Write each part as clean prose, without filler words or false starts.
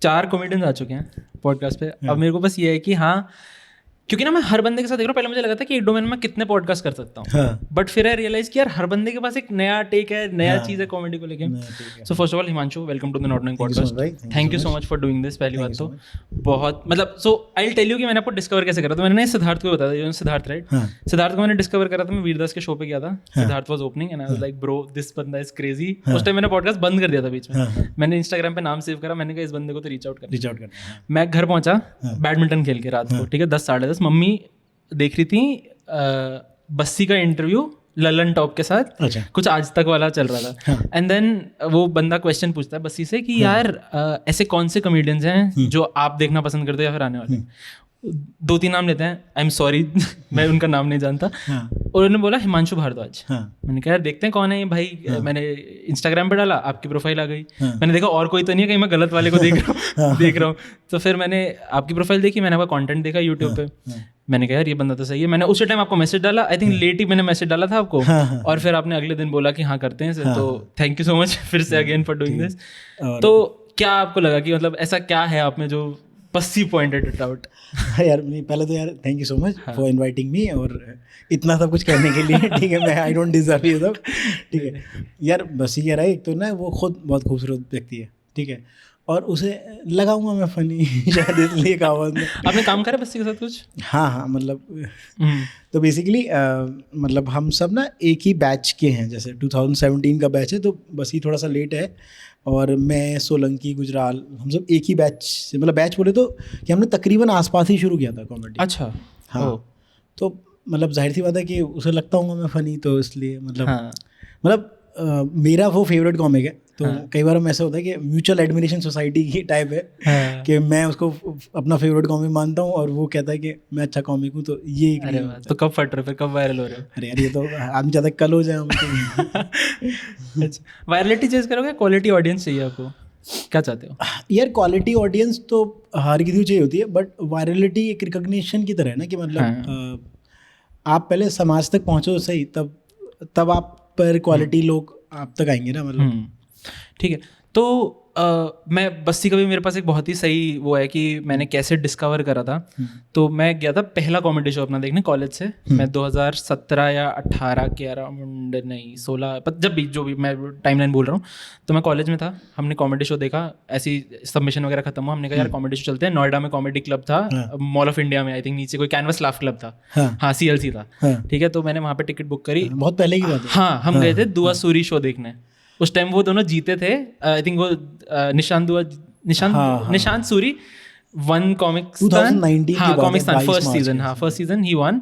4 comedians आ चुके हैं podcast पे। अब मेरे को बस ये है कि हाँ, क्योंकि ना मैं हर बंदे के साथ देख रहा हूँ, पहले मुझे लगा था कि एक डोमेन में कितने पॉडकास्ट कर सकता हूँ, बट फिर आई रियलाइज कि यार हर बंदे के पास एक नया टेक है, नया चीज़ है कॉमेडी को लेके। So first of all Himanshu, welcome to the not knowing podcast. Thank you so much for doing this. पहली बात तो बहुत मतलब, सो आई टेल यू कि मैंने आपको डिस्कवर कैसे करा था। मैंने सिद्धार्थ को बताया था, सिद्धार्थ राइट, सिद्धार्थ को मैंने डिस्कवर करा था, मैं वीरदास के शो पे गया था, Siddharth was opening and I was like bro this बंदा इज क्रेजी। उस टाइम मैंने पॉडकास्ट बंद कर दिया था बीच में, मैंने इंस्टाग्राम पे नाम सेव करा, मैंने कहा इस बंदे को तो रीच आउट कर। मैं घर पहुंचा बैडमिंटन खेल के रात को, ठीक है 10 साढ़े 10, मम्मी देख रही थी बस्सी का इंटरव्यू ललन टॉप के साथ। अच्छा। कुछ आज तक वाला चल रहा था एंड देन वो बंदा क्वेश्चन पूछता है बस्सी से कि यार ऐसे कौन से कॉमेडियंस हैं जो आप देखना पसंद करते हो या फिर आने वाले। 2-3 नाम लेते हैं, आई एम सॉरी मैं उनका नाम नहीं जानता। और उन्होंने बोला हिमांशु भारद्वाज। मैंने कहा यार देखते हैं कौन है ये भाई। मैंने इंस्टाग्राम पे डाला, आपकी प्रोफाइल आ गई। मैंने देखा और कोई तो नहीं है, कहीं मैं गलत वाले को देख रहा हूँ। तो फिर मैंने आपकी प्रोफाइल देखी, मैंने आपका कंटेंट देखा यूट्यूब पे, मैंने कहा यार ये बंदा तो सही है। मैंने उसी टाइम आपको मैसेज डाला, आई थिंक लेट ही मैंने मैसेज डाला था आपको, और फिर आपने अगले दिन बोला कि हाँ करते हैं। तो थैंक यू सो मच फिर से अगेन फॉर डूइंग दिस। तो क्या आपको लगा कि मतलब ऐसा क्या है आप में जो बस्सी पॉइंटेड इट आउट? यार पहले तो यार thank you so much for inviting me और इतना सब कुछ करने के लिए। ठीक है, मैं आई डोंट डिजर्व ये सब। ठीक है यार, बस्सी कह रहा है एक तो ना वो खुद बहुत खूबसूरत व्यक्ति है, ठीक है, और उसे लगाऊंगा मैं फनी शायद इसलिए कहा। आपने काम करा बस्सी के साथ कुछ? हाँ मतलब तो बेसिकली मतलब हम सब ना एक ही बैच के हैं, जैसे 2017 का बैच है, तो बस्सी थोड़ा सा लेट है और मैं सोलंकी गुजराल, हम सब एक ही बैच से, मतलब बैच बोले तो कि हमने तकरीबन आसपास ही शुरू किया था कॉमेडी। अच्छा। हाँ तो मतलब जाहिर सी बात है कि उसे लगता हूँ मैं फ़नी, तो इसलिए मतलब मेरा वो फेवरेट कॉमिक है। तो कई बार हम ऐसा होता है कि म्यूचुअल एडमिरेशन सोसाइटी की टाइप है कि मैं उसको अपना फेवरेट कॉमिक मानता हूँ और वो कहता है कि मैं अच्छा कॉमिक हूँ। तो ये तो कब फट रहे, फिर कब वायरल हो रहे हो? अरे यार ये तो आदमी चाहता है कल हो जाए हम। अच्छा, वायरलिटी चेज करोगे, क्वालिटी ऑडियंस चाहिए आपको, क्या चाहते हो? यार क्वालिटी ऑडियंस तो हर किसी को चाहिए होती है, बट वायरलिटी एक रिकॉग्निशन की तरह है ना, कि मतलब आप पहले समाज तक पहुँचो सही, तब आप पर क्वालिटी लोग आप तक आएंगे ना, मतलब। ठीक है, तो मैं बस्सी का भी मेरे पास एक बहुत ही सही वो है कि मैंने कैसे डिस्कवर करा था। तो मैं गया था पहला कॉमेडी शो अपना देखने कॉलेज से। मैं 2017 या 18 के अराउंड, नहीं 16, जब भी जो भी मैं टाइमलाइन बोल रहा हूँ, तो मैं कॉलेज में था। हमने कॉमेडी शो देखा, ऐसी सबमिशन वगैरह खत्म हुआ, हमने कहा यार कॉमेडी शो चलते हैं। नोएडा में कॉमेडी क्लब था, मॉल ऑफ इंडिया में आई थिंक नीचे कोई कैनवस लाफ क्लब था। हाँ CLC था, ठीक है। तो मैंने वहाँ पे टिकट बुक करी, बहुत पहले की बात है। हाँ, हम गए थे दुआ सूरी शो देखने। उस टाइम वो दोनों जीते थे, आई थिंक वो निशांत सूरी वन कॉमिक्स्तान, हाँ Comicstaan first season he one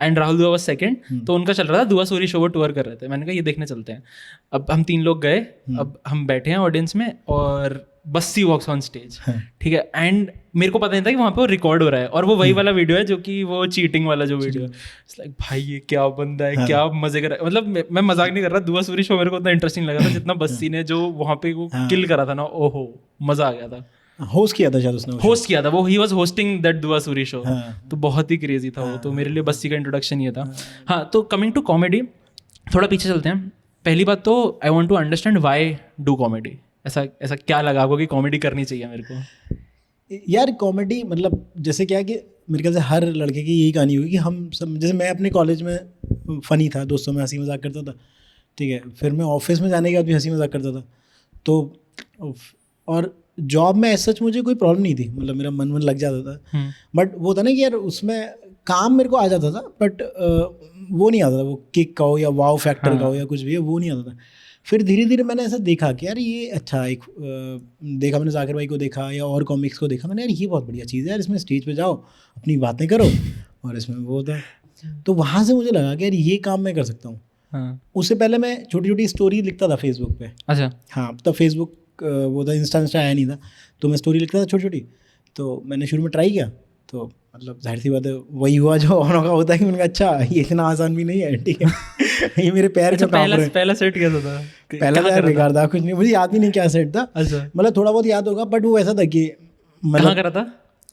and Rahul दुआ वाज सेकंड। तो उनका चल रहा था दुआ सूरी शो, वो टूर कर रहे थे। मैंने कहा ये देखने चलते हैं। अब हम 3 लोग गए, अब हम बैठे हैं ऑडियंस में और बस्सी वॉक्स ऑन स्टेज, ठीक है। एंड मेरे को पता नहीं था कि वहाँ पे वो रिकॉर्ड हो रहा है, और वो वही वाला वीडियो है जो कि वो चीटिंग वाला जो वीडियो है। लाइक भाई ये क्या बंदा है, क्या मजे कर रहा है। मतलब मैं मजाक नहीं कर रहा, दुआ सूरी शो मेरे को उतना इंटरेस्टिंग लगा था जितना बस्सी ने जो वहाँ पे वो किल करा था ना, ओहो मजा आ गया था। होस्ट किया था शायद उसने, होस्ट किया था वो, ही वाज होस्टिंग दैट दुआ सूरी शो। तो बहुत ही क्रेजी था वो। तो मेरे लिए बस्सी का इंट्रोडक्शन ये था। हाँ, तो कमिंग टू कॉमेडी, थोड़ा पीछे चलते हैं। पहली बात तो I want to understand why do comedy. ऐसा क्या लगा आपको कि कॉमेडी करनी चाहिए मेरे को? यार कॉमेडी मतलब जैसे क्या कि मेरे ख्याल से हर लड़के की यही कहानी हुई कि हम सब, जैसे मैं अपने कॉलेज में फ़नी था, दोस्तों में हंसी मजाक करता था, ठीक है। फिर मैं ऑफिस में जाने के बाद भी हंसी मजाक करता था। तो और जॉब में सच मुझे कोई प्रॉब्लम नहीं थी, मतलब मेरा मन लग जाता था। बट वो था ना कि यार उसमें काम मेरे को आ जाता था, बट वो नहीं आता था, वो किक का हो या वाव फैक्टर का हो या कुछ भी है, वो नहीं आता था। फिर धीरे धीरे मैंने ऐसा देखा कि यार ये अच्छा एक देखा, मैंने जाकिर भाई को देखा या और कॉमिक्स को देखा, मैंने यार ये बहुत बढ़िया चीज़ है यार, इसमें स्टेज पे जाओ अपनी बातें करो और इसमें वो होता है। तो वहाँ से मुझे लगा कि यार ये काम मैं कर सकता हूँ। उससे पहले मैं छोटी छोटी स्टोरी लिखता था फेसबुक पे। अच्छा। हाँ, तब फेसबुक वो था, इंस्टा आया नहीं था, तो मैं स्टोरी लिखता था छोटी छोटी। तो मैंने शुरू में ट्राई किया, तो मतलब जाहिर सी बात है वही हुआ जो होने का होता है कि मैंने कहा अच्छा ये इतना आसान भी नहीं है, ठीक है। ये मेरे पैर का काम है। पहला सेट कैसा था? पहला तो यार बेकार था, कुछ नहीं, मुझे याद भी नहीं क्या सेट था। अच्छा। मतलब थोड़ा बहुत याद होगा, बट वो ऐसा था कि मतलब करा था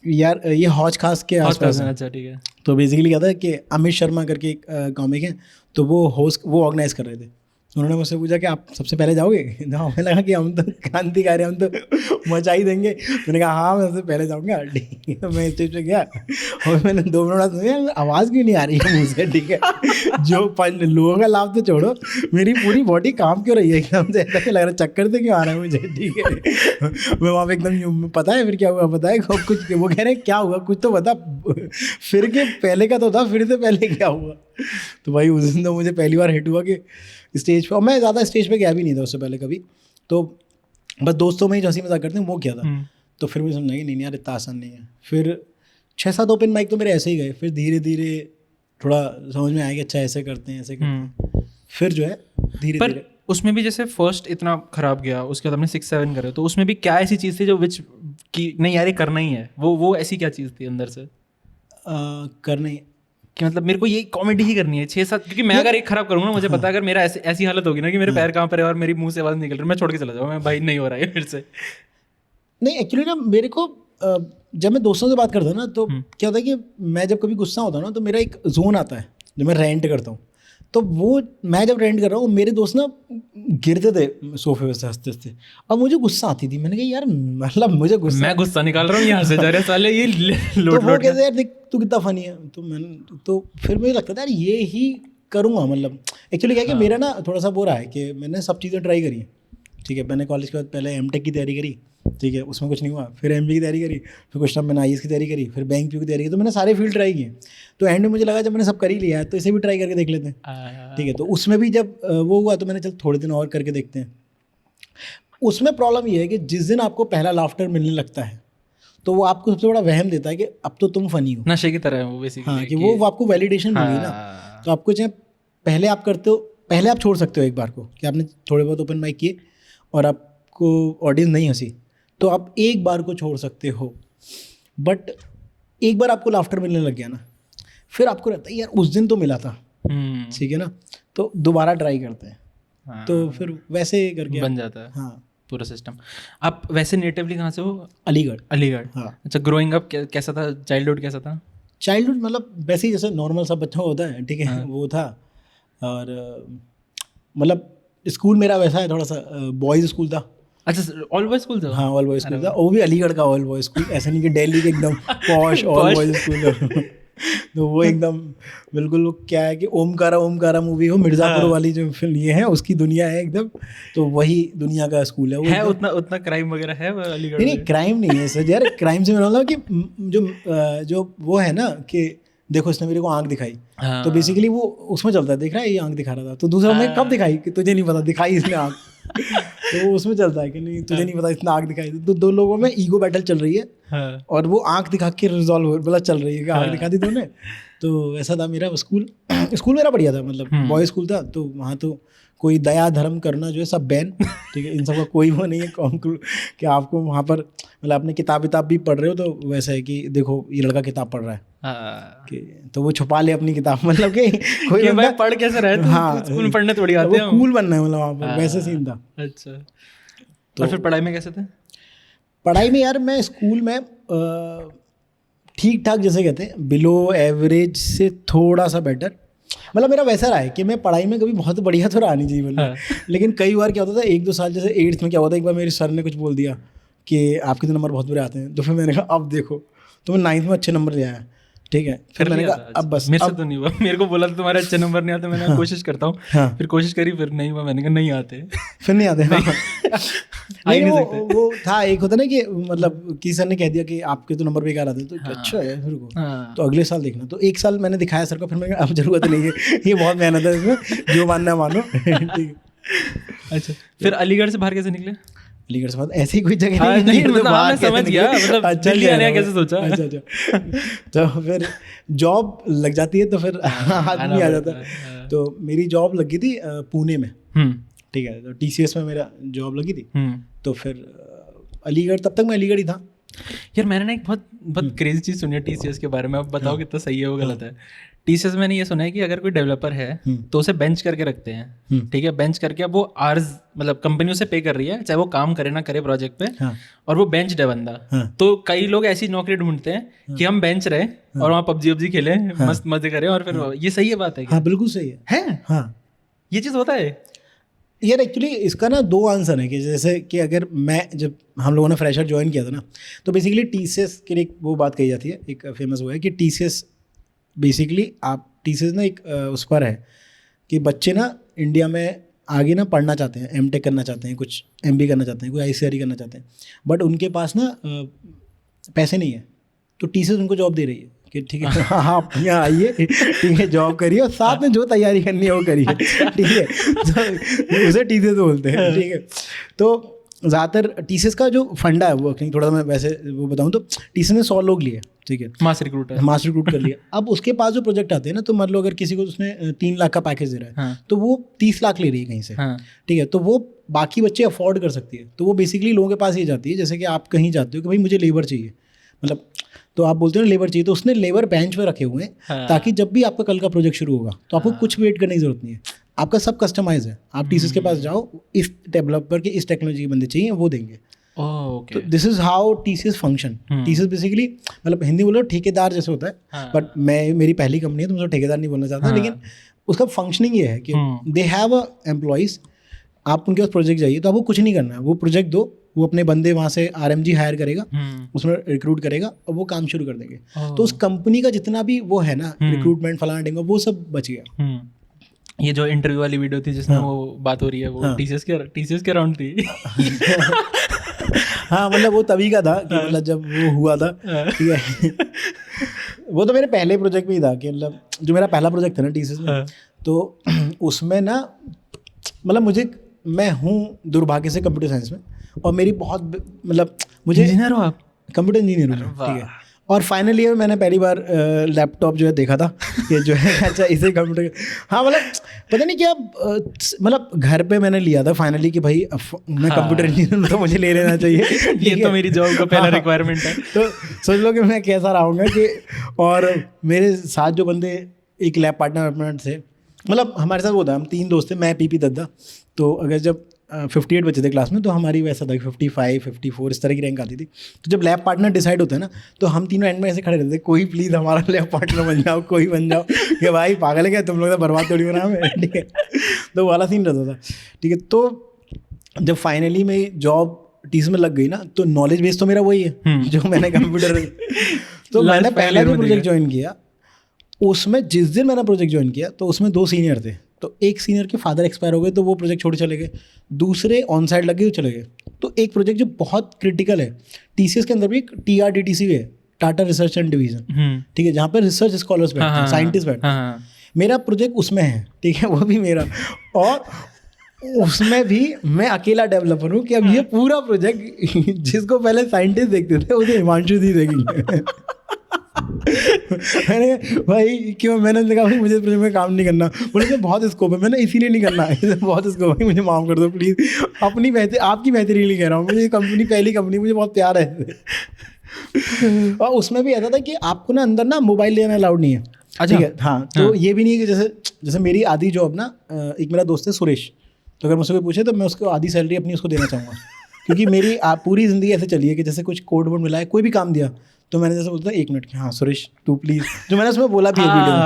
यार ये हौज खास के आसपास। अच्छा, ठीक है। तो बेसिकली क्या था कि अमित शर्मा करके एक कॉमिक है, तो वो होस्ट वो ऑर्गेनाइज कर रहे थे। उन्होंने मुझसे पूछा कि आप सबसे पहले जाओगे? हमें लगा कि हम तो क्रांतिकारी, हम तो मचा ही देंगे। मैंने कहा हाँ मैं सबसे पहले जाऊँगा। ठीक है, मैं स्टेज पे गया और मैंने 2 मिनट सुना, आवाज़ क्यों नहीं आ रही है मुझ से? ठीक है, जो 5 लोगों का लाभ तो छोड़ो, मेरी पूरी बॉडी काम क्यों रही है एकदम से, ऐसा क्यों लग रहा है, चक्कर से क्यों आ रहा है मुझे? ठीक है, मैं वहाँ पे एकदम, पता है फिर क्या हुआ? पता है कुछ? वो कह रहे हैं क्या हुआ, कुछ तो बता। फिर के पहले का तो था, फिर से पहले क्या हुआ? तो भाई उस दिन तो मुझे पहली बार हिट हुआ कि स्टेज पे, और मैं ज़्यादा स्टेज पे गया भी नहीं था उससे पहले कभी, तो बस दोस्तों में ही जो हंसी मजाक करते हैं वो किया था। तो फिर मुझे समझा कि नहीं यार इतना आसान नहीं है। फिर 6-7 ओपन माइक तो मेरे ऐसे ही गए, फिर धीरे धीरे थोड़ा समझ में आया कि अच्छा ऐसे करते हैं, ऐसे करते हैं। फिर जो है धीरे धीरे, उसमें भी जैसे फर्स्ट इतना खराब गया, उसके बाद हमने 6-7 करे, तो उसमें भी क्या ऐसी चीज़ थी जो विच कि नहीं यार ये करना ही है, वो ऐसी क्या चीज़ थी अंदर से करने कि मतलब मेरे को ये कॉमेडी ही करनी है 6-7? क्योंकि मैं अगर एक खराब करूँगा ना, मुझे पता है अगर मेरा ऐसी हालत होगी ना कि मेरे पैर कहाँ पर है और मेरी मुंह से आवाज़ निकल रही है, मैं छोड़ के चला जाऊँगा, मैं भाई नहीं हो रहा है फिर से। नहीं एक्चुअली ना मेरे को जब मैं दोस्तों से बात करता हूँ ना, तो क्या होता है कि मैं जब कभी गुस्सा होता हूँ ना, तो मेरा एक जोन आता है जब मैं रेंट करता हूँ। तो वो मैं जब रेंट कर रहा हूँ, मेरे दोस्त ना गिरते थे सोफे पे से हंसते हंसते, और मुझे गुस्सा आती थी। मैंने कहा यार मतलब मुझे गुस्सा, मैं गुस्सा निकाल रहा हूँ यहाँ से, जा रहे साले ये तो वो कहते यार देख तू कितना फनी है। तो मैंने तो फिर मुझे लगता था यार ये ही करूँगा। मतलब एक्चुअली क्या है कि मेरा ना थोड़ा सा वो रहा है कि मैंने सब चीज़ें ट्राई करी हैं। ठीक है, मैंने कॉलेज के बाद पहले M.Tech की तैयारी करी, ठीक है, उसमें कुछ नहीं हुआ। फिर MBA की तैयारी करी, फिर कुछ टाइम मैंने IAS की तैयारी करी, फिर बैंक की तैयारी की। तो मैंने सारे फील्ड ट्राई किए। तो एंड में मुझे लगा जब मैंने सब कर ही लिया है तो इसे भी ट्राई करके देख लेते हैं। ठीक है, तो उसमें भी जब वो हुआ तो मैंने चल थोड़े दिन और करके देखते हैं। उसमें प्रॉब्लम ये है कि जिस दिन आपको पहला लाफ्टर मिलने लगता है तो वो आपको सबसे बड़ा वहम देता है कि अब तो तुम फनी हो, नशे की तरह है वो बेसिकली। हाँ, कि वो आपको वैलिडेशन मिल गई ना। तो आपको चाहे पहले आप करते हो, पहले आप छोड़ सकते हो एक बार को कि आपने थोड़े बहुत ओपन माइक किए और आपको ऑडियंस नहीं हंसी, तो आप एक बार को छोड़ सकते हो। बट एक बार आपको लाफ्टर मिलने लग गया ना, फिर आपको रहता है यार उस दिन तो मिला था, ठीक है ना, तो दोबारा ट्राई करते हैं। तो फिर वैसे करके बन जाता है हाँ पूरा सिस्टम। आप वैसे नेटिवली कहाँ से हो? अलीगढ़। हाँ, अच्छा। ग्रोइंग अप कैसा था? चाइल्डहुड कैसा था? चाइल्डहुड मतलब वैसे ही जैसे नॉर्मल सब बच्चों को होता है, ठीक है, वो था। और मतलब स्कूल मेरा वैसा है, थोड़ा सा बॉयज़ स्कूल था। अच्छा, ऑल बॉयज स्कूल था? हाँ, ऑल बॉयज़ स्कूल था, वो भी अलीगढ़ का ऑल बॉयज़ स्कूल, ऐसा नहीं कि दिल्ली के एकदम पॉश ऑल बॉयज़ स्कूल। तो वो एकदम बिल्कुल, वो क्या है कि ओमकारा मूवी हो, मिर्ज़ापुर वाली जो फिल्म ये है उसकी दुनिया है एकदम, तो वही दुनिया का स्कूल है वो। है उतना क्राइम वगैरह है अलीगढ़? नहीं, क्राइम नहीं है सर यार। क्राइम से मेरा मतलब कि जो वो है ना कि देखो इसने मेरे को आंख दिखाई, तो बेसिकली वो उसमें चलता है, देख रहा है ये आंख दिखा रहा था, तो दूसरा मैं कब दिखाई कि तुझे नहीं पता, दिखाई इसने आंख। तो वो उसमें चलता है कि नहीं तुझे नहीं पता इसने आंख दिखाई। तो 2 लोगों में ईगो बैटल चल रही है और वो आंख दिखा के रिजॉल्व मतलब चल रही है कि आंख दिखा दी तूने। तो ऐसा था मेरा स्कूल मेरा बढ़िया था, मतलब बॉय स्कूल था। तो वहाँ तो कोई दया धर्म करना जो है सब बैन, ठीक है, इन सब का कोई वो नहीं है कि आपको वहाँ पर मतलब अपने किताब भी पढ़ रहे हो तो वैसा है कि देखो ये लड़का किताब पढ़ रहा है, कि तो वो छुपा ले अपनी किताब, मतलब कि कोई कि भाई पढ़ कैसे रहे, हाँ, स्कूल में पढ़ने थोड़ी आते हैं, कूल बनना है मतलब वहाँ पर, वैसे सीन था। अच्छा, तो फिर पढ़ाई में कैसे थे? पढ़ाई में यार मैं स्कूल में ठीक ठाक, जैसे कहते हैं बिलो एवरेज से थोड़ा सा बेटर। मतलब मेरा वैसा रहा है कि मैं पढ़ाई में कभी बहुत बढ़िया तो रहा नहीं जीवन में, लेकिन कई बार क्या होता था, 1-2 साल जैसे 8th में क्या होता था, एक बार मेरे सर ने कुछ बोल दिया कि आपके तो नंबर बहुत बुरे आते हैं। तो फिर मैंने कहा अब देखो, तो मैं 9th में अच्छे नंबर ले आया, ठीक है। फिर मैंने कहा अब बस, मेरे से तो नहीं हुआ। मेरे को बोला था तुम्हारे अच्छे नंबर नहीं आते, मैंने कोशिश करता हूँ, फिर कोशिश करी, फिर नहीं हुआ, मैंने कहा नहीं आते, फिर नहीं आते। नहीं, वो था एक होता ना कि मतलब कि सर ने कह दिया कि आपके तो नंबर बेकार आते हैं, तो अच्छा है फिर को, तो अगले साल देखना। तो 1 साल मैंने दिखाया सर को, फिर मैंने कहा अब जरूरत नहीं है, ये बहुत मेहनत है इसमें, जो मानना मानो। ठीक। अच्छा, फिर अलीगढ़ से बाहर कैसे निकले? अलीगढ़ से बाहर ऐसी कोई जगह नहीं, मतलब मैं समझ गया, मतलब दिल्ली आने का कैसे सोचा? अच्छा। तो फिर जॉब लग जाती है तो फिर आदमी आ जाता है। तो मेरी जॉब लगी थी पुणे में, ठीक है, तो TCS में मेरा जॉब लगी थी। तो फिर अलीगढ़, तब तक मैं अलीगढ़ ही था। यार मैंने ना एक बहुत क्रेजी चीज़ सुनी है TCS के बारे में, अब बताओ कितना सही है वो गलत है। TCS मैंने ये सुना है कि अगर कोई डेवलपर है तो उसे बेंच करके रखते हैं, ठीक है, बेंच करके अब वो आर्स मतलब कंपनी उसे पे कर रही है, चाहे वो काम करे ना करे प्रोजेक्ट पे, और वो बेंच है बंदा। तो कई लोग ऐसी नौकरी ढूंढते हैं कि हम बेंच रहे और वहाँ PUBG खेलें, मस्त मजे करें, और फिर ये सही है बात है? हाँ बिल्कुल सही है। हाँ, ये चीज़ होता है। यार एक्चुअली इसका ना दो आंसर है कि जैसे कि अगर मैं जब हम लोगों ने फ्रेशर ज्वाइन किया था ना, तो बेसिकली TCS के लिए वो बात कही जाती है, एक फेमस वो है कि TCS बेसिकली TCS ना एक उस पर है कि बच्चे ना इंडिया में आगे ना पढ़ना चाहते हैं, MTech करना चाहते हैं, कुछ MBA करना चाहते हैं, कोई ICAR करना चाहते हैं, बट उनके पास ना पैसे नहीं है, तो TCS उनको जॉब दे रही है कि ठीक है आप यहाँ आइए, ठीक है, जॉब करिए और साथ में जो तैयारी करनी है वो करिए, ठीक है, तो उसे TCS बोलते हैं, ठीक है। तो ज़्यादातर TCS का जो फंडा है वो थोड़ा मैं वैसे वो बताऊँ तो TCS ने 100 लोग लिए, ठीक है, मास रिक्रूट कर लिया। अब उसके पास जो प्रोजेक्ट आते हैं ना, तो मान लो अगर किसी को उसने 3 लाख का पैकेज दे रहा है, हाँ, तो वो 30 लाख ले रही है कहीं से, हाँ, ठीक है, तो वो बाकी बच्चे अफोर्ड कर सकती है, तो वो बेसिकली लोगों के पास ही जाती है। जैसे कि आप कहीं जाते हो कि भाई मुझे लेबर चाहिए, मतलब तो आप बोलते हो ना लेबर चाहिए, तो उसने लेबर बेंच पे रखे हुए हैं, हाँ, ताकि जब भी आपका कल का प्रोजेक्ट शुरू होगा तो आपको कुछ वेट करने की जरूरत नहीं है, आपका सब कस्टमाइज है। आप TCS के पास जाओ, इस डेवलपर के इस टेक्नोलॉजी के बंदे चाहिए, वो देंगे। तो this is how TCS function. TCS basically मतलब हिंदी बोलो ठेकेदार जैसे होता है, बट मेरी पहली कंपनी है तो मैं ठेकेदार नहीं बोलना चाहता, लेकिन उसका फंक्शनिंग ये है कि दे हैव अ एम्प्लॉइज, आप उनके पास प्रोजेक्ट जाइए तो आपको कुछ नहीं करना है, वो प्रोजेक्ट दो, वो अपने बंदे वहाँ से RMG हायर करेगा, उसमें रिक्रूट करेगा और वो काम शुरू कर देंगे। तो उस कंपनी का जितना भी वो है ना, रिक्रूटमेंट फलाना ढेंगा, वो सब बच गया। ये जो इंटरव्यू वाली वीडियो थी जिसमें वो बात हो रही है, वो TCS के अराउंड थी। हाँ, मतलब वो तभी का था कि मतलब जब वो हुआ था, ठीक है। वो तो मेरे पहले प्रोजेक्ट में ही था कि मतलब जो मेरा पहला प्रोजेक्ट था ना TCS में, तो उसमें ना मतलब मैं हूँ दुर्भाग्य से कंप्यूटर साइंस में, और मेरी बहुत मतलब मुझे इंजीनियर हो आप? कंप्यूटर इंजीनियर हूँ, ठीक है। और फाइनल ईयर में मैंने पहली बार लैपटॉप जो है देखा था कि जो है अच्छा इसे कंप्यूटर, हाँ मतलब पता नहीं क्या, मतलब घर पे मैंने लिया था फाइनली कि भाई मैं कंप्यूटर इंजीनियर हूँ तो मुझे ले लेना चाहिए, ये तो मेरी जॉब का पहला रिक्वायरमेंट है। तो सोच लो कि मैं कैसा रहूँगा कि, और मेरे साथ जो बंदे एक लैब पार्टनर थे, मतलब हमारे साथ वो था, हम 3 दोस्त थे, मैं PP दद्दा, तो अगर जब 58 बच्चे थे क्लास में, तो हमारी वैसा था 55 54 इस तरह की रैंक आती थी। तो जब लैब पार्टनर डिसाइड होता है ना, तो हम तीनों एंड में ऐसे खड़े रहते, कोई प्लीज़ हमारा लैब पार्टनर बन जाओ, कोई बन जाओ, कि भाई पागल है क्या तुम लोग, तो बर्बाद थोड़ी होना हमें, ठीक है। तो वाला सीन रहता था, ठीक है। तो जब फाइनली मेरी जॉब TCS में लग गई ना, तो नॉलेज बेस तो मेरा वही है जो मैंने कंप्यूटर तो मैंने पहला जो प्रोजेक्ट ज्वाइन किया, उसमें जिस दिन मैंने प्रोजेक्ट ज्वाइन किया तो उसमें 2 सीनियर थे, तो एक सीनियर के फादर एक्सपायर हो गए तो वो प्रोजेक्ट छोड़ चले गए, दूसरे ऑन साइड लगे वो चले गए। तो एक प्रोजेक्ट जो बहुत क्रिटिकल है, TCS के अंदर भी एक TRDTC है, टाटा रिसर्च एंड डिवीजन, ठीक है, जहाँ पर रिसर्च स्कॉलर्स बैठते हैं, साइंटिस्ट बैठते हैं, मेरा प्रोजेक्ट उसमें है, ठीक है, वो भी मेरा, और उसमें भी मैं अकेला डेवलपर हूँ कि अब ये पूरा प्रोजेक्ट जिसको पहले साइंटिस्ट देखते थे उसे हिमांशु दी देखेंगे। मैंने भाई क्यों, मैंने कहा भाई मुझे प्रोजेक्ट में काम नहीं करना, बोले बहुत स्कोप है, मैंने इसीलिए नहीं करना है, बहुत स्कोप है, मुझे माफ कर दो प्लीज़, अपनी आपकी बेहतरी नहीं कह रहा हूँ, मुझे कंपनी पहली कंपनी मुझे बहुत प्यार है। और उसमें भी ऐसा था कि आपको ना अंदर ना मोबाइल लेना अलाउड नहीं है, ठीक है, हाँ, तो ये भी नहीं है कि जैसे मेरी आधी जॉब ना, एक मेरा दोस्त है सुरेश, तो अगर मुझसे कोई पूछे तो मैं उसको आधी सैलरी अपनी उसको देना चाहूँगा, क्योंकि मेरी पूरी ज़िंदगी ऐसे चली है कि जैसे कुछ कोड वोड मिला है, कोई भी काम दिया तो मैंने जैसे बोलता 1 मिनट, हाँ सुरेश तू प्लीज़, जो मैंने उसमें बोला भी है वीडियो में।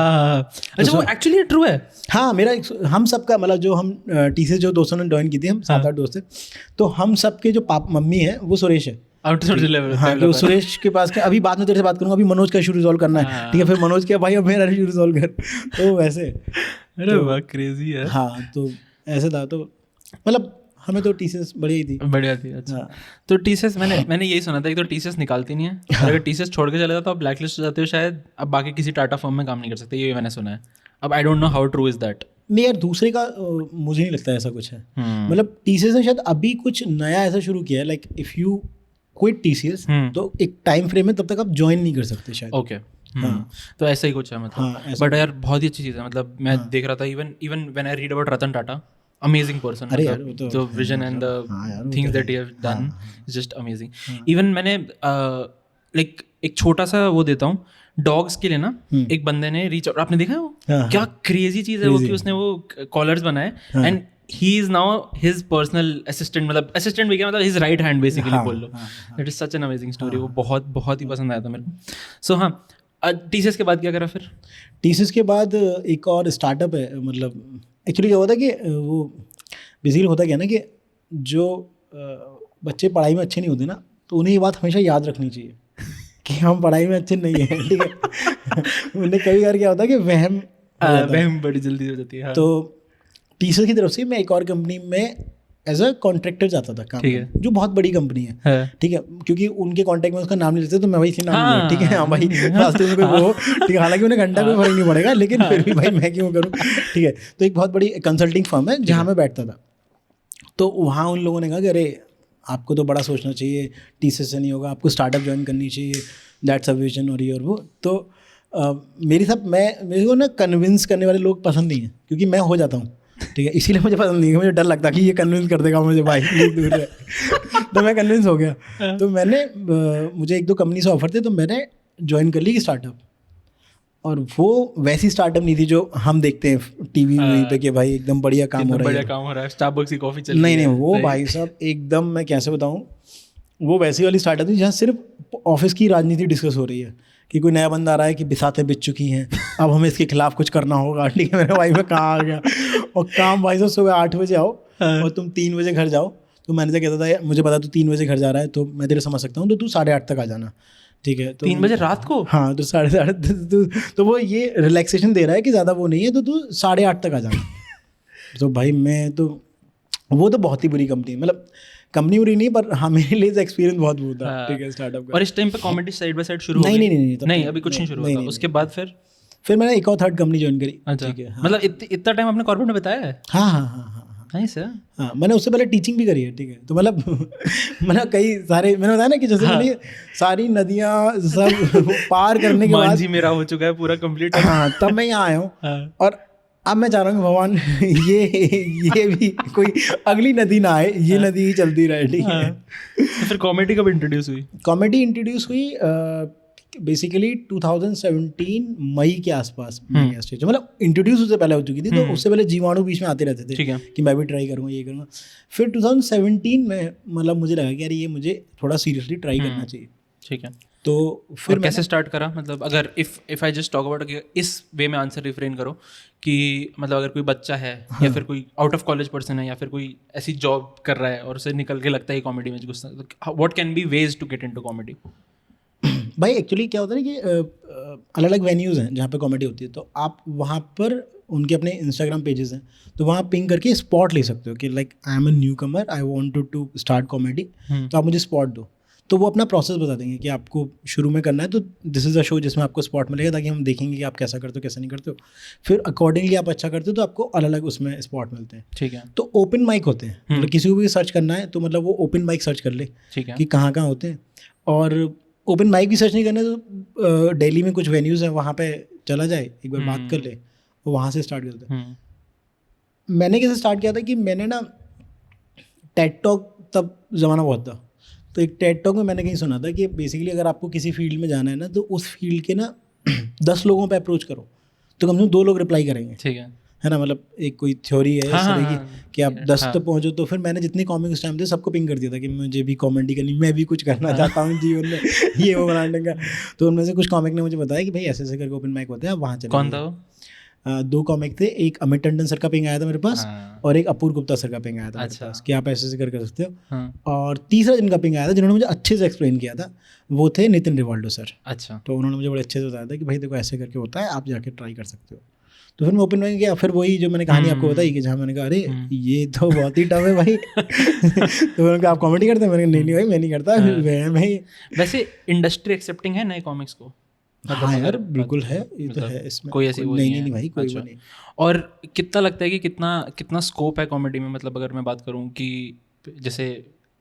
अच्छा, वो एक्चुअली ट्रू है। हाँ, मेरा हम सबका मतलब जो हम TCS जो दोस्तों ने ज्वाइन की थी, हम 7-8 दोस्त थे, तो हम सबके जो मम्मी है वो सुरेश है, हाँ, तो सुरेश के पास अभी बाद में तेरे से बात करूँगा, अभी मनोज का इशू रिजॉल्व करना है, ठीक है, फिर मनोज के भाई अब मेरा इशू रिजॉल्व कर, तो वैसे। अरे वाह, क्रेजी है। हाँ, तो ऐसे था, तो मतलब हमें तो TCS बढ़िया थी। अच्छा, तो TCS मैंने यही सुना था, एक तो TCS निकालती नहीं है, और अगर TCS छोड़ के चले जाओ तो आप ब्लैक लिस्ट हो जाते हो शायद, अब बाकी किसी टाटा फर्म में काम नहीं कर सकते, ये मैंने सुना है। अब I don't know how true is that. नहीं यार, दूसरे का मुझे नहीं लगता ऐसा कुछ है, मतलब TCS ने शायद अभी कुछ नया ऐसा शुरू किया है, like if you quit TCS तो एक टाइम फ्रेम में तब तक आप ज्वाइन नहीं कर सकते शायद। ओके, तो ऐसा ही कुछ है मतलब, बट यार बहुत ही अच्छी चीज़ है, मतलब मैं देख रहा था, even when I read about Ratan Tata, amazing person, the vision and the things that he have done is just amazing. Even मैंने like एक छोटा सा वो देता हूँ, डॉग्स के लिए ना एक बंदे ने रीच आउट, आपने देखा है वो क्या क्रेजी चीज़ है वो, कि उसने वो कॉलर्स बनाए and he is now his personal assistant, मतलब असिस्टेंट भी क्या, मतलब हिज राइट हैंड बेसिकली बोल लो। That is such an amazing story, वो बहुत बहुत ही पसंद आया था मेरे को। सो हाँ, TCS के बाद क्या करा फिर? TCS के बाद एक और स्टार्टअप है, मतलब एक्चुअली क्या हुआ था कि वो बेसिकली होता क्या है ना कि जो बच्चे पढ़ाई में अच्छे नहीं होते ना, तो उन्हें ये बात हमेशा याद रखनी चाहिए कि हम पढ़ाई में अच्छे नहीं हैं, ठीक है। उन्हें कभी बार क्या होता है कि वहम बड़ी जल्दी हो जाती है। तो टीचर की तरफ से मैं एक और कंपनी में एज अ कॉन्ट्रैक्टर जाता था काम करने, जो बहुत बड़ी कंपनी है, ठीक है, क्योंकि उनके कॉन्टैक्ट में उसका नाम नहीं लेते तो मैं वही नाम लिया, ठीक है, हाँ भाई रास्ते में कोई वो, ठीक है, हालांकि उन्हें घंटा कोई फर्क नहीं पड़ेगा, लेकिन फिर भी भाई मैं क्यों करूँ, ठीक है। तो एक बहुत बड़ी कंसल्टिंग फर्म है जहाँ मैं बैठता था, तो वहाँ उन लोगों ने कहा कि अरे आपको तो बड़ा सोचना चाहिए, टीसीएस से नहीं होगा, आपको स्टार्टअप ज्वाइन करनी चाहिए, दैट्स अ विजन और ये और वो। तो मेरे को ना कन्विंस करने वाले लोग पसंद नहीं हैं, क्योंकि मैं हो जाता हूँ, ठीक है, इसीलिए मुझे पसंद नहीं है, मुझे डर लगता कि ये कन्विंस कर देगा मुझे, भाई दूर है। तो मैं कन्विंस हो गया, तो मैंने मुझे 1-2 कंपनी से ऑफर थे, तो मैंने ज्वाइन कर ली स्टार्टअप। और वो वैसी स्टार्टअप नहीं थी जो हम देखते हैं टीवी में पे कि भाई एकदम बढ़िया काम हो रहा है, स्टारबक्स की कॉफी चल रही है। नहीं, वो भाई साहब एकदम, मैं कैसे बताऊँ, वो वैसी वाली स्टार्टअप थी जहाँ सिर्फ ऑफिस की राजनीति डिस्कस हो रही है कि कोई नया बंदा आ रहा है कि बिसाते बिच चुकी हैं, अब हमें इसके खिलाफ कुछ करना होगा, ठीक है। मेरे भाई मैं कहाँ आ गया, और काम भाई साहब सुबह 8 बजे आओ और तुम 3 बजे घर जाओ। तो मैनेजर कहता था मुझे पता तू 3 बजे घर जा रहा है, तो मैं तेरे समझ सकता हूँ, तो तू 8:30 तक आ जाना, ठीक है। तो 3 बजे रात को? हाँ, तो 8:30 तो वो ये रिलैक्सेशन दे रहा है कि ज़्यादा वो नहीं है, तो तू 8:30 तक आ जाना। तो भाई मैं तो, वो तो बहुत ही बुरी कंपनी, मतलब कंपनी बुरी नहीं, पर हाँ मेरे लिए एक्सपीरियंस बहुत बुरा था, ठीक है, स्टार्टअप का। और इस टाइम पे कॉमेडी साइड बाय साइड शुरू हो गई? नहीं, अभी कुछ नहीं शुरू हुआ था। उसके बाद फिर मैंने एक और थर्ड कंपनी ज्वाइन करी, ठीक है। मतलब इतना टाइम आपने कॉर्पोरेट में बताया है? हाँ, नाइस है। हाँ, मैंने उससे पहले टीचिंग भी करी है, ठीक है। तो मतलब मैंने कई सारे, मैंने बताया ना कि जैसे मैंने सारी नदियाँ सब पार करने के बाद मेरा हो चुका है पूरा कंप्लीट। हाँ, तब मैं यहाँ आया हूँ, और अब मैं चाह रहा हूँ भगवान ये भी कोई अगली नदी ना आए, ये नदी ही चलती रहे, ठीक है। तो फिर कॉमेडी कब इंट्रोड्यूस हुई? कॉमेडी इंट्रोड्यूस हुई बेसिकली 2017 मई के आसपास, मतलब इंट्रोड्यूस उससे पहले हो चुकी थी, तो उससे पहले जीवाणु बीच में आते रहते थे, ठीक है, कि मैं भी ट्राई करूँगा, ये करूँगा। फिर 2017 में मतलब मुझे लगा कि यार ये मुझे थोड़ा सीरियसली ट्राई करना चाहिए, ठीक है। तो फिर कैसे स्टार्ट करा? मतलब अगर if I just talk about, इस वे में आंसर रिफ्रेन करो कि मतलब अगर कोई बच्चा है या फिर कोई आउट ऑफ कॉलेज पर्सन है या फिर कोई ऐसी जॉब कर रहा है और उसे निकल के लगता है कॉमेडी में घुसना, what can be ways to get into comedy? भाई एक्चुअली क्या होता है कि अलग अलग वेन्यूज़ हैं जहाँ पे कॉमेडी होती है, तो आप वहाँ पर उनके अपने इंस्टाग्राम पेजेस हैं, तो वहाँ पिंग करके स्पॉट ले सकते हो कि like I am a newcomer, I want to start comedy, तो आप मुझे स्पॉट दो। तो वो अपना प्रोसेस बता देंगे कि आपको शुरू में करना है, तो दिस इज़ अ शो जिसमें आपको स्पॉट मिलेगा, ताकि हम देखेंगे कि आप कैसा करते हो कैसा नहीं करते हो। फिर अकॉर्डिंगली आप अच्छा करते हो तो आपको अलग अलग उसमें स्पॉट मिलते हैं, ठीक है। तो ओपन माइक होते हैं, मतलब किसी को भी सर्च करना है तो मतलब वो ओपन माइक सर्च कर ले, ठीक है, कि कहाँ कहाँ होते हैं। और ओपन माइक भी सर्च नहीं करना तो दिल्ली में कुछ वेन्यूज़ हैं, वहाँ पे चला जाए, एक बार बात कर ले, वो वहाँ से स्टार्ट करते हैं। मैंने कैसे स्टार्ट किया था कि मैंने ना टेड टॉक, तब ज़माना बहुत था, तो एक टेड टॉक में मैंने कहीं सुना था कि बेसिकली अगर आपको किसी फील्ड में जाना है ना, तो उस फील्ड के ना 10 लोगों पे अप्रोच करो तो कम से कम 2 लोग रिप्लाई करेंगे, ठीक है ना। मतलब एक कोई थ्योरी है इस तरह की कि आप 10 तक पहुँचो। तो फिर मैंने जितने कॉमिक उस टाइम थे सबको पिंग कर दिया था कि मुझे भी कॉमेडी करनी, मैं भी कुछ करना चाहता हूँ जीवन में, ये वो बनाने का। तो उनमें से कुछ कॉमिक ने मुझे बताया कि भाई ऐसे ऐसे करके ओपन माइक होते हैं, वहाँ चले। कौन था वो? 2 कॉमिक थे, एक अमित टंडन सर का पिंग आया था मेरे पास, और एक अपूर्व गुप्ता सर का पिंग आया था मेरे पास कि आप ऐसे ऐसे कर सकते हो। और तीसरा जिनका पिंग आया था, जिन्होंने मुझे अच्छे से एक्सप्लेन किया था, वो थे नितिन रिवाल्डो सर। अच्छा। तो उन्होंने मुझे बड़े अच्छे से बताया था कि भाई देखो ऐसे करके होता है, आप जाके ट्राई कर सकते हो। तो फिर मैं ओपन माइक गया, फिर वही जो मैंने कहानी आपको बताई कि जहाँ मैंने कहा अरे ये तो बहुत ही टफ है भाई। तो मैंने कहा आप कॉमेडी करते हैं? मैंने कहा नहीं भाई मैं नहीं करता, मैं ही। वैसे इंडस्ट्री एक्सेप्टिंग है नए कॉमिक्स को? हाँ यार बिल्कुल है, ये तो है, इसमें कोई ऐसी वो नहीं भाई, कोई वो नहीं। और कितना लगता है कि कितना स्कोप है कॉमेडी में? मतलब अगर मैं बात करूँ कि जैसे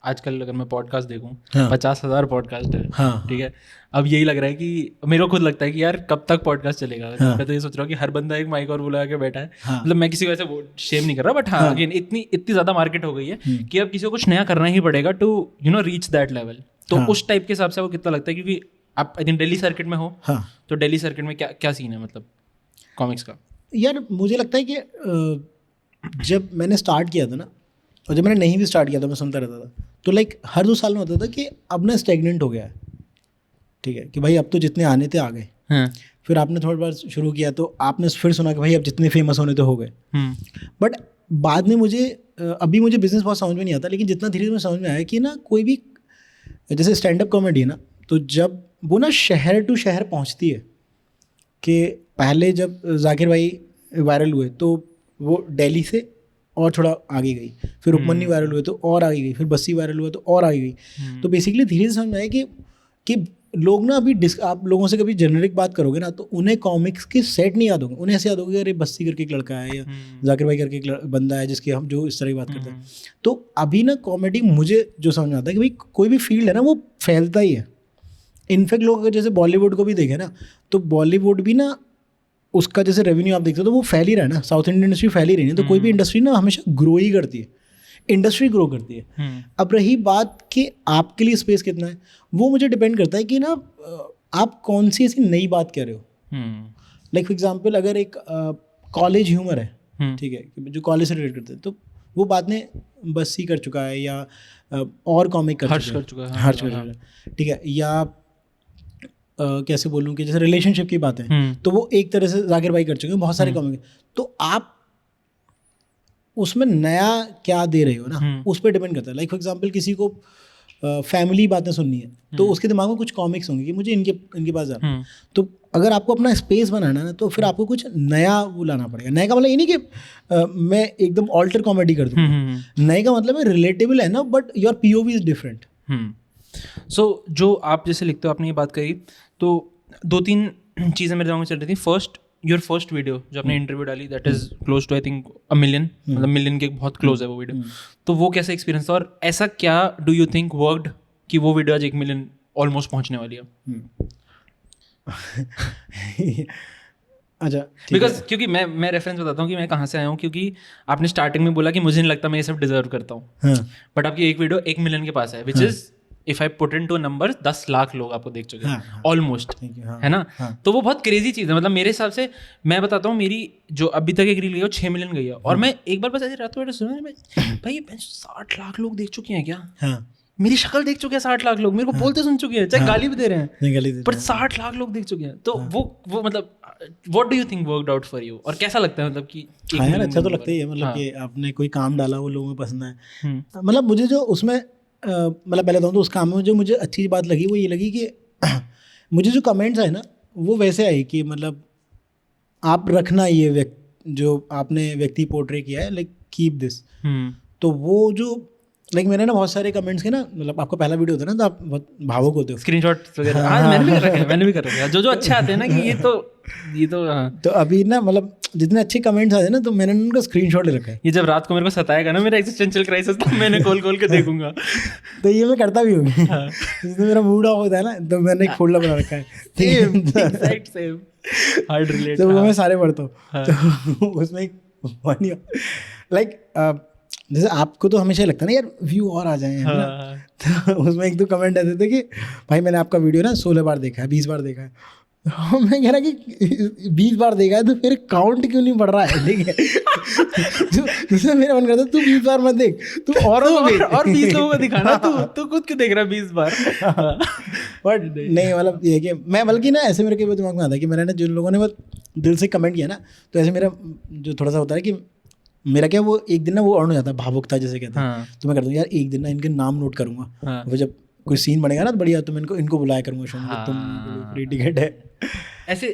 आजकल अगर मैं पॉडकास्ट देखूँ, 50,000 पॉडकास्ट है, ठीक है। अब यही लग रहा है कि मेरे को खुद लगता है कि यार कब तक पॉडकास्ट चलेगा। मैं तो ये सोच रहा हूँ कि हर बंदा एक माइक और बुला के बैठा है। मतलब मैं किसी को ऐसे शेम नहीं कर रहा, बट हाँ अगेन इतनी ज़्यादा मार्केट हो गई है कि अब किसी को कुछ नया करना ही पड़ेगा टू रीच दैट लेवल। तो उस टाइप के हिसाब से वो कितना लगता है, क्योंकि आप आई थिंक दिल्ली सर्किट में हो, तो दिल्ली सर्किट में क्या सीन है मतलब कॉमिक्स का? यार मुझे लगता है कि जब मैंने स्टार्ट किया था ना, और जब मैंने नहीं भी स्टार्ट किया था, मैं सुनता रहता था, तो लाइक हर 2 साल में होता था कि अब ना स्टेगनेंट हो गया है, ठीक है, कि भाई अब तो जितने आने थे आ गए। फिर आपने थोड़ी बार शुरू किया तो आपने फिर सुना कि भाई अब जितने फेमस होने थे हो गए। बट बाद में मुझे अभी मुझे बिजनेस बहुत समझ में नहीं आता, लेकिन जितना धीरे धीरे समझ में आया कि ना कोई भी जैसे स्टैंड अप कॉमेडी है ना, तो जब वो ना शहर टू शहर पहुंचती है, कि पहले जब जाकिर भाई वायरल हुए तो वो दिल्ली से और थोड़ा आगे गई, फिर रुकमनी वायरल हुए तो और आगे गई, फिर बस्सी वायरल हुआ तो और आगे गई। तो बेसिकली धीरे धीरे समझ में आया कि लोग ना अभी आप लोगों से कभी जेनरिक बात करोगे ना, तो उन्हें कॉमिक्स के सेट नहीं याद होंगे, उन्हें ऐसे याद होगा अरे बस्सी करके एक लड़का है या जाकिर भाई करके एक बंदा है जिसकी हम जो इस तरह की बात करते हैं। तो अभी ना कॉमेडी मुझे जो समझ में आता है कि भाई कोई भी फील्ड है ना वो फैलता ही है। इनफैक्ट लोग अगर जैसे बॉलीवुड को भी देखें ना, तो बॉलीवुड भी ना उसका जैसे रेवेन्यू आप देखते हो तो वो फैल ही रहा है ना, साउथ इंडियन इंडस्ट्री फैल ही रही है। तो कोई भी इंडस्ट्री ना हमेशा ग्रो ही करती है, इंडस्ट्री ग्रो करती है। अब रही बात कि आपके लिए स्पेस कितना है, वो मुझे डिपेंड करता है कि ना आप कौन सी ऐसी नई बात कह रहे हो। लाइक फॉर एग्जाम्पल अगर एक कॉलेज ह्यूमर है, ठीक है, जो कॉलेज से रिलेट करते हैं, तो वो बात ने बस्सी कर चुका है या और कॉमिक कर चुका है, हर्ष कर चुका है, ठीक है, या कैसे बोलूँ कि जैसे रिलेशनशिप की बात है तो वो एक तरह से जाकिर भाई कर चुके हैं, बहुत सारे कॉमिक। तो आप उसमें नया क्या दे रहे हो ना, उस पर डिपेंड करता है। लाइक फॉर एग्जाम्पल किसी को फैमिली बातें सुननी है, तो उसके दिमाग में कुछ कॉमिक्स होंगे कि मुझे इनके पास जाना है। तो अगर आपको अपना स्पेस बनाना है ना, तो फिर आपको कुछ नया वो लाना पड़ेगा। नए का मतलब ये नहीं कि मैं एकदम ऑल्टर कॉमेडी कर दूँ, नए का मतलब है रिलेटेबल है ना, but your POV is different. So जो आप जैसे लिखते हो, आपने ये बात कही, तो 2-3 चीज़ें मेरे दिमाग में चल रही थी। फर्स्ट, योर फर्स्ट वीडियो जो आपने इंटरव्यू डाली, that is close to I think 1 million, मतलब मिलियन के बहुत क्लोज है वो वीडियो। तो वो कैसा एक्सपीरियंस था, और ऐसा क्या डू यू थिंक वर्कड कि वो वीडियो आज 1 मिलियन ऑलमोस्ट पहुंचने वाली है? अच्छा, बिकॉज क्योंकि मैं रेफरेंस बताता हूँ कि मैं कहाँ से आया हूँ, क्योंकि आपने स्टार्टिंग में बोला कि मुझे नहीं लगता मैं ये सब डिजर्व करता हूँ, बट आपकी एक वीडियो 1 मिलियन के पास है, which is if I put into number 10 lakh लोग आपको देख चुके हैं ऑलमोस्ट, है ना? तो वो बहुत क्रेजी चीज़ है। मतलब मेरे हिसाब से मैं बताता हूँ, मेरी जो अभी तक एक रील गई है वो 6 मिलियन गई है, और मैं एक बार बस ऐसे रात को सुना भाई 60 लाख लोग देख चुके हैं क्या? मेरी शक्ल देख चुके हैं 60 लाख लोग, मेरे को बोलते सुन चुके हैं, चाहे गाली भी दे रहे हैं, पर 60 लाख लोग देख चुके हैं। तो वो मतलब what do you think worked out for you, और कैसा लगता है मतलब कि यार अच्छा तो लगता ही है, मतलब कि आपने कोई काम डाला वो लोगों को पसंद है। मतलब मुझे जो उसमें मतलब पहले तो उस काम में जो मुझे अच्छी बात लगी वो ये लगी कि मुझे जो कमेंट्स आए ना वो वैसे आए कि मतलब आप रखना ये जो आपने व्यक्ति पोर्ट्रे किया है, लाइक कीप दिस। तो वो जो लाइक मैंने ना बहुत सारे कमेंट्स के ना, मतलब आपका पहला वीडियो होता है ना तो आप बहुत भावुक होते हो, स्क्रीनशॉट वगैरह मैंने भी कर रखा है जो अच्छे आते हैं ना कि ये तो अभी ना मतलब जितने अच्छे कमेंट्स आते हैं ना, तो मैंने उनका स्क्रीनशॉट ले रखा है। ये जब रात को मेरे को सताएगा ना मेरा एक्जिस्टेंशियल क्राइसिस, तो मैंने खोल के देखूंगा। तो ये मैं करता भी हूँ जिसमें मेरा मूड ऑफ होता है ना, तो मैंने एक फोल्डर बना रखा है सेम हार्ड रिलेट, तो वो मैं सारे पढ़ता हूँ। तो उसमें एक लाइक जैसे आपको तो हमेशा लगता है ना यार व्यू और आ जाए, है ना? तो उसमें एक दो कमेंट आते थे कि भाई मैंने आपका वीडियो ना 16 बार देखा है, 20 बार देखा है। तो मैं कह रहा कि 20 बार देखा है तो फिर काउंट क्यों नहीं बढ़ रहा है? ठीक है, दूसरा मेरा मन करता है तू 20 बार मत देख, तू और 20 लोगों को दिखाना, तू खुद क्यों देख रहा है 20 बार? बट नहीं, मतलब ये कि मैं बल्कि ना ऐसे मेरे के दिमाग में आता है कि मैंने ना जिन लोगों ने बहुत दिल से कमेंट किया ना, तो ऐसे मेरा जो थोड़ा सा होता है कि मेरा क्या वो एक दिन ना वो ऑन हो जाता है, भावुकता जैसे कहते हैं। तो मैं करता हूँ यार एक दिन ना इनके नाम नोट करूँगा, वो जब कोई सीन बनेगा ना तो बढ़िया, तो मैं इनको बुलाया करूँगा शो में, तुम फ्री टिकट है। ऐसे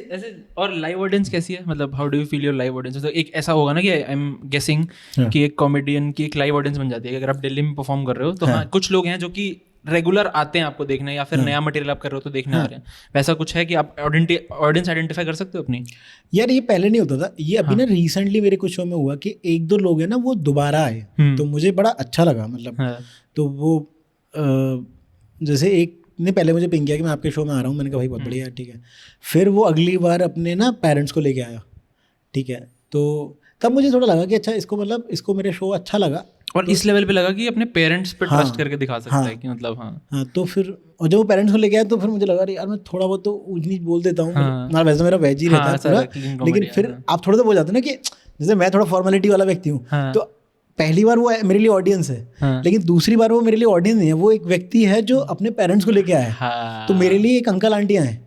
और लाइव ऑडियंस कैसी है, मतलब how do you feel your live audience? तो एक ऐसा होगा ना कि आई एम गेसिंग कि एक कॉमेडियन की एक लाइव ऑडियंस बन जाती है। अगर आप दिल्ली में परफॉर्म कर रहे हो तो हाँ कुछ लोग हैं जो कि रेगुलर आते हैं आपको देखने, या फिर नया मटेरियल आप कर रहे हो तो देखने आ रहे हैं। वैसा कुछ है कि आप ऑडियंस आइडेंटिफाई कर सकते हो अपनी? यार ये पहले नहीं होता था, ये अभी ना रिसेंटली मेरे कुछ शो में हुआ कि 1-2 लोग हैं ना वो दोबारा आए, तो मुझे बड़ा अच्छा लगा। मतलब तो वो जैसे एक ने पहले मुझे पिंग किया कि मैं आपके शो में आ रहा हूँ, मैंने कहा भाई बहुत बढ़िया, ठीक है। फिर वो अगली बार अपने ना पेरेंट्स को लेके आया, ठीक है। तो तब मुझे थोड़ा लगा कि अच्छा इसको मेरा शो अच्छा लगा, और इस लेवल पे लगा कि अपने पेरेंट्स पे ट्रस्ट करके दिखा सकता है कि मतलब हाँ। तो फिर और जब वो पेरेंट्स को लेके आया तो फिर मुझे लगा यार मैं थोड़ा बहुत तो ऊंच नीच बोल देता हूँ, ना वैसे मेरा वेज ही रहता है पूरा, लेकिन फिर आप थोड़ा सा बोल जाते ना कि जैसे मैं थोड़ा फॉर्मेलिटी वाला व्यक्ति हूँ, तो पहली बार वो मेरे लिए ऑडियंस है, लेकिन दूसरी बार वो मेरे लिए ऑडियंस नहीं है, वो एक व्यक्ति है जो अपने पेरेंट्स को लेके आया है। तो मेरे लिए एक अंकल आंटियाँ हैं,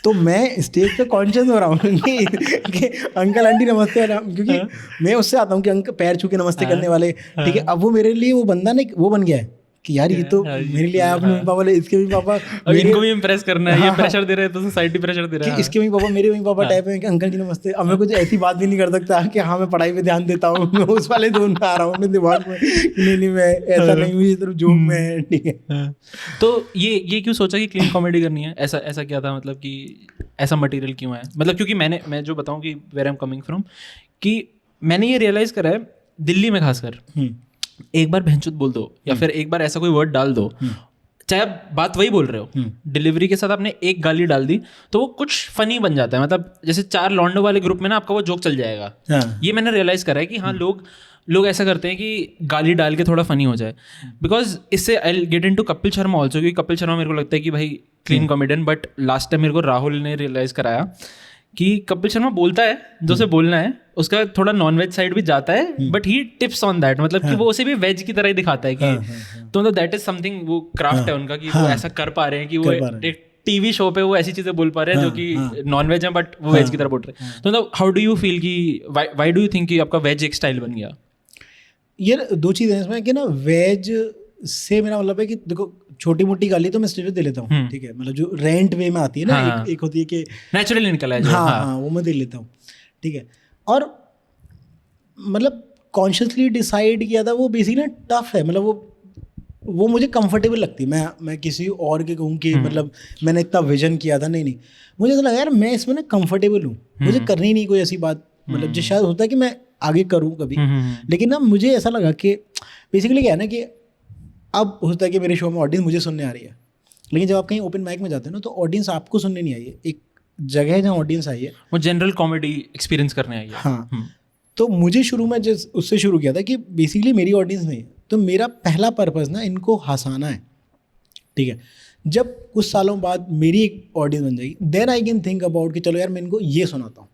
तो मैं स्टेज पे कॉन्शियस हो रहा हूँ कि अंकल आंटी नमस्ते, क्योंकि मैं उससे आता हूँ कि अंकल पैर छू के नमस्ते करने वाले, ठीक है। अब वो मेरे लिए वो बंदा ना वो बन गया है कि यार ये तो मेरे लिए आया अपने मम्मी पापा, इसके भी पापा इनको भी इम्प्रेस करना है, ये प्रेशर दे रहे हैं तो सोसाइटी प्रेशर दे रहा है कि इसके भी पापा मेरे मम्मी पापा टाइप है कि अंकल जी नमस्ते। अब मैं कुछ ऐसी बात भी नहीं कर सकता कि हाँ मैं पढ़ाई पे ध्यान देता हूँ, मैं उस वाले जोन में आ रहा हूँ अपने दिमाग में, नहीं मैं ऐसा नहीं हूँ, ये सिर्फ जोक में है, ठीक है। तो ये क्यों सोचा कि क्लीन कॉमेडी करनी है? ऐसा क्या था, मतलब कि ऐसा मटेरियल क्यों है? मतलब क्योंकि मैं जो बताऊँ कि where I am coming from, कि मैंने ये रियलाइज़ करा है दिल्ली में खासकर, एक बार भैंचुत बोल दो या फिर एक बार ऐसा कोई वर्ड डाल दो, चाहे आप बात वही बोल रहे हो, डिलीवरी के साथ आपने एक गाली डाल दी तो वो कुछ फनी बन जाता है। मतलब जैसे 4 लॉन्डो वाले ग्रुप में ना आपका वो जोक चल जाएगा। ये मैंने रियलाइज करा है कि हाँ लोग ऐसा करते हैं कि गाली डाल के थोड़ा फनी हो जाए। बिकॉज इससे I get into Kapil Sharma also, क्योंकि कपिल शर्मा मेरे को लगता है कि भाई clean comedian, but last time मेरे को राहुल ने रियलाइज कराया कि कपिल शर्मा बोलता है जो उसे बोलना है, उसका थोड़ा नॉन वेज साइड भी जाता है, but he tips on that, मतलब कि वो उसे भी वेज की तरह ही दिखाता है कि तो मतलब दैट इज समथिंग, वो क्राफ्ट है उनका कि वो ऐसा कर पा रहे हैं कि वो एक टीवी शो पे वो ऐसी चीजें बोल पा रहे हैं जो कि नॉन वेज है बट वो वेज की तरह बोल रहे हैं। तो मतलब हाउ डू यू फील कि व्हाई डू यू थिंक कि आपका वेज एक स्टाइल बन गया? यार 2 चीज़ें हैं इसमें कि ना, वेज से मेरा मतलब है कि देखो छोटी मोटी गाली तो मैं स्टेज पे दे लेता हूँ, ठीक है, मतलब जो रेंट वे में आती है ना, एक होती है कि नेचुरली निकला है, हाँ वो मैं दे लेता हूँ, ठीक है। और मतलब कॉन्शियसली डिसाइड किया था वो बेसिकली ना टफ है, मतलब वो मुझे कंफर्टेबल लगती है। मैं किसी और के कहूँ कि मतलब मैंने इतना विजन किया था, नहीं मुझे तो लगा यार मैं इसमें ना कंफर्टेबल हूँ, मुझे करनी नहीं कोई ऐसी बात, मतलब जो शायद होता है कि मैं आगे करूँ कभी, लेकिन ना मुझे ऐसा लगा कि बेसिकली क्या है ना कि अब होता है कि मेरे शो में ऑडियंस मुझे सुनने आ रही है, लेकिन जब आप कहीं ओपन माइक में जाते हैं ना तो ऑडियंस आपको सुनने नहीं आई है, एक जगह है जहाँ ऑडियंस आई है, वो जनरल कॉमेडी एक्सपीरियंस करने आई है। हाँ तो मुझे शुरू में जिस उससे शुरू किया था कि बेसिकली मेरी ऑडियंस नहीं है, तो मेरा पहला पर्पज़ ना इनको हंसाना है, ठीक है। जब कुछ सालों बाद मेरी एक ऑडियंस बन जाएगी, then I can think about कि चलो यार मैं इनको ये सुनाता हूँ।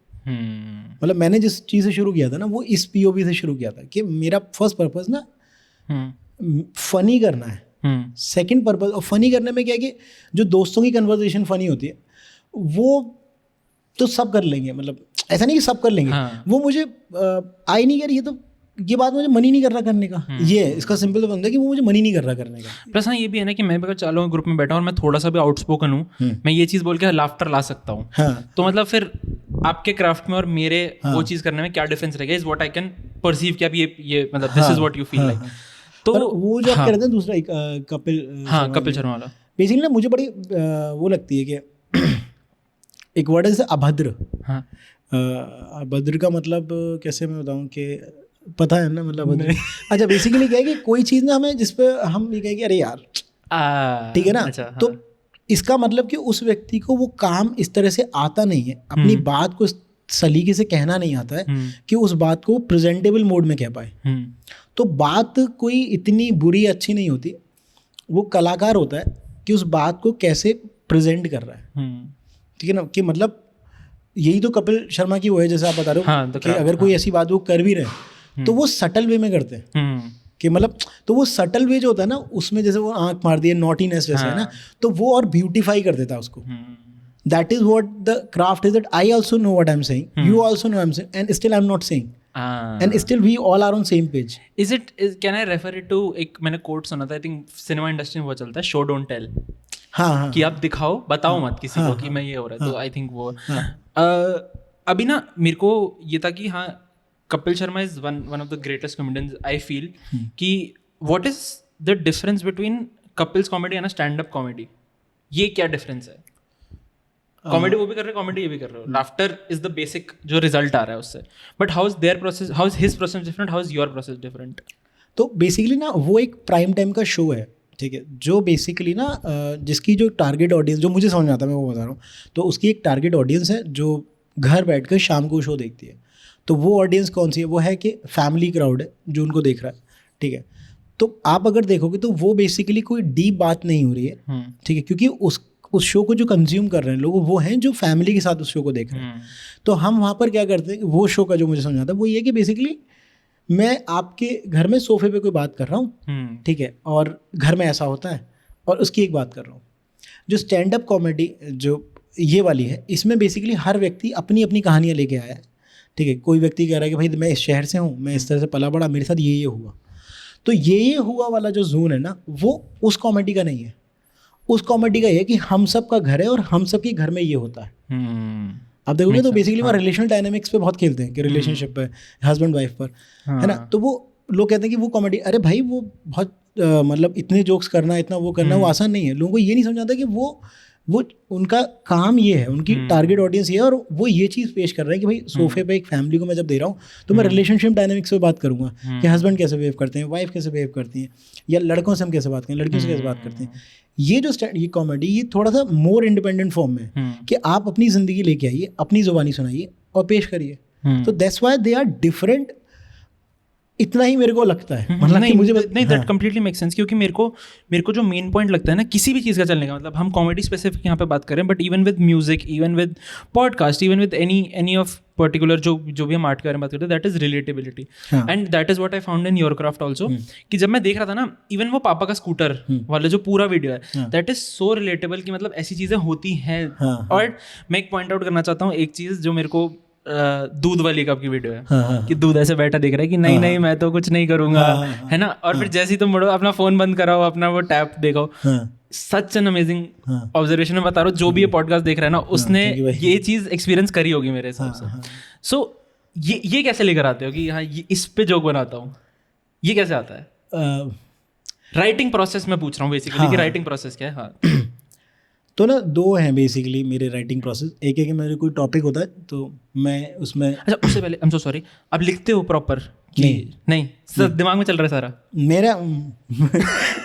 मतलब मैंने जिस चीज़ से शुरू किया था ना वो इस POV से शुरू किया था कि मेरा फर्स्ट पर्पज़ ना फनी करना है, सेकंड पर्पज़, और फनी करने में क्या है कि जो दोस्तों की कन्वर्सेशन फनी होती है वो तो सब कर लेंगे, मतलब ऐसा नहीं कि सब कर लेंगे, वो मुझे आई नहीं कर, ये बात मुझे मन ही नहीं कर रहा करने का, ये है इसका सिंपल बंदा कि वो मुझे मन ही नहीं कर रहा करने का। प्लस हाँ ये भी है ना कि मैं अगर चालू ग्रुप में बैठा हूँ और मैं थोड़ा सा भी आउटस्पोकन हूँ, मैं ये चीज़ बोल के लाफ्टर ला सकता हूँ, तो मतलब फिर आपके क्राफ्ट में और मेरे वो चीज़ करने में क्या डिफरेंस रहेगा, is what I can perceive कि आप ये मतलब this is what you feel like. तो वो जो आप कह रहे थे दूसरा कपिल शर्मा वाला, बेसिकली ना मुझे बड़ी वो लगती है कि एक वर्ड है जैसे अभद्र। अभद्र का मतलब कैसे मैं बताऊँ कि पता है ना, मतलब अच्छा बेसिकली क्या है कि कोई चीज़ ना हमें जिस पे हम ये कहें कि अरे यार ठीक है ना, तो इसका मतलब कि उस व्यक्ति को वो काम इस तरह से आता नहीं है, अपनी बात को सलीके से कहना नहीं आता है कि उस बात को प्रेजेंटेबल मोड में कह पाए। तो बात कोई इतनी बुरी अच्छी नहीं होती, वो कलाकार होता है कि उस बात को कैसे प्रेजेंट कर रहा है, ठीक है ना, कि मतलब यही तो कपिल शर्मा की वो है जैसे आप बता रहे हो कि अगर कोई ऐसी बात वो कर भी रहे तो वो सटल वे में करते हैं कि मतलब, तो वो सटल वे जो होता है ना उसमें जैसे वो आंख मार दिए नॉटीनेस जैसे है ना, तो वो और ब्यूटीफाई कर देता है उसको। That is what the craft is, that I also know what I am saying, you also know I am saying, and still I am not saying, and still we all are on same page. Is it, can I refer it to, एक मैंने coat सुना था, I think cinema industry में वो चलता है, show don't tell. हाँ कि आप दिखाओ बताओ मत किसी को कि मैं ये हो रहा है। तो आई थिंक वो अभी ना मेरे को ये था कि हाँ Kapil Sharma is one of the greatest comedians I feel, कि what is the difference between Kapil's comedy and stand up comedy? ये क्या डिफरेंस है? कॉमेडी वो भी कर रहे हो, कॉमेडी ये भी कर रहे हो, लाफ्टर इज द बेसिक जो रिजल्ट आ रहा है उससे, but how is their process, how is his process different, how is your process different? तो बेसिकली ना वो एक प्राइम टाइम का शो है, ठीक है, जो बेसिकली ना जिसकी जो टारगेट ऑडियंस जो मुझे समझ में आता है मैं वो बता रहा हूँ, तो उसकी एक टारगेट ऑडियंस है जो घर बैठकर शाम को शो देखती है। तो वो ऑडियंस कौन सी है? वो है कि फैमिली क्राउड है जो उनको देख रहा है, ठीक है। तो आप अगर देखोगे तो वो बेसिकली कोई डीप बात नहीं हो रही है, ठीक है, क्योंकि उस शो को जो कंज्यूम कर रहे हैं लोग वो हैं जो फैमिली के साथ उस शो को देख रहे हैं। तो हम वहाँ पर क्या करते हैं, वो शो का जो मुझे समझ आता है वो ये कि बेसिकली मैं आपके घर में सोफे पे कोई बात कर रहा हूँ, ठीक है, और घर में ऐसा होता है और उसकी एक बात कर रहा हूँ। जो स्टैंड अप कॉमेडी जो ये वाली है, इसमें बेसिकली हर व्यक्ति अपनी अपनी कहानियाँ लेके आया है, ठीक है। कोई व्यक्ति कह रहा है कि भाई मैं इस शहर से हूँ, मैं इस तरह से पला बड़ा, मेरे साथ ये हुआ। तो ये हुआ वाला जो जोन है ना, वो उस कॉमेडी का नहीं है। उस कॉमेडी का ये है कि हम सब का घर है और हम सब के घर में ये होता है। आप देखोगे तो बेसिकली वो रिलेशनल डायनामिक्स पे बहुत खेलते हैं कि रिलेशनशिप पे, हस्बैंड वाइफ पर, है ना। तो वो लोग कहते हैं कि वो कॉमेडी, अरे भाई वो बहुत मतलब इतने जोक्स करना, इतना वो करना वो आसान नहीं है। लोगों को ये नहीं समझ आता कि वो उनका काम ये है, उनकी टारगेट ऑडियंस ये है, और वो ये चीज़ पेश कर रहे हैं कि भाई सोफे पे एक फैमिली को मैं जब दे रहा हूँ तो मैं रिलेशनशिप डायनामिक्स पे बात करूँगा कि हस्बैंड कैसे बिहेव करते हैं, वाइफ कैसे बिहेव करती हैं, या लड़कों से हम कैसे बात करें, लड़कियों से कैसे बात करते हैं। ये कॉमेडी ये थोड़ा सा मोर इंडिपेंडेंट फॉर्म में है कि आप अपनी ज़िंदगी लेके आइए, अपनी ज़ुबानी सुनाइए और पेश करिए। तो that's why they are different. इतना ही मेरे को लगता है, मतलब नहीं, मुझे नहीं, दैट कंप्लीटली मेक सेंस। क्योंकि मेरे को जो मेन पॉइंट लगता है ना किसी भी चीज़ का चलने का, मतलब हम कॉमेडी स्पेसिफिक यहाँ पे बात करें, but even with music, even with podcast, even with any of particular जो भी हम आर्ट के बारे में बात करते हैं, that is relatability. And that is what I found in your craft also, कि जब मैं देख रहा था ना, इवन वो पापा का स्कूटर वाला जो पूरा वीडियो है, दैट इज सो रिलेटेबल कि मतलब ऐसी चीज़ें होती हैं। और मैं एक पॉइंट आउट करना चाहता हूँ, एक चीज़ जो मेरे को दूध वाली कप की वीडियो है कि दूध ऐसे बैठा दिख रहा है कि नहीं मैं तो कुछ नहीं करूंगा, है ना। और फिर जैसे ही तुम बढ़ो, अपना फोन बंद कराओ, अपना वो टैप देखो। सच एन अमेजिंग ऑब्जर्वेशन में बता रहा हूँ, जो भी ये पॉडकास्ट देख रहा है ना, उसने ये चीज एक्सपीरियंस करी होगी मेरे हिसाब से। सो ये कैसे लेकर आते हो कि हाँ इस पे जोक बनाता हूँ, ये कैसे आता है? राइटिंग प्रोसेस में पूछ रहा हूँ बेसिकली कि राइटिंग प्रोसेस क्या है। हाँ, तो ना दो हैं बेसिकली मेरे राइटिंग प्रोसेस। एक है कि मेरे कोई टॉपिक होता है तो मैं उसमें, अच्छा उससे पहले आई एम सो सॉरी, आप लिखते हो प्रॉपर? नहीं सब दिमाग में चल रहा है सारा मेरा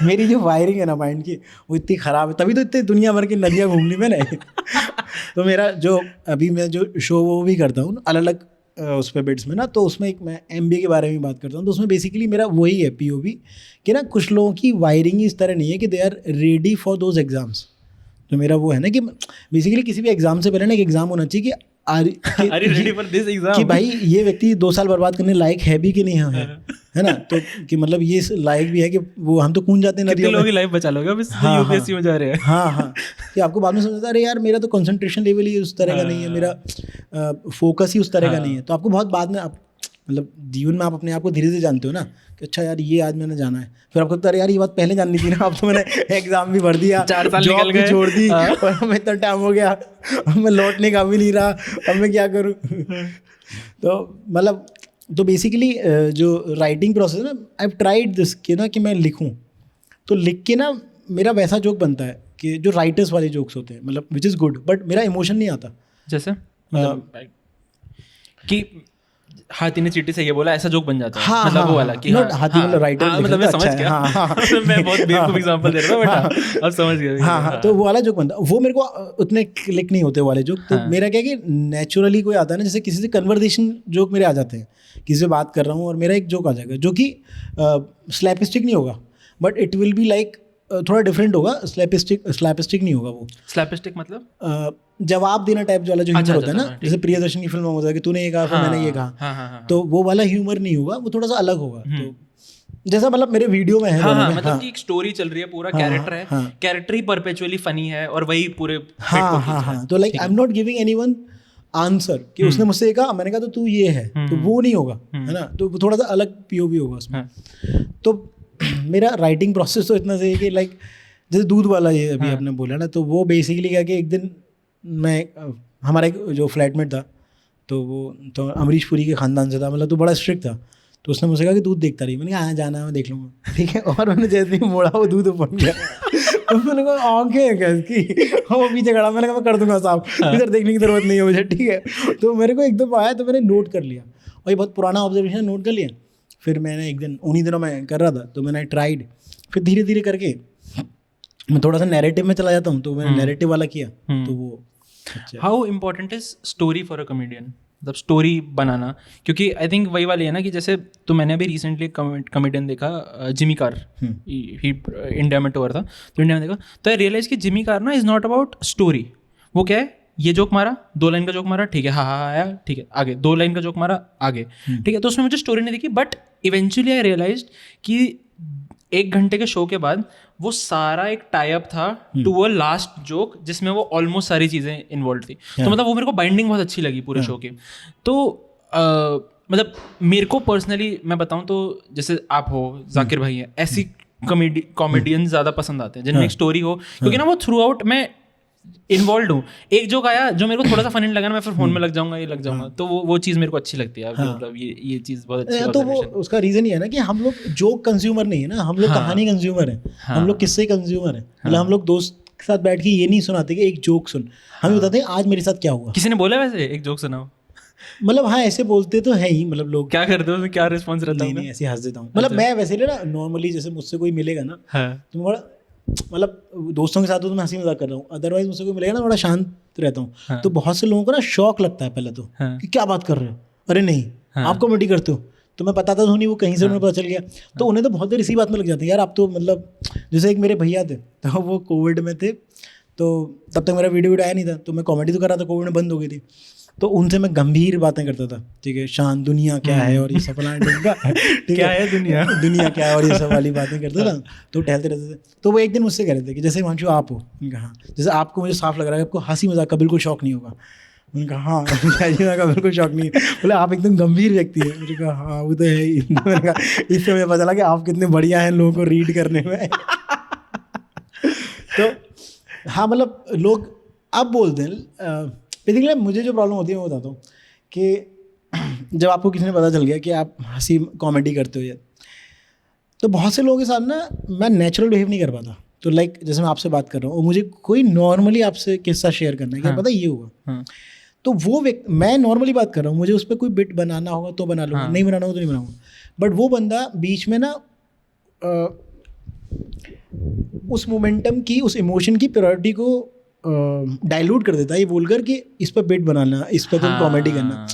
मेरी जो वायरिंग है ना माइंड की, वो इतनी ख़राब है, तभी तो इतनी दुनिया भर की नदियाँ घूम ली मैंने। तो मेरा जो अभी मैं जो शो वो भी करता हूँ अलग अलग उस पर बिट्स में ना, तो उसमें एक मैं MBA के बारे में बात करता हूँ। तो उसमें बेसिकली मेरा वही है POV कि ना कुछ लोगों की वायरिंग इस तरह नहीं है कि they are ready for those exams. तो मेरा वो है ना कि बेसिकली किसी भी एग्जाम से पहले ना एक एग्जाम होना चाहिए कि रेडी फॉर दिस एग्जाम, कि भाई ये व्यक्ति 2 साल बर्बाद करने लायक है भी कि नहीं है ना। तो कि मतलब ये लायक भी है कि वो हम तो कूद जाते हैं नदियों में। लोगों की लाइफ बचा लोगे अब इस UPSC में जा रहे हैं। हाँ कि आपको बाद में समझता है अरे यार मेरा तो कंसंट्रेशन लेवल ही उस तरह का नहीं है, मेरा फोकस ही उस तरह का नहीं है। तो आपको बहुत बाद में आप मतलब जीवन में आप अपने आप को धीरे धीरे जानते हो ना कि अच्छा यार ये आज मैंने जाना है। फिर आपको लगता है यार ये बात पहले जाननी थी ना, अब तो मैंने एग्जाम भी भर दिया, 4 साल जॉब निकल भी गए, छोड़ दी, और हमें इतना टाइम हो गया, अब मैं लौटने का भी नहीं रहा, अब मैं क्या करूँ। तो मतलब तो बेसिकली जो राइटिंग प्रोसेस है ना, आई हैव ट्राइड दिस कि ना कि मैं लिखूँ, तो लिख के ना मेरा वैसा जोक बनता है कि जो राइटर्स वाले जोक्स होते हैं, मतलब विच इज़ गुड, बट मेरा इमोशन नहीं आता। जैसे कि हाथी ने चींटी से ये बोला, ऐसा जोक बन जाता है। हाँ, मतलब हाँ, वो वाला कि हाथी मतलब राइटर, मतलब मैं समझ गया। मैं बहुत बेवकूफ एग्जांपल दे रहा था बट अब समझ गया। हाँ, तो वो वाला जोक बनता, वो मेरे को उतने क्लिक नहीं होते वाले जोक। तो मेरा क्या है कि नेचुरली कोई आता है ना, जैसे किसी से कन्वर्सेशन जोक मेरे आ जाते हैं, किसी से बात कर रहा हूँ और मेरा एक जोक आ जाएगा जो कि स्लैपस्टिक नहीं होगा, but it will be like थोड़ा डिफरेंट होगा। स्लैपस्टिक नहीं होगा वो। स्लैपस्टिक मतलब जवाब देना टाइप वाला जो ह्यूमर होता है ना, जैसे प्रियदर्शन की फिल्म में होता है कि तूने ये कहा फिर मैंने ये कहा, तो वो वाला ह्यूमर नहीं होगा, वो थोड़ा सा अलग होगा। तो जैसा मतलब मेरे वीडियो में है, मतलब कि एक स्टोरी चल रही है, पूरा कैरेक्टर है, कैरेक्टर ही परपेचुअली फनी है और वही पूरे। हाँ, तो like I am not giving anyone answer कि उसने मुझसे कहा, मैंने कहा तो तू ये है, तो वो नहीं होगा, है ना। तो थोड़ा सा अलग POV होगा उसमें। तो मेरा राइटिंग प्रोसेस तो इतना सही है कि लाइक जैसे दूध वाला ये अभी आपने बोला ना, तो वो बेसिकली क्या कि एक दिन मैं हमारा एक जो फ्लैटमेट था, तो वो तो अमरीश पुरी के ख़ानदान से था, मतलब तो बड़ा स्ट्रिक्ट था। तो उसने मुझसे कहा कि दूध देखता रही। मैंने कहा हाँ जाना है, मैं देख लूँगा, ठीक है। और मैंने जैसे ही मोड़ा वो दूध ऊपर गया। तो मैंने कहा आँखें हैं क्या इसकी, वो पीछे खड़ा। मैंने कहा मैं कर दूंगा साहब, इधर देखने की ज़रूरत नहीं है मुझे, ठीक है। तो मेरे को एकदम आया तो मैंने नोट कर लिया, और ये बहुत पुराना ऑब्जर्वेशन नोट कर लिया। फिर मैंने एक दिन उन्हीं दिनों में कर रहा था, तो मैंने ट्राइड, फिर धीरे धीरे करके मैं थोड़ा सा नैरेटिव में चला जाता हूँ, तो मैंने नैरेटिव वाला किया। तो वो how important is story for a comedian, मतलब स्टोरी बनाना? क्योंकि आई थिंक वही वाली है ना कि जैसे तो मैंने अभी रिसेंटली कॉमेडियन देखा, जिमी कार, ही इंडिया में टूर था, तो इंडिया में देखा, तो आई रियलाइज कि जिमी कार ना इज़ नॉट अबाउट स्टोरी। वो क्या है, ये जोक मारा, 2 लाइन का जोक मारा, ठीक है, हाँ आया, ठीक है, आगे 2 लाइन का जोक मारा, आगे, ठीक है। तो उसमें मुझे स्टोरी नहीं दिखी, बट इवेंचुअली आई रियलाइज्ड कि 1 घंटे के शो के बाद वो सारा एक टाई अप था टू अ लास्ट जोक जिसमें वो ऑलमोस्ट सारी चीज़ें इन्वॉल्व थी. तो मतलब वो मेरे को बाइंडिंग बहुत अच्छी लगी पूरे शो की. तो मतलब मेरे को पर्सनली मैं बताऊं तो जैसे आप हो, जाकिर भाई है, ऐसी कॉमेडियंस ज़्यादा पसंद आते हैं जिनमें एक स्टोरी हो, क्योंकि ना वो थ्रू आउट मैं इन्वॉल्व हूँ. एक जोक आया जो मेरे को थोड़ा सा फनी लगा ना, मैं फिर फोन में लग जाऊंगा, ये लग जाऊंगा. तो वो चीज़ मेरे को अच्छी लगती है. मतलब ये चीज़ बहुत अच्छी. तो वो उसका रीजन ये है ना कि हम लोग जोक कंज्यूमर नहीं है ना, हम लोग कहानी कंज्यूमर है. हम लोग किससे कंज्यूमर है. मतलब हम लोग दोस्त के साथ बैठ के ये नहीं सुनाते कि एक जोक सुन, हम बताते हैं आज मेरे साथ क्या हुआ. किसी ने बोला वैसे एक जोक सुनाओ? मतलब हाँ, ऐसे बोलते तो है ही. मतलब लोग क्या करते हो, क्या रिस्पॉन्स रहता है? नहीं ऐसे हंस देता हूँ. मतलब मैं वैसे ना नॉर्मली जैसे मुझसे कोई मिलेगा ना तो बड़ा मतलब दोस्तों के साथ तो मैं हंसी मजाक कर रहा हूँ, अदरवाइज मुझसे कोई मिलेगा ना बड़ा शांत रहता हूँ. तो बहुत से लोगों को ना शौक लगता है पहले तो कि क्या बात कर रहे हो, अरे नहीं आप कॉमेडी करते हो. तो मैं बताता तो नहीं, वो कहीं से उन्हें पता चल गया. तो उन्हें तो बहुत देर इसी बात में लग जाते हैं यार आप तो मतलब. जैसे एक मेरे भैया थे तो वो कोविड में थे, तो तब तक मेरा वीडियो आया नहीं था, तो मैं कॉमेडी तो कर रहा था, कोविड में बंद हो गई थी. तो उनसे मैं गंभीर बातें करता था, ठीक है, शांत दुनिया क्या है और ये सब क्या है दुनिया क्या है और ये सब वाली बातें करता था. तो टहलते रहते थे. तो वो एक दिन मुझसे कह रहे थे कि जैसे हिमांशु आप हो. उनका हाँ, जैसे आपको मुझे साफ लग रहा है आपको हंसी मजाक का बिल्कुल शौक नहीं होगा. उनका हाँ का बिल्कुल शौक नहीं है. बोले आप एकदम गंभीर व्यक्ति है. मैंने कहा हाँ वो तो है ही. इससे मुझे पता चला कि आप कितने बढ़िया हैं लोगों को रीड करने में. तो हाँ मतलब लोग अब बोलते हैं. बेसिकली मुझे जो प्रॉब्लम होती है मैं बताता हूँ कि जब आपको किसी ने पता चल गया कि आप हंसी कॉमेडी करते हो या, तो बहुत से लोगों के साथ ना मैं नेचुरल बिहेव नहीं कर पाता. तो लाइक जैसे मैं आपसे बात कर रहा हूँ और मुझे कोई नॉर्मली आपसे किस्सा शेयर करना है कि पता ये हुआ, तो वो मैं नॉर्मली बात कर रहा हूँ, मुझे उस पर कोई बिट बनाना होगा तो बना लूँगा, नहीं बनाना होगा तो नहीं बनाऊँगा. बट वो बंदा बीच में ना उस मोमेंटम की, उस इमोशन की प्रायोरिटी को डाइल्यूट कर देता है ये बोलकर कि इस पर बिट बनाना, इस पर तुम कॉमेडी करना.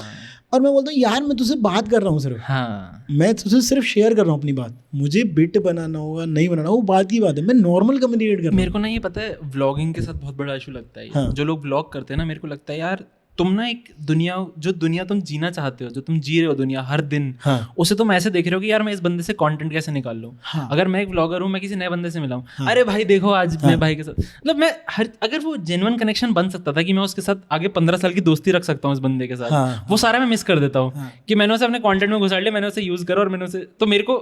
और मैं बोलता हूँ यार मैं तुझसे बात कर रहा हूँ सिर्फ. मैं तुझसे सिर्फ शेयर कर रहा हूँ अपनी बात. मुझे बिट बनाना होगा नहीं बनाना वो बात की बात है. मैं नॉर्मल कम्युनिकेट कर रहा हूँ. मेरे को ना ये पता है व्लॉगिंग के साथ बहुत बड़ा इशू लगता है. जो लोग व्लॉग करते हैं ना, मेरे को लगता है यार तुम ना एक दुनिया तुम जीना चाहते हो, जो तुम जी रहे हो दुनिया हर दिन, उसे तुम ऐसे देख रहे हो कि यार मैं इस बंदे से कंटेंट कैसे निकाल लूँ. अगर मैं एक व्लॉगर हूँ, मैं किसी नए बंदे से मिला हूँ, अरे भाई देखो आज मैं भाई के साथ, मतलब मैं अगर वो जेन्युइन कनेक्शन बन सकता था कि मैं उसके साथ आगे 15 साल की दोस्ती रख सकता हूँ इस बंदे के साथ, वो सारा मैं मिस कर देता हूँ कि मैंने उसे अपने कॉन्टेंट में घुसाड़ लिया, मैंने उसे यूज़ करा और मैंने उसे. तो मेरे को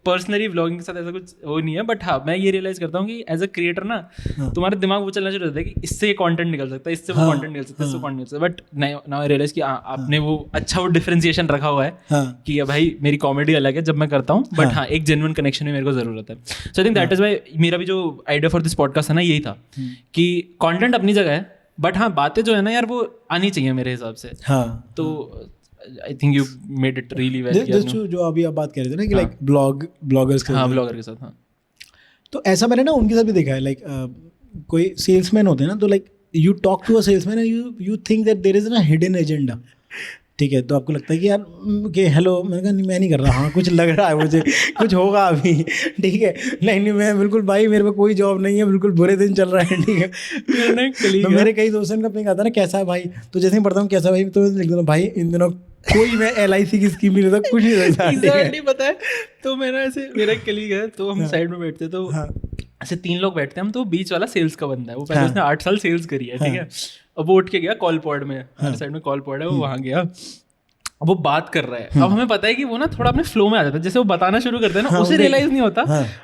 पर्सनली व्लॉगिंग के साथ ऐसा कुछ वो नहीं है. बट हाँ मैं ये रियलाइज करता हूँ कि एज अ क्रिएटर ना तुम्हारे दिमाग वो चलना शुरू होता है कि इससे ये कॉन्टेंट निकल सकता है, इससे वो कॉन्टेंट निकल सकता है, इससे कॉन्टेंट निकल सकता है. बट नाउ आई रियलाइज कि आपने वो अच्छा वो डिफरेंशिएशन रखा हुआ है कि भाई मेरी कॉमेडी अलग है जब मैं करता हूँ, बट हाँ एक जेन्युइन कनेक्शन में मेरे को जरूरत है. So I think that is why मेरा भी जो आइडिया फॉर दिस पॉडकास्ट है ना यही था कि कंटेंट अपनी जगह है, बट हाँ बातें जो है ना यार वो आनी चाहिए मेरे हिसाब से. तो I think you made it really well. जो अभी आप बात कर रहे थे ना कि लाइक ब्लॉगर्स के, ब्लॉगर के साथ. तो ऐसा मैंने ना उनके साथ भी देखा है. लाइक कोई सेल्समैन होते हैं ना, तो like you talk to a salesman and you think that there is a hidden agenda. ठीक है, तो आपको लगता है कि यार कि हेलो, मैंने कहा नहीं मैं नहीं कर रहा. हाँ कुछ लग रहा है मुझे, कुछ होगा अभी. ठीक है, नहीं मैं बिल्कुल भाई मेरे पे कोई जॉब नहीं है, बिल्कुल बुरे दिन चल रहा है. ठीक है, तो मेरे कई दोस्तों का अपने आता ना कैसा है भाई, तो जैसे ही पढ़ता हूँ कैसा भाई, तो लिख देता भाई इन दिनों कोई मैं LIC की स्कीम नहीं लेता, कुछ नहीं लेता. नहीं पता है. तो मेरा ऐसे मेरा एक कलीग है, तो हम साइड में बैठते, तो ऐसे 3 लोग बैठते हैं हम, तो बीच वाला सेल्स का बंदा है. वो पहले उसने 8 साल सेल्स करी है. ठीक है, अब वो उठ के गया कॉल पॉड में, हर साइड में कॉल पॉड है, वो वहाँ गया, अब वो बात कर रहा है. अब हमें पता है कि वो ना थोड़ा अपने फ्लो में आ जाता है, जैसे वो बताना शुरू करते हैं ना उसे रियलाइज नहीं होता,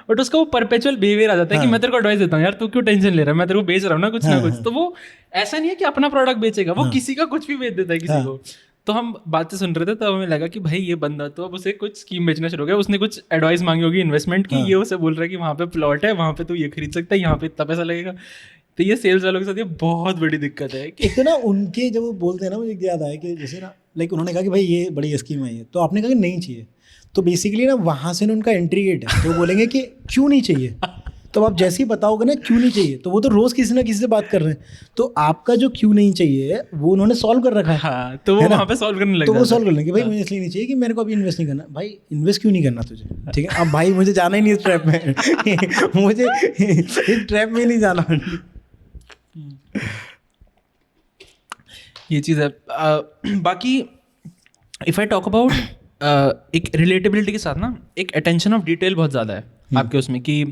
बट उसका वो परपेचुअल बिहेवियर आ जाता है कि मैं तेरे को एडवाइस देता हूँ यार तू क्यों टेंशन ले रहा है, मैं तेरे को बेच रहा हूँ ना कुछ ना कुछ. तो वो ऐसा नहीं है कि अपना प्रोडक्ट बेचेगा, वो किसी का कुछ भी बेच देता है किसी को. तो हम बातें सुन रहे थे, तो हमें लगा कि भाई ये बंदा तो अब उसे कुछ स्कीम बेचना शुरू हो गया. उसने कुछ एडवाइस मांगी होगी इन्वेस्टमेंट की, ये उसे बोल रहा है कि वहाँ पे प्लॉट है, वहाँ पे तू ये खरीद सकता है, यहाँ पे इतना पैसा लगेगा. तो ये सेल्स वालों के साथ ये बहुत बड़ी दिक्कत है. एक तो ना उनके जब वो बोलते हैं ना, मुझे याद आया कि जैसे ना लाइक उन्होंने कहा कि भाई ये बड़ी स्कीम है, तो आपने कहा कि नहीं चाहिए, तो बेसिकली ना वहाँ से ना उनका एंट्री गेट है. तो वो बोलेंगे कि क्यों नहीं चाहिए, तो आप जैसे ही बताओगे ना क्यों नहीं चाहिए, तो वो तो रोज़ किसी ना किसी से बात कर रहे हैं, तो आपका जो क्यों नहीं चाहिए वो उन्होंने सॉल्व कर रखा है. हाँ, तो वो वहाँ पे सॉल्व करने लगे, तो वो सॉल्व कर लेंगे भाई मुझे इसलिए नहीं चाहिए कि मेरे को अभी इन्वेस्ट नहीं करना. भाई इन्वेस्ट क्यों नहीं करना तुझे, ठीक है, अब भाई मुझे जाना ही नहीं इस ट्रैप में. मुझे इस ट्रैप में नहीं जाना. ये चीज़ है. बाकी इफ़ आई टॉक अबाउट एक रिलेटेबिलिटी के साथ ना एक अटेंशन ऑफ डिटेल बहुत ज़्यादा है. आपके उसमें कि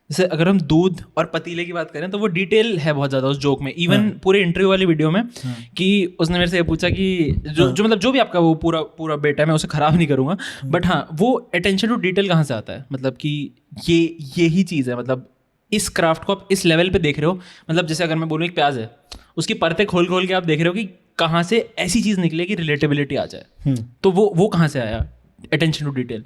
जैसे अगर हम दूध और पतीले की बात करें तो वो डिटेल है बहुत ज़्यादा उस जोक में, इवन पूरे इंटरव्यू वाली वीडियो में कि उसने मेरे से ये पूछा कि जो मतलब जो भी आपका वो पूरा बेटा है, मैं उसे ख़राब नहीं करूँगा, बट हाँ वो अटेंशन टू डिटेल कहाँ से आता है, मतलब कि ये ही चीज़ है, मतलब इस क्राफ्ट को आप इस लेवल पे देख रहे हो, मतलब जैसे अगर मैं बोलूँ एक प्याज है, उसकी परतें खोल के आप देख रहे हो कि कहाँ से ऐसी चीज़ निकले कि रिलेटेबिलिटी आ जाए, तो वो कहाँ से आया अटेंशन टू डिटेल?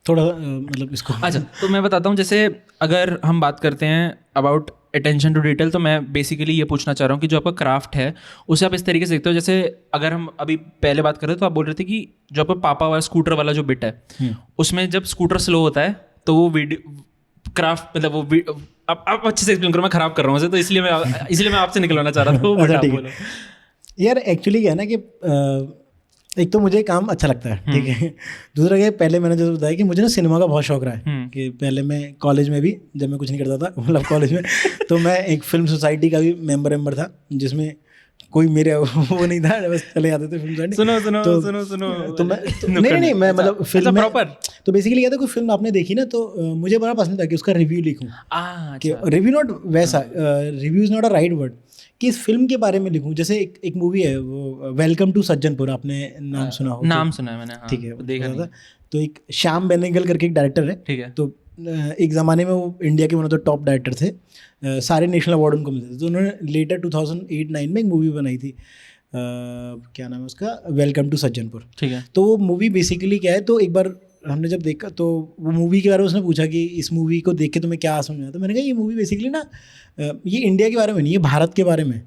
थोड़ा मतलब इसको अच्छा, तो मैं बताता हूँ, जैसे अगर हम बात करते हैं अबाउट अटेंशन टू डिटेल, तो मैं बेसिकली ये पूछना चाह रहा हूँ कि जो आपका क्राफ्ट है उसे आप इस तरीके से देखते हो, जैसे अगर हम अभी पहले बात करें तो आप बोल रहे थे कि जो आपका पापा वाला स्कूटर वाला जो बिट है, उसमें जब स्कूटर स्लो होता है तो वो वीडियो क्राफ्ट मतलब वो आप अच्छे से एक्सप्लेन करो, मैं खराब कर रहा हूँ उसे, तो इसलिए मैं आपसे निकलवाना चाह रहा था वो, बट आप बोलो। यार एक्चुअली क्या है ना कि एक तो मुझे काम अच्छा लगता है, ठीक है। दूसरा क्या, पहले मैंने जैसे बताया कि मुझे ना सिनेमा का बहुत शौक रहा है, कि पहले मैं कॉलेज में भी जब मैं कुछ नहीं करता था मतलब कॉलेज में, तो मैं एक फिल्म सोसाइटी का भी मेंबर था, जिसमें कोई मेरे वो नहीं था, बस चले जाते थे फिल्म सोसाइटी। सुनो तो मैं नहीं मैं मतलब फिल्म प्रॉपर, तो बेसिकली क्या था, कोई फिल्म आपने देखी ना तो मुझे बड़ा पसंद था कि उसका रिव्यू लिखूँ, कि रिव्यू नॉट वैसा, review is not a right word, कि इस फिल्म के बारे में लिखूं। जैसे एक मूवी है वो वेलकम टू सज्जनपुर, आपने नाम सुना हो? नाम सुना है मैंने, ठीक है, देखा था। तो एक श्याम बेनेगल करके एक डायरेक्टर है, ठीक है, तो एक ज़माने में वो इंडिया के one of the top director थे, सारे नेशनल अवार्ड उनको मिलते थे, तो उन्होंने लेटर 2008-9 में एक मूवी बनाई थी, क्या नाम है उसका, वेलकम टू सज्जनपुर, ठीक है। तो वो मूवी बेसिकली क्या है, तो एक बार हमने जब देखा तो वो मूवी के बारे में उसने पूछा कि इस मूवी को देख के तुम्हें क्या समझ आया, तो मैंने कहा ये मूवी बेसिकली ना ये इंडिया के बारे में नहीं, ये भारत के बारे में।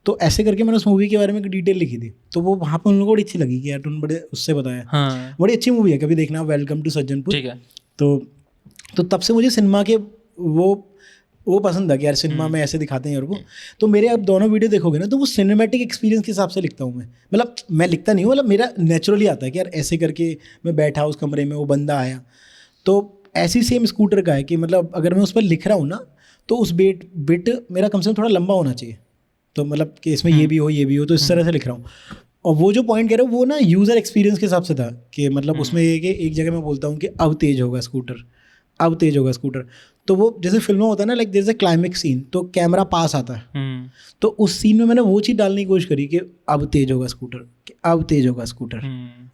तो ऐसे करके मैंने उस मूवी के बारे में एक डिटेल लिखी थी, तो वो वहाँ पर उन लोगों को बड़ी अच्छी लगी कि यार तुमने बड़े उससे बताया। हाँ। बड़ी अच्छी मूवी है, कभी देखना वेलकम टू सज्जनपुर, ठीक है। तो तब से मुझे सिनेमा के वो पसंद है कि यार सिनेमा में ऐसे दिखाते हैं यार को। तो मेरे आप दोनों वीडियो देखोगे ना तो वो सिनेमैटिक एक्सपीरियंस के हिसाब से लिखता हूँ मैं, मतलब मैं लिखता नहीं हूँ, मतलब मेरा नेचुरली आता है कि यार ऐसे करके मैं बैठा उस कमरे में, वो बंदा आया, तो ऐसी सेम स्कूटर का है कि मतलब अगर मैं उस पर लिख रहा हूँ ना तो उस बिट मेरा कम से कम थोड़ा लंबा होना चाहिए, तो मतलब कि इसमें ये भी हो, तो इस तरह से लिख रहा हूँ। और वो जो पॉइंट कह रहे हो वो ना यूज़र एक्सपीरियंस के हिसाब से था, कि मतलब उसमें ये कि एक जगह मैं बोलता हूँ कि अब तेज़ होगा स्कूटर, तो वो जैसे फिल्म में होता है ना, like there is a climax scene, तो कैमरा पास आता है, तो उस सीन में मैंने वो चीज़ डालने की कोशिश करी कि अब तेज़ होगा स्कूटर,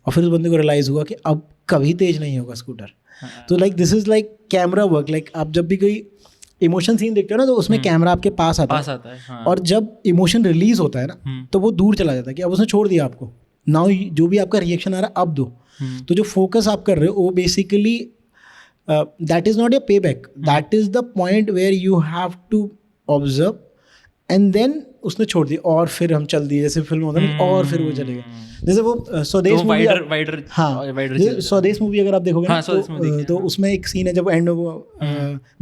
और फिर उस बंदे को रियलाइज़ हुआ कि अब कभी तेज़ नहीं होगा स्कूटर। तो like this is like camera work, like आप जब भी कोई इमोशन सीन देखते हो ना तो उसमें कैमरा आपके पास आता है। हाँ। और जब इमोशन रिलीज होता है ना तो वो दूर चला जाता है, कि अब उसने छोड़ दिया आपको, नाउ जो भी आपका रिएक्शन आ रहा है अब दो। तो जो फोकस आप कर रहे हो वो basically that is not a payback, that is the point where you have to observe and then उसने छोड़ दी और फिर हम चल दिए, जैसे फिल्म होता है और फिर वो चलेगा। जैसे वो स्वदेश मूवी, हाँ स्वदेश मूवी अगर आप देखोगे ना तो उसमें एक सीन है जब एंड में वो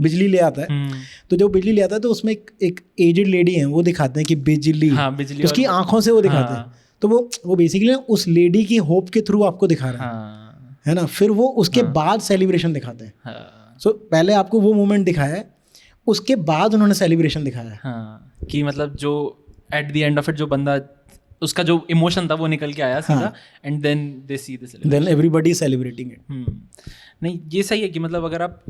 बिजली ले आता है, तो जब बिजली ले आता है तो उसमें एक एजेड लेडी है, वो दिखाते हैं कि बिजली तो उसकी आंखों से वो दिखाते हैं, तो वो बेसिकली उस लेडी की होप के थ्रू आपको दिखा रहा है ना। फिर वो उसके बाद सेलिब्रेशन दिखाते हैं। सो पहले आपको वो मोमेंट दिखाया है, उसके बाद उन्होंने सेलिब्रेशन दिखाया है, कि मतलब जो at the end of it जो बंदा उसका जो इमोशन था वो निकल के आया सीधा, and then they see the celebration, then everybody celebrating it. नहीं ये सही है कि मतलब अगर आप,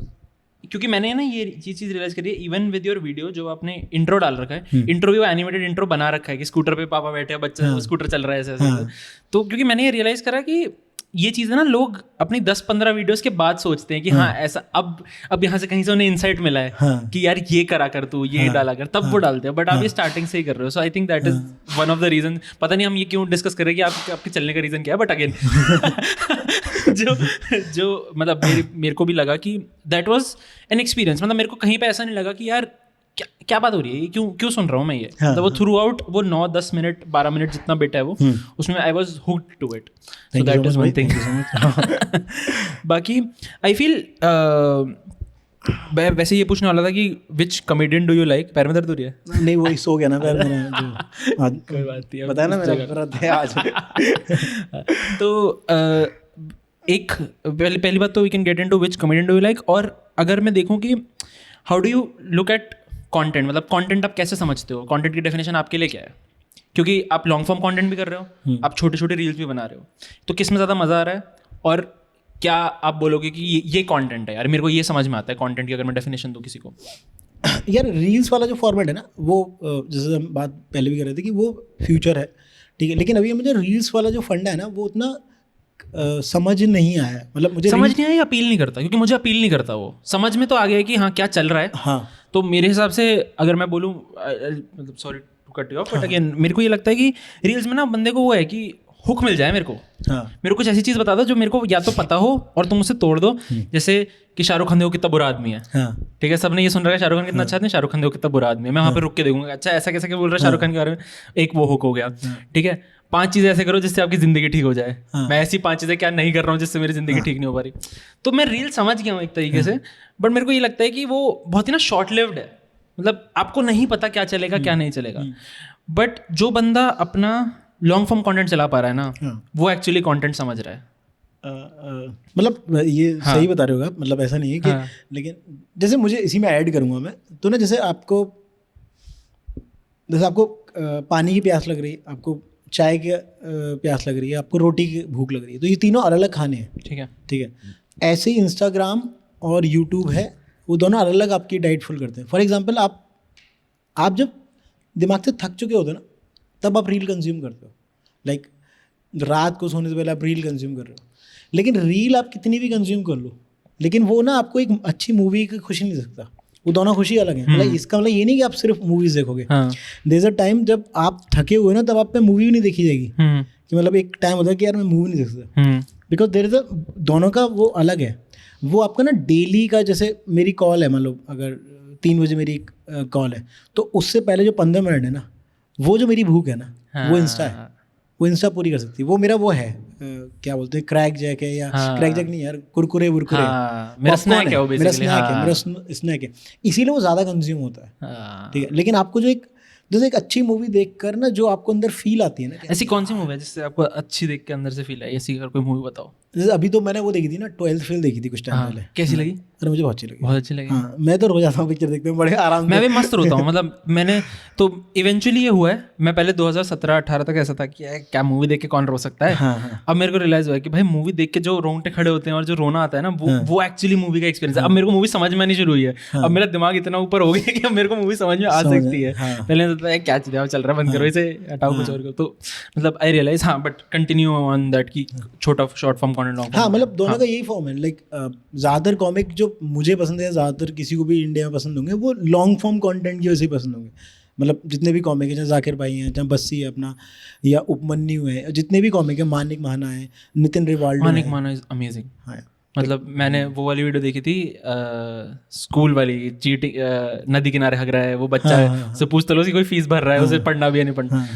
क्योंकि मैंने ना ये चीज़ रियलाइज करी है इवन विद योर वीडियो, जो आपने इंट्रो डाल रखा है, इंट्रो भी वो एनिमेटेड इंट्रो बना रखा है कि स्कूटर पे पापा बैठे हैं, बच्चा स्कूटर चल रहा है ऐसे। तो क्योंकि मैंने ये रियलाइज करा कि ये चीज़ ना लोग अपनी 10-15 वीडियोस के बाद सोचते हैं कि हाँ ऐसा अब यहाँ से कहीं से उन्हें इंसाइट मिला है कि यार ये करा कर तू, ये डाला कर, तब वो डालते हैं। बट आप ये स्टार्टिंग से ही कर रहे हो, so I think that is one of the reason. पता नहीं हम ये क्यों डिस्कस कर रहे हैं कि आपके चलने का रीज़न क्या है, बट अगेन जो मतलब मेरे को भी लगा कि दैट वाज एन एक्सपीरियंस। मतलब मेरे को कहीं पे ऐसा नहीं लगा कि यार क्या बात हो रही है, क्यों सुन रहा हूँ मैं ये। मतलब वो थ्रू आउट वो 9-10 मिनट 12 मिनट जितना बिट है वो, उसमें I was hooked to it. So that is one thing. बाकी आई फील मैं वैसे ये पूछने वाला था कि विच कॉमेडियन डू यू लाइक। पैर में दर्द हो रही है? नहीं वो सो गया ना पैर मेरा, कोई बात नहीं, बताया ना मेरा दर्द है आज। तो एक पहली बात तो we can get into which comedian do you like. और अगर मैं देखूँ कि how do you look at content, मतलब कंटेंट आप कैसे समझते हो, कंटेंट की डेफिनेशन आपके लिए क्या है? क्योंकि आप लॉन्ग फॉर्म कंटेंट भी कर रहे हो, आप छोटे छोटे रील्स भी बना रहे हो, तो किस में ज़्यादा मज़ा आ रहा है? और क्या आप बोलोगे कि ये कंटेंट है यार, मेरे को ये समझ में आता है कंटेंट की, अगर मैं डेफिनेशन दूँ किसी को? यार रील्स वाला जो फॉर्मेट है ना वो जैसे हम बात पहले भी कर रहे थे कि वो फ्यूचर है, ठीक है, लेकिन अभी मुझे रील्स वाला जो फंडा है ना वो उतना समझ नहीं आया है। मतलब मुझे समझ नहीं आया, अपील नहीं करता, क्योंकि मुझे अपील नहीं करता वो। समझ में तो आ गया है कि हाँ क्या चल रहा है। हाँ, तो मेरे हिसाब से अगर मैं बोलूँ, मतलब sorry to cut you off, but again मेरे को ये लगता है कि रील्स में ना बंदे को वो है कि हुक मिल जाए मेरे को। हाँ, मेरे को कुछ ऐसी चीज़ बता दो जो मेरे को या तो पता हो और तुम उसे तोड़ दो। जैसे कि शाहरुख खान देखो कितना बुरा आदमी है, हाँ, ठीक है, सबने ये सुन रखा है शाहरुख खान कितना अच्छा आदमी है, शाहरुख खान देखो कितना बुरा आदमी है, मैं वहाँ पे रुक के देखूंगा अच्छा ऐसा कैसे क्या बोल रहा है शाहरुख खान के बारे में, एक वो हुक हो गया। ठीक है, 5 चीज़ें ऐसे करो जिससे आपकी ज़िंदगी ठीक हो जाए। मैं ऐसी 5 चीज़ें क्या नहीं कर रहा हूँ जिससे मेरी ज़िंदगी ठीक नहीं हो पा रही। तो मैं रील समझ गया हूँ एक तरीके से, बट मेरे को ये लगता है कि वो बहुत ही ना शॉर्ट लिव्ड है। मतलब आपको नहीं पता क्या चलेगा क्या नहीं चलेगा, बट जो बंदा अपना लॉन्ग फॉर्म कंटेंट चला पा रहा है ना, वो एक्चुअली कंटेंट समझ रहा है। मतलब ये सही बता रहे हो आप, मतलब ऐसा नहीं है कि लेकिन जैसे मुझे इसी में ऐड करूँगा मैं तो ना, जैसे आपको पानी की प्यास लग रही है, आपको चाय की प्यास लग रही है, आपको रोटी की भूख लग रही है, तो ये तीनों अलग अलग खाने हैं। ठीक है, ऐसे ही इंस्टाग्राम और यूट्यूब है, वो दोनों अलग अलग आपकी डाइट फुल करते हैं। फॉर एग्जांपल आप जब दिमाग से थक चुके होते हो ना, तब आप रील कंज्यूम करते हो। लाइक रात को सोने से पहले आप रील कंज्यूम कर रहे हो, लेकिन रील आप कितनी भी कंज्यूम कर लो, लेकिन वो ना आपको एक अच्छी मूवी की खुशी नहीं दे सकता। वो दोनों खुशी अलग है। मतलब इसका मतलब ये नहीं कि आप सिर्फ मूवीज देखोगे। देयर इज अ टाइम जब आप थके हुए ना, तब आप पे मूवी भी नहीं देखी जाएगी। कि मतलब एक टाइम होता है कि यार मैं मूवी नहीं देख सकता, बिकॉज देयर इज अ दोनों का वो अलग है। वो आपका ना डेली का, जैसे मेरी कॉल है, मतलब अगर 3 बजे मेरी कॉल है, तो उससे पहले जो 15 मिनट है ना, वो जो मेरी भूख है ना, वो इंस्टा है। वो इंस्टा पूरी कर सकती है। वो मेरा वो है, क्या बोलते हैं, क्रैक जैक है, या क्रैक जैक नहीं यार, कुरकुरे वुरकुरे, मेरा स्नैक है वो मेरा स्नैक है, इसीलिए वो ज़्यादा कंज्यूम होता है। ठीक है, लेकिन आपको जो एक अच्छी मूवी देखकर ना, जो आपको अंदर फील आती है ना, ऐसी कौन सी मूवी है जिससे आपको अच्छी देख के अंदर से फील आई? ऐसी अगर कोई मूवी बताओ। जैसे अभी तो मैंने वो देखी थी ना, 12th फेल देखी थी कुछ टाइम पहले। कैसी लगी? अरे मुझे बहुत अच्छी लगी। बहुत अच्छी लगी। हाँ, मैं तो रोज आता हूँ पिक्चर देखते हूँ बड़े आराम से। मैं भी मस्त रोता हूँ। मतलब मैंने तो इवेंचुअली ये हुआ है, मैं पहले 2017-18 तक ऐसा था कि क्या मूवी देख के कौन रो सकता है। हाँ। अब मेरे को रियलाइज हुआ है कि भाई मूवी देख के जो रोंगटे खड़े होते हैं और जो रोना आता है ना, वो एक्चुअली मूवी का एक्सपीरियंस है। अब मेरे को मूवी समझ में आनी शुरू हुई है। अब मेरा दिमाग इतना ऊपर हो गया कि अब मेरे को मूवी समझ में आ सकती है। पहले तो क्या चीज़ चल रहा है, बंद करो इसे, हटाओ कुछ और करो। तो मतलब आई रियलाइज, हाँ, बट कंटिन्यू ऑन दैट की छोटा short form content, long form. हाँ, मतलब दोनों का यही फॉर्म है। लाइक ज़्यादातर कॉमिक जो मुझे पसंद है, ज़्यादातर किसी को भी इंडिया में पसंद होंगे, वो लॉन्ग फॉर्म कंटेंट की वजह से ही पसंद होंगे। मतलब जितने भी कॉमिक हैं, चाहे जाकिर भाई हैं, चाहे बस्सी है अपना, या उपमन्यु है, जितने भी कॉमिक है, मानिक महाना है, Nitin Rivaldo, Manik Mahana is amazing. हाँ, मतलब मैंने वो वाली वीडियो देखी थी, स्कूल वाली, चीटिंग, नदी किनारे हग रहा है वो बच्चा है, उससे पूछते लो उसकी कोई फीस भर रहा है, उसे पढ़ना भी है नहीं पढ़ना।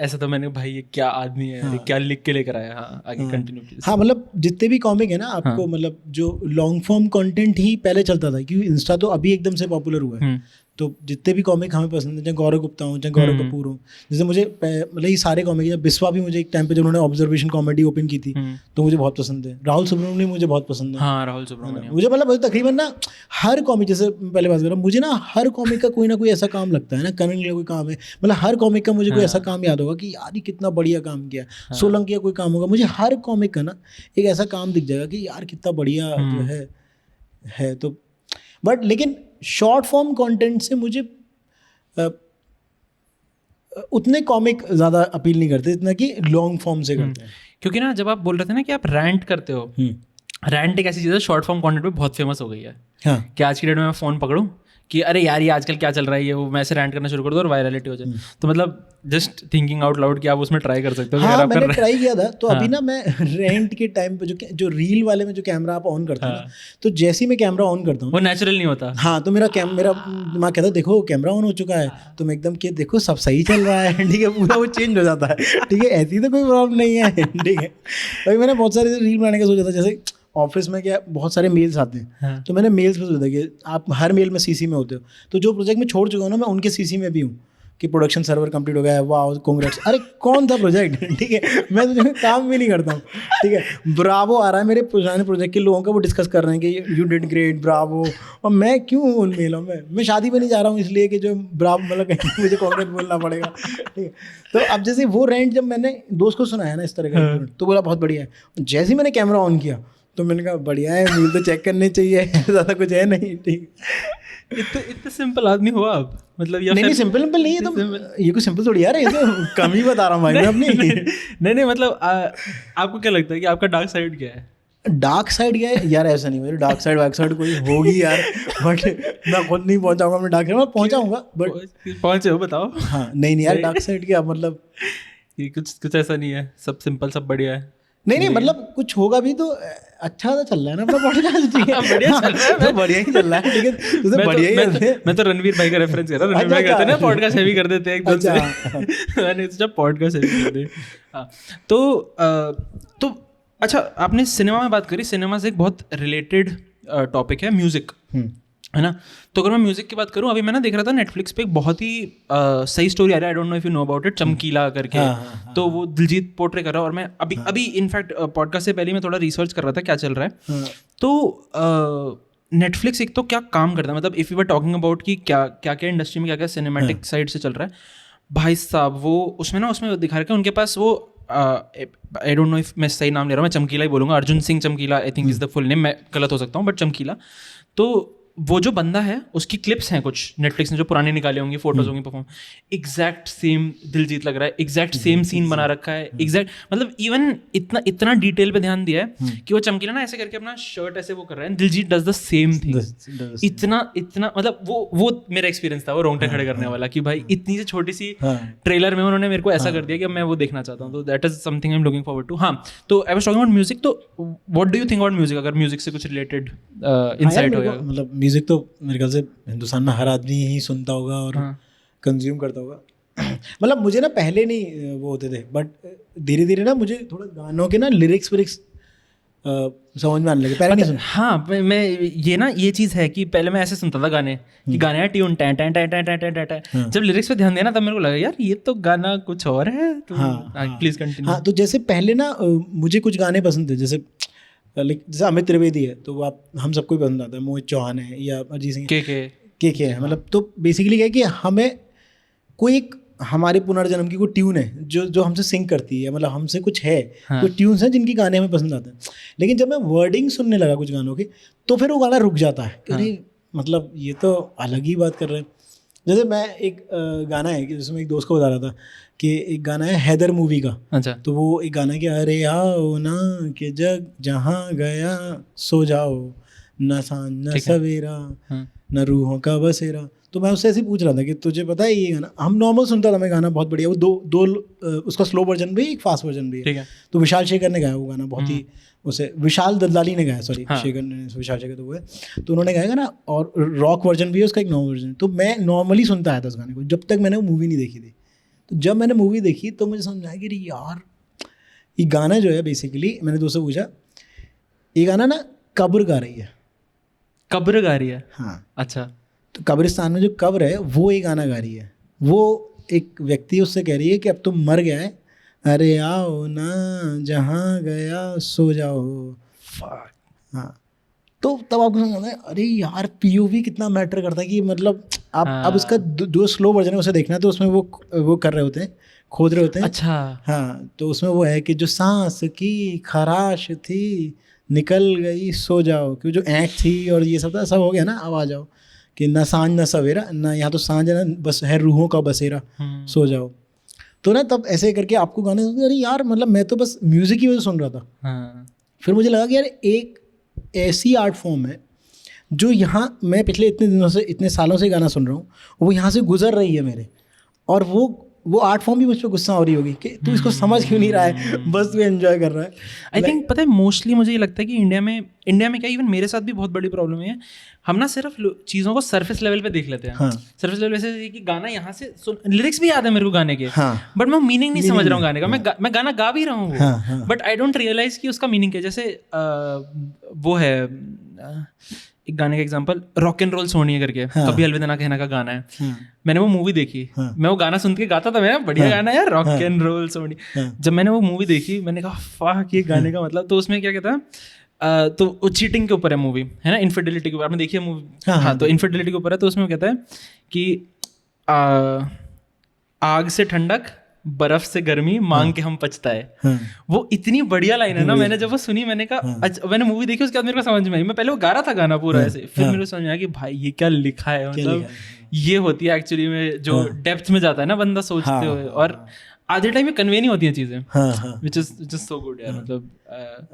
ऐसा तो मैंने, भाई ये क्या आदमी है, क्या लिख के लेकर आया। हाँ, आगे कंटिन्यू प्लीज। हाँ, मतलब जितने भी कॉमिक है ना, आपको मतलब जो लॉन्ग फॉर्म कंटेंट ही पहले चलता था, क्योंकि इंस्टा तो अभी एकदम से पॉपुलर हुआ है। तो जितने भी कॉमिक हमें पसंद है, चाहे गौरव गुप्ता हो, चाहे गौरव कपूर हो, जैसे मुझे मतलब ये सारे कॉमिक, जब बिस्वा भी मुझे एक टाइम पे जब उन्होंने ऑब्जर्वेशन कॉमेडी ओपन की थी, तो मुझे बहुत पसंद है। राहुल सुब्रमण्यम मुझे बहुत पसंद है। हाँ, राहुल सुब्रमण्यम मुझे मतलब तकरीबन ना हर कॉमिक, जैसे पहले बात कर रहा हूँ, मुझे ना हर कॉमिक का कोई ना कोई ऐसा काम लगता है ना, करने के लिए कोई काम है। मतलब हर कॉमिक का मुझे कोई ऐसा काम याद होगा कि यार ये कितना बढ़िया काम किया। सोलंकी का कोई काम होगा, मुझे हर कॉमिक का ना एक ऐसा काम दिख जाएगा कि यार कितना बढ़िया जो है। तो बट लेकिन शॉर्ट फॉर्म कंटेंट से मुझे उतने कॉमिक ज़्यादा अपील नहीं करते जितना कि लॉन्ग फॉर्म से करते हैं। क्योंकि ना जब आप बोल रहे थे ना कि आप रैंट करते हो, रैंट एक ऐसी चीज़ है शॉर्ट फॉर्म कंटेंट में बहुत फेमस हो गई है। हाँ, कि आज की डेट में मैं फ़ोन पकड़ूँ कि अरे यार ये आजकल क्या चल रहा है, ये वो, मैं ऐसे रैंट करना शुरू कर दूँ और वायरलिटी हो जाए। तो मतलब जस्ट थिंकिंग आउट लाउड कि आप उसमें ट्राई कर सकते हो। हाँ, मैंने ट्राई किया था। तो अभी ना मैं रेंट के टाइम पे जो रील वाले में जो कैमरा आप ऑन करते हो ना, तो जैसे ही मैं कैमरा ऑन करता हूँ वो नेचुरल नहीं होता। हाँ, तो मेरा दिमाग कहता है देखो कैमरा ऑन हो चुका है, तो मैं एकदम कि देखो सब सही चल रहा है, ठीक है, पूरा वो चेंज हो जाता है। ठीक है, ऐसी तो कोई प्रॉब्लम नहीं है। ठीक है, अभी मैंने बहुत सारे रील बनाने का सोचा था। जैसे ऑफिस में क्या बहुत सारे मेल्स आते हैं, तो मैंने मेल्स पे सोचा था कि आप हर मेल में सीसी में होते हो, तो जो प्रोजेक्ट में छोड़ चुका हूँ ना, मैं उनके सीसी में भी हूँ कि प्रोडक्शन सर्वर कंप्लीट हो गया है, वाह कांग्रेट्स। अरे कौन था प्रोजेक्ट? ठीक है, मैं तो काम भी नहीं करता हूँ। ठीक है, ब्रावो आ रहा है मेरे पुराने प्रोजेक्ट के लोगों का, वो डिस्कस कर रहे हैं कि यू डिड ग्रेट, ब्रावो। और मैं क्यों उन मेलों में? मैं शादी पे नहीं जा रहा हूँ इसलिए कि जो ब्रावो, मतलब मुझे कांग्रेट बोलना पड़ेगा। ठीक है, तो अब जैसे वो रेंट जब मैंने दोस्त को सुनाया ना इस तरह का, तो बोला बहुत बढ़िया है। जैसे ही मैंने कैमरा ऑन किया तो मैंने कहा बढ़िया है, मील तो चेक करने चाहिए, ज़्यादा कुछ है नहीं। ठीक, इतने सिंपल आदमी हो आप, मतलब या नहीं सिंपल नहीं है, तो ये कुछ सिंपल थोड़ी यार, ये तो कम ही बता रहा हूँ भाई मैं अपनी। नहीं मतलब आपको क्या लगता है कि आपका डार्क साइड क्या है? डार्क साइड क्या है यार? ऐसा नहीं, मेरी डार्क साइड वार्क साइड कोई होगी यार, बट मैं खुद नहीं पहुंचाऊंगा अपने डार्क साइड, मैं पहुंचाऊंगा बट पहुंचे हो बताओ। हाँ नहीं यार, डार्क साइड क्या मतलब, ये कुछ ऐसा नहीं है, सब सिंपल, सब बढ़िया है। नहीं मतलब कुछ होगा भी तो अच्छा तो चल रहा है ना अपना पॉडकास्ट, ठीक है बढ़िया चल रहा है, तो बढ़िया ही चल रहा है, ठीक है तो बढ़िया ही। मैं तो रणवीर भाई का रेफरेंस कर रहा हूँ, रणवीर भाई कहते हैं ना पॉडकास्ट हैवी कर देते हैं एकदम से, मैंने सोचा पॉडकास्ट हैवी कर दे। हाँ तो अच्छा, आपने सिनेमा में बात करी, सिनेमा से एक बहुत रिलेटेड टॉपिक है म्यूजिक, है ना? तो अगर मैं म्यूजिक की बात करूं, अभी मैं ना देख रहा था नेटफ्लिक्स पे एक बहुत ही सही स्टोरी आ रहा है, I don't know if you know about it, चमकीला करके। तो वो दिलजीत पोर्ट्रे कर रहा है, और मैं अभी इनफैक्ट पॉडकास्ट से पहले मैं थोड़ा रिसर्च कर रहा था क्या चल रहा है। तो नेटफ्लिक्स एक तो क्या काम करता है, मतलब if you were talking about कि क्या क्या इंडस्ट्री में क्या क्या सिनेमैटिक साइड से चल रहा है भाई साहब, वो उसमें दिखा रखा है उनके पास वो आई डोंट नो इफ मैं सही नाम ले रहा हूँ, मैं चमकीला ही बोलूँगा, अर्जुन सिंह चमकीला I think is the full name, मैं गलत हो सकता हूँ बट चमकीला। तो वो जो बंदा है उसकी क्लिप्स हैं कुछ नेटफ्लिक्स ने जो पुरानी निकाली होंगी, फोटोज होंगी, परफॉर्म एग्जैक्ट सेम दिलजीत लग रहा है, एग्जैक्ट सेम सीन बना रखा है, एग्जैक्ट मतलब इवन इतना डिटेल पे ध्यान दिया है कि वो चमकीला ना ऐसे करके अपना शर्ट ऐसे वो कर रहा है, Diljit does the same thing. इतना मतलब वो मेरा एक्सपीरियंस था, वो रोंगटे खड़े करने वाला कि भाई इतनी सी छोटी सी ट्रेलर में उन्होंने मेरे को ऐसा कर दिया कि अब मैं वो देखना चाहता हूँ। तो that is something I am looking forward to. हाँ, तो I was talking about music, तो what do you think about music, अगर म्यूजिक से कुछ रिलेटेड इनसाइट हो गया? मतलब म्यूजिक तो मेरे ख्याल से हिंदुस्तान में हर आदमी ही सुनता होगा और कंज्यूम करता होगा। मतलब मुझे ना पहले नहीं वो होते थे, बट धीरे धीरे ना मुझे थोड़ा गानों के ना लिरिक्स समझ में आने लगे, पहले नहीं सुना। हाँ, मैं ये चीज़ है कि पहले मैं ऐसे सुनता था गाने कि गाने हैं tune time time time time time time time, जब लिरिक्स पे ध्यान देना तब मेरे को लगा यार ये तो गाना कुछ और है। तो प्लीज कंटिन्यू। हाँ, तो जैसे पहले ना मुझे कुछ गाने पसंद थे, जैसे अमित त्रिवेदी है तो आप हम सबको ही पसंद आता है, मोहित चौहान है या अरिजीत सिंह के है, मतलब तो बेसिकली क्या है कि हमें कोई एक हमारे पुनर्जन्म की कोई ट्यून है जो हमसे सिंक करती है, मतलब हमसे कुछ है, कोई ट्यून्स हैं जिनकी गाने हमें पसंद आते हैं। लेकिन जब मैं वर्डिंग सुनने लगा कुछ गानों की, तो फिर वो गाना रुक जाता है कि अरे मतलब ये तो अलग ही बात कर रहे हैं। जैसे मैं एक गाना है कि जिसमें एक दोस्त को बता रहा था कि एक गाना है हैदर मूवी का। अच्छा। तो वो एक गाना है कि अरे आओ ना कि जग जहाँ गया सो जाओ, न सांझ न सवेरा न रूहों का बसेरा। तो मैं उससे ऐसे पूछ रहा था कि तुझे पता है ये गाना, हम नॉर्मल सुनता था मैं गाना, बहुत बढ़िया, वो दो उसका स्लो वर्जन भी, एक फास्ट वर्जन भी है। तो विशाल शेखर ने गाया वो गाना, बहुत ही उसे विशाल ददलाली ने गाया, सॉरी शेखर ने, विशाल शेखर तो वो है, तो उन्होंने गाया गाना, और रॉक वर्जन भी है उसका, एक नॉर्मल वर्जन। तो मैं नॉर्मली सुनता आया था उस गाने को जब तक मैंने वो मूवी नहीं देखी थी। तो जब मैंने मूवी देखी तो मुझे समझ आया कि यार ये गाना जो है, बेसिकली मैंने दोस्तों से पूछा, ये गाना ना कब्र गा रही है। कब्र गा रही है? हाँ। अच्छा। तो कब्रिस्तान में जो कब्र है वो ये गाना गा रही है, वो एक व्यक्ति उससे कह रही है कि अब तुम मर गया है, अरे आओ ना जहाँ गया सो जाओ। हाँ, तो तब आपको समझ आता है अरे यार पीओवी कितना मैटर करता है, कि मतलब आप अब उसका जो स्लो वर्जन है उसे देखना, तो उसमें वो कर रहे होते हैं, खोद रहे होते हैं। अच्छा। हाँ, तो उसमें वो है कि जो सांस की खराश थी निकल गई सो जाओ, क्योंकि जो ऐंठ थी और ये सब था, सब हो गया ना, अब आ जाओ कि ना सांझ ना सवेरा, ना यहाँ तो सांझ है ना बस है रूहों का बसेरा, सो जाओ। तो ना तब ऐसे करके आपको गाने, अरे यार मतलब मैं तो बस म्यूज़िक की वजह से सुन रहा था। हाँ। फिर मुझे लगा कि यार एक ऐसी आर्ट फॉर्म है जो यहाँ मैं पिछले इतने दिनों से, इतने सालों से गाना सुन रहा हूँ, वो यहाँ से गुजर रही है मेरे, और वो आर्ट फॉर्म भी मुझ पर गुस्सा हो रही होगी कि तू इसको समझ क्यों नहीं रहा है, बस तू एंजॉय कर रहा है। आई थिंक पता है मोस्टली मुझे ये लगता है कि इंडिया में क्या, इवन मेरे साथ भी बहुत बड़ी प्रॉब्लम है, हम ना सिर्फ चीज़ों को सरफेस लेवल पे देख लेते हैं। हाँ। सरफेस लेवल ऐसे कि गाना यहाँ से लिरिक्स भी याद है मेरे को गाने के, हाँ। बट मैं मीनिंग नहीं समझ रहा हूँ गाने का। हाँ। मैं गाना गा भी रहा हूँ, हाँ। बट आई डोंट रियलाइज कि उसका मीनिंग क्या। जैसे वो है एक गाने का example, rock and roll Sonia करके, हाँ। कभी अलविदा ना कहना का गाना है। हाँ। मैंने वो मूवी देखी, हाँ। मैं वो गाना सुन के गाता था, मैं बढ़िया, हाँ। गाना है यार, रॉक एंड रोल सोनिया। हाँ। जब मैंने वो मूवी देखी मैंने कहा फाक, ये गाने का मतलब, तो उसमें क्या कहता है, तो वो चीटिंग के ऊपर है मूवी, है ना, इनफिडेलिटी के ऊपर, आपने देखी है मूवी? हाँ, तो इनफिडेलिटी के ऊपर है। तो उसमें कहता है कि आग से ठंडक बर्फ से गर्मी मांग के हम पछताए। वो इतनी बढ़िया लाइन है ना, मैंने जब वो सुनी मैंने कहा, मैंने मूवी देखी उसके बाद मेरे को समझ में आई। मैं पहले वो गा रहा था गाना पूरा ऐसे, फिर मेरे को समझ में आया कि भाई ये क्या लिखा है, मतलब ये होती है एक्चुअली में जो डेप्थ में जाता है ना बंदा सोचते हुए, और आधे टाइम में कन्वे नहीं होती हैं चीजें, which is so good यार, मतलब।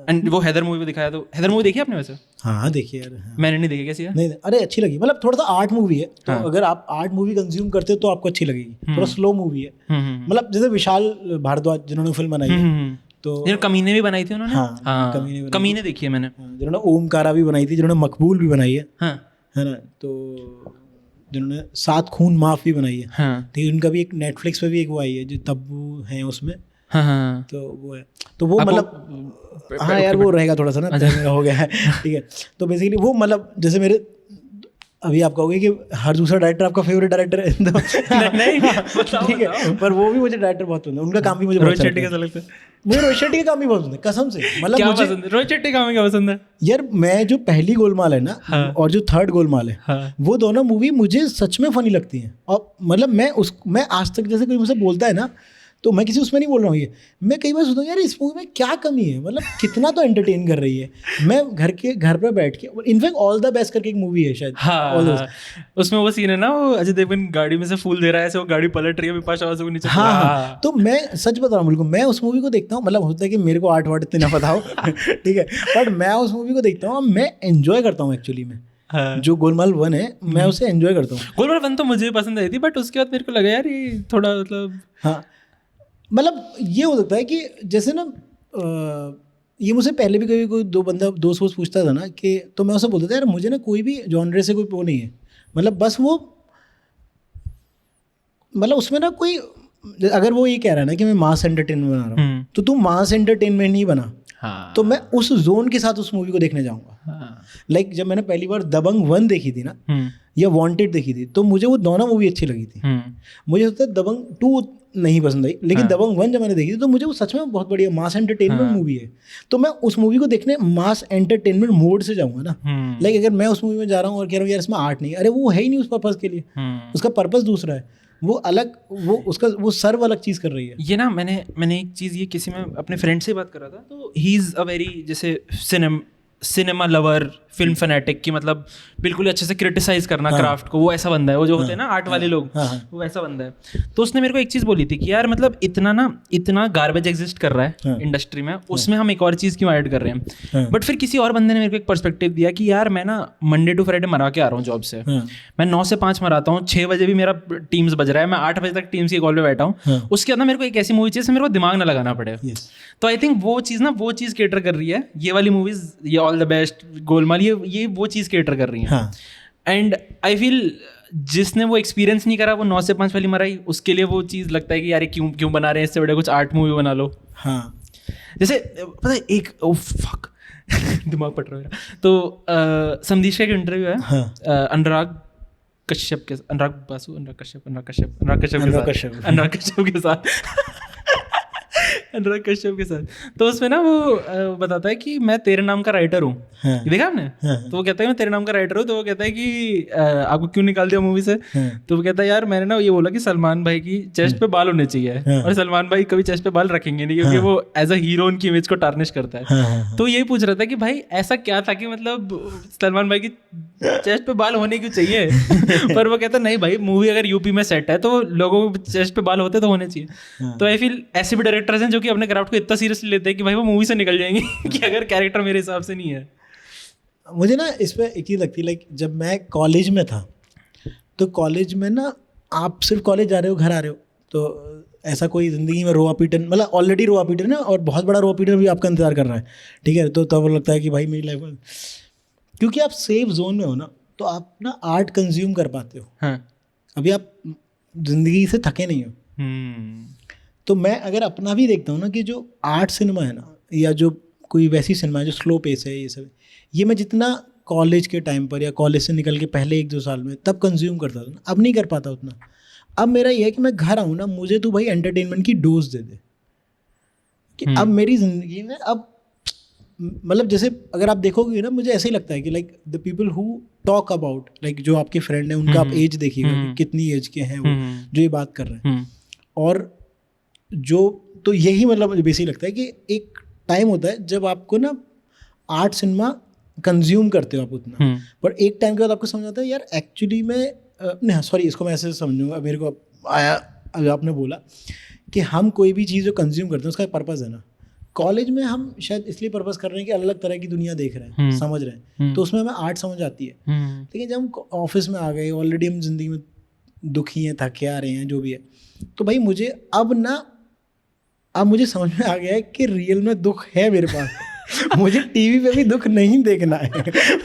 एंड वो हैदर मूवी में दिखाया, तो हैदर मूवी देखी आपने वैसे? हाँ देखिए यार। मैंने नहीं देखी। कैसी है? नहीं, अरे अच्छी लगी, मतलब थोड़ा सा आर्ट मूवी है, तो अगर आप आर्ट मूवी कंज्यूम करते हो तो आपको अच्छी लगेगी। थोड़ा स्लो मूवी है, मतलब जैसे विशाल भारद्वाज जिन्होंने फिल्म बनाई है, तो कमीने भी बनाई थी उन्होंने। हाँ, कमीने देखी है मैंने। जिन्होंने ओमकारा भी बनाई थी, जिन्होंने मकबूल भी बनाई है, है ना, तो जिन्होंने सात खून माफ भी बनाई है, ठीक है। उनका भी एक नेटफ्लिक्स पे भी एक वो आई है जो तब्बू है उसमें, तो वो है, तो वो मतलब हाँ यार वो रहेगा थोड़ा सा ना, मेरा हो गया है, ठीक है। तो बेसिकली वो मतलब जैसे मेरे अभी आप कहोगे कि हर दूसरा डायरेक्टर आपका फेवरेट डायरेक्टर है, तो नहीं ठीक है, पर वो भी मुझे डायरेक्टर बहुत पसंद है, उनका काम भी मुझे रोहित शेट्टी कैसा लगता है? मुझे रोहित शेट्टी का काम भी बहुत पसंद है, कसम से। मतलब मुझे रोहित शेट्टी का काम क्या पसंद है यार, मैं जो पहली गोलमाल है ना, और जो थर्ड गोलमाल है, वो दोनों मूवी मुझे सच में फनी लगती हैं। और मतलब मैं आज तक जैसे कोई मुझसे बोलता है ना, तो मैं किसी उसमें नहीं बोल रहा हूँ, ये मैं कई बार सोचता हूँ यार इस मूवी में क्या कमी है, मतलब कितना तो एंटरटेन कर रही है। मैं घर पे बैठ के, इनफैक्ट ऑल द बेस्ट करके एक मूवी है शायद, हाँ, उसमें वो सीन है ना, वो अजय देवगन गाड़ी में से फूल दे रहा है ऐसे, वो गाड़ी पलट रही है बिपाशा बासु को नीचे। हाँ, तो मैं सच बता रहा हूँ बिल्कुल, मैं उस मूवी को देखता हूँ, मतलब होता है कि मेरे को आर्ट वार्ट इतना पता हो ठीक है, बट मैं उस मूवी को देखता हूँ, मैं एंजॉय करता हूँ एक्चुअली में। जो गोलमाल 1 है, मैं उसे एंजॉय करता हूँ। गोलमाल 1 तो मुझे पसंद आई थी, बट उसके बाद मेरे को लगा यार ये थोड़ा मतलब, हाँ मतलब ये हो सकता है कि जैसे ना ये मुझसे पहले भी कभी कोई दोस्त पूछता था ना कि, तो मैं उसे बोलता था यार मुझे ना कोई भी जॉनरे से कोई वो नहीं है, मतलब बस वो, मतलब उसमें ना कोई, अगर वो ये कह रहा है ना कि मैं मास एंटरटेनमेंट बना रहा हूँ, तो तू मास एंटरटेनमेंट नहीं बना। हाँ, तो मैं उस जोन के साथ उस मूवी को देखने जाऊँगा। लाइक जब मैंने पहली बार दबंग 1 देखी थी ना, या वांटेड देखी थी, तो मुझे वो दोनों मूवी अच्छी लगी थी। मुझे लगता है दबंग 2 नहीं पसंद आई, लेकिन दबंग 1 जब मैंने देखी थी तो मुझे वो सच में बहुत बढ़िया मास एंटरटेनमेंट मूवी है। तो मैं उस मूवी को देखने मास एंटरटेनमेंट मोड से जाऊँगा ना। लाइक अगर मैं उस मूवी में जा रहा हूँ और कह रहा हूँ यार इसमें आर्ट नहीं, अरे वो है ही नहीं उस पर्पज़ के लिए, उसका पर्पज़ दूसरा है, वो अलग, वो सर्व अलग चीज़ कर रही है। ये ना मैंने एक चीज़ ये किसी में अपने फ्रेंड से बात कर रहा था, तो ही इज़ अ वेरी जैसे सिनेमा लवर, फिल्म फैनेटिक की, मतलब बिल्कुल अच्छे से क्रिटिसाइज करना क्राफ्ट को, वो ऐसा बंदा है, वो जो होते हैं ना आर्ट वाले लोग, वो ऐसा बंदा है। तो उसने मेरे को एक चीज़ बोली थी कि यार मतलब इतना गार्बेज एग्जिस्ट कर रहा है इंडस्ट्री में, उसमें हम एक और चीज़ क्यों ऐड कर रहे हैं। बट फिर किसी और बंदे ने मेरे को एक पर्सपेक्टिव दिया कि यार मैं ना मंडे टू फ्राइडे मरा के आ रहा हूँ जॉब से, मैं 9 से 5 मराता हूँ, 6 बजे भी मेरा टीम्स बज रहा है, मैं 8 बजे तक टीम्स की कॉल पे बैठा हूँ, उसके अंदर मेरे को एक ऐसी मूवी चाहिए मेरे को दिमाग ना लगाना पड़े। तो आई थिंक वो चीज़ केटर कर रही है ये वाली मूवीज, ये ऑल द बेस्ट, गोलमाल, ये वो चीज़ केटर कर रही है। एंड आई फील जिसने वो एक्सपीरियंस नहीं करा, वो 9 से 5 वाली मराई, उसके लिए वो चीज़ लगता है कि यार क्यों बना रहे हैं, इससे बड़े कुछ आर्ट मूवी बना लो। हाँ, जैसे पता है एक फक दिमाग पट रहा है। तो समदीश का एक इंटरव्यू है अनुराग कश्यप के अनुराग कश्यप के साथ। तो उसमें ना वो बताता है कि मैं तेरे नाम का राइटर हूँ। देखा आपने? तो वो कहता है मैं तेरे नाम का राइटर हूँ। तो वो कहता है कि आपको क्यों निकाल दिया मूवी से? तो वो कहता है यार मैंने ना ये बोला कि सलमान भाई की चेस्ट पे बाल होने चाहिए, और सलमान भाई कभी चेस्ट पे बाल रखेंगे नहीं, क्योंकि वो एज अ हीरो उनकी इमेज को टार्निश करता है। तो यही पूछ रहा था कि भाई ऐसा क्या था कि मतलब सलमान भाई की चेस्ट पे बाल होने क्यों चाहिए? पर वो कहता नहीं भाई, मूवी अगर यूपी में सेट है तो लोगों को चेस्ट पे बाल होते तो होने चाहिए। तो आई फील ऐसे भी डायरेक्टर्स हैं जो कि अपने क्राफ्ट को इतना सीरियसली लेते हैं कि भाई वो मूवी से निकल जाएंगे कि अगर कैरेक्टर मेरे हिसाब से नहीं है। मुझे ना इस पर एक चीज़ लगती है, लाइक जब मैं कॉलेज में था, तो कॉलेज में ना आप सिर्फ कॉलेज जा रहे हो, घर आ रहे हो, तो ऐसा कोई ज़िंदगी में रोआ पीटन, मतलब ऑलरेडी रोआ पीटन है और बहुत बड़ा रोआ पीटन भी आपका इंतजार कर रहा है, ठीक है। तो तब लगता है कि भाई मेरी लाइफ में, क्योंकि आप सेफ जोन में हो ना, तो आप ना आर्ट कंज्यूम कर पाते हो। हाँ, अभी आप जिंदगी से थके नहीं हो। तो मैं अगर अपना भी देखता हूँ ना कि जो आर्ट सिनेमा है ना, या जो कोई वैसी सिनेमा है जो स्लो पेस है, ये सब, ये मैं जितना कॉलेज के टाइम पर या कॉलेज से निकल के पहले 1-2 साल में तब कंज्यूम करता था ना, अब नहीं कर पाता उतना। अब मेरा ये है कि मैं घर आऊँ ना, मुझे तो भाई एंटरटेनमेंट की डोज दे दे, कि अब मेरी ज़िंदगी में अब मतलब जैसे अगर आप देखोगे ना, मुझे ऐसे ही लगता है कि like the people who talk about, like जो आपके फ्रेंड हैं उनका आप एज देखिएगा कि कितनी एज के हैं वो जो ये बात कर रहे हैं, और जो तो यही मतलब मुझे बेसिक लगता है कि एक टाइम होता है जब आपको ना आर्ट सिनेमा कंज्यूम करते हो आप उतना, पर एक टाइम के बाद आपको समझ आता है यार एक्चुअली मैं नहीं सॉरी इसको मैं ऐसे समझूंगा, मेरे को आया अगर आपने बोला कि हम कोई भी चीज़ जो कंज्यूम करते हैं उसका पर्पज़ है ना, कॉलेज में हम शायद इसलिए पर्पज़ कर रहे हैं कि अलग अलग तरह की दुनिया देख रहे हैं, समझ रहे हैं, तो उसमें हमें आर्ट समझ आती है। लेकिन जब हम ऑफिस में आ गए, ऑलरेडी हम जिंदगी में दुखी हैं, थके आ रहे हैं, जो भी है, तो भाई मुझे अब मुझे समझ में आ गया है कि रियल में दुख है मेरे पास। मुझे टीवी पे भी दुख नहीं देखना है,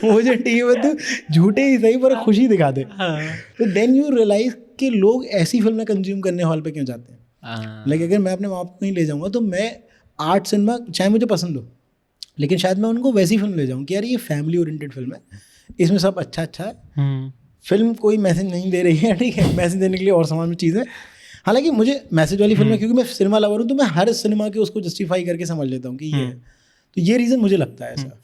मुझे टीवी में तो झूठे ही सही पर खुशी दिखा दे। तो देन यू रियलाइज कि लोग ऐसी फिल्में कंज्यूम करने हॉल पे क्यों जाते हैं। लाइक अगर मैं अपने माँ बाप को नहीं ले जाऊँगा तो मैं आर्ट सिनेमा चाहे मुझे पसंद हो, लेकिन शायद मैं उनको वैसी फिल्म ले जाऊँ कि यार ये फैमिली ओरिएंटेड फिल्म है, इसमें सब अच्छा है, फिल्म कोई मैसेज नहीं दे रही है, ठीक है, मैसेज देने के लिए और समान में चीज़ें। हालांकि मुझे मैसेज वाली फिल्म है क्योंकि मैं सिनेमा लवर हूँ, तो मैं हर सिनेमा के उसको जस्टिफाई करके समझ लेता हूँ कि ये है, तो ये रीज़न मुझे लगता है ऐसा।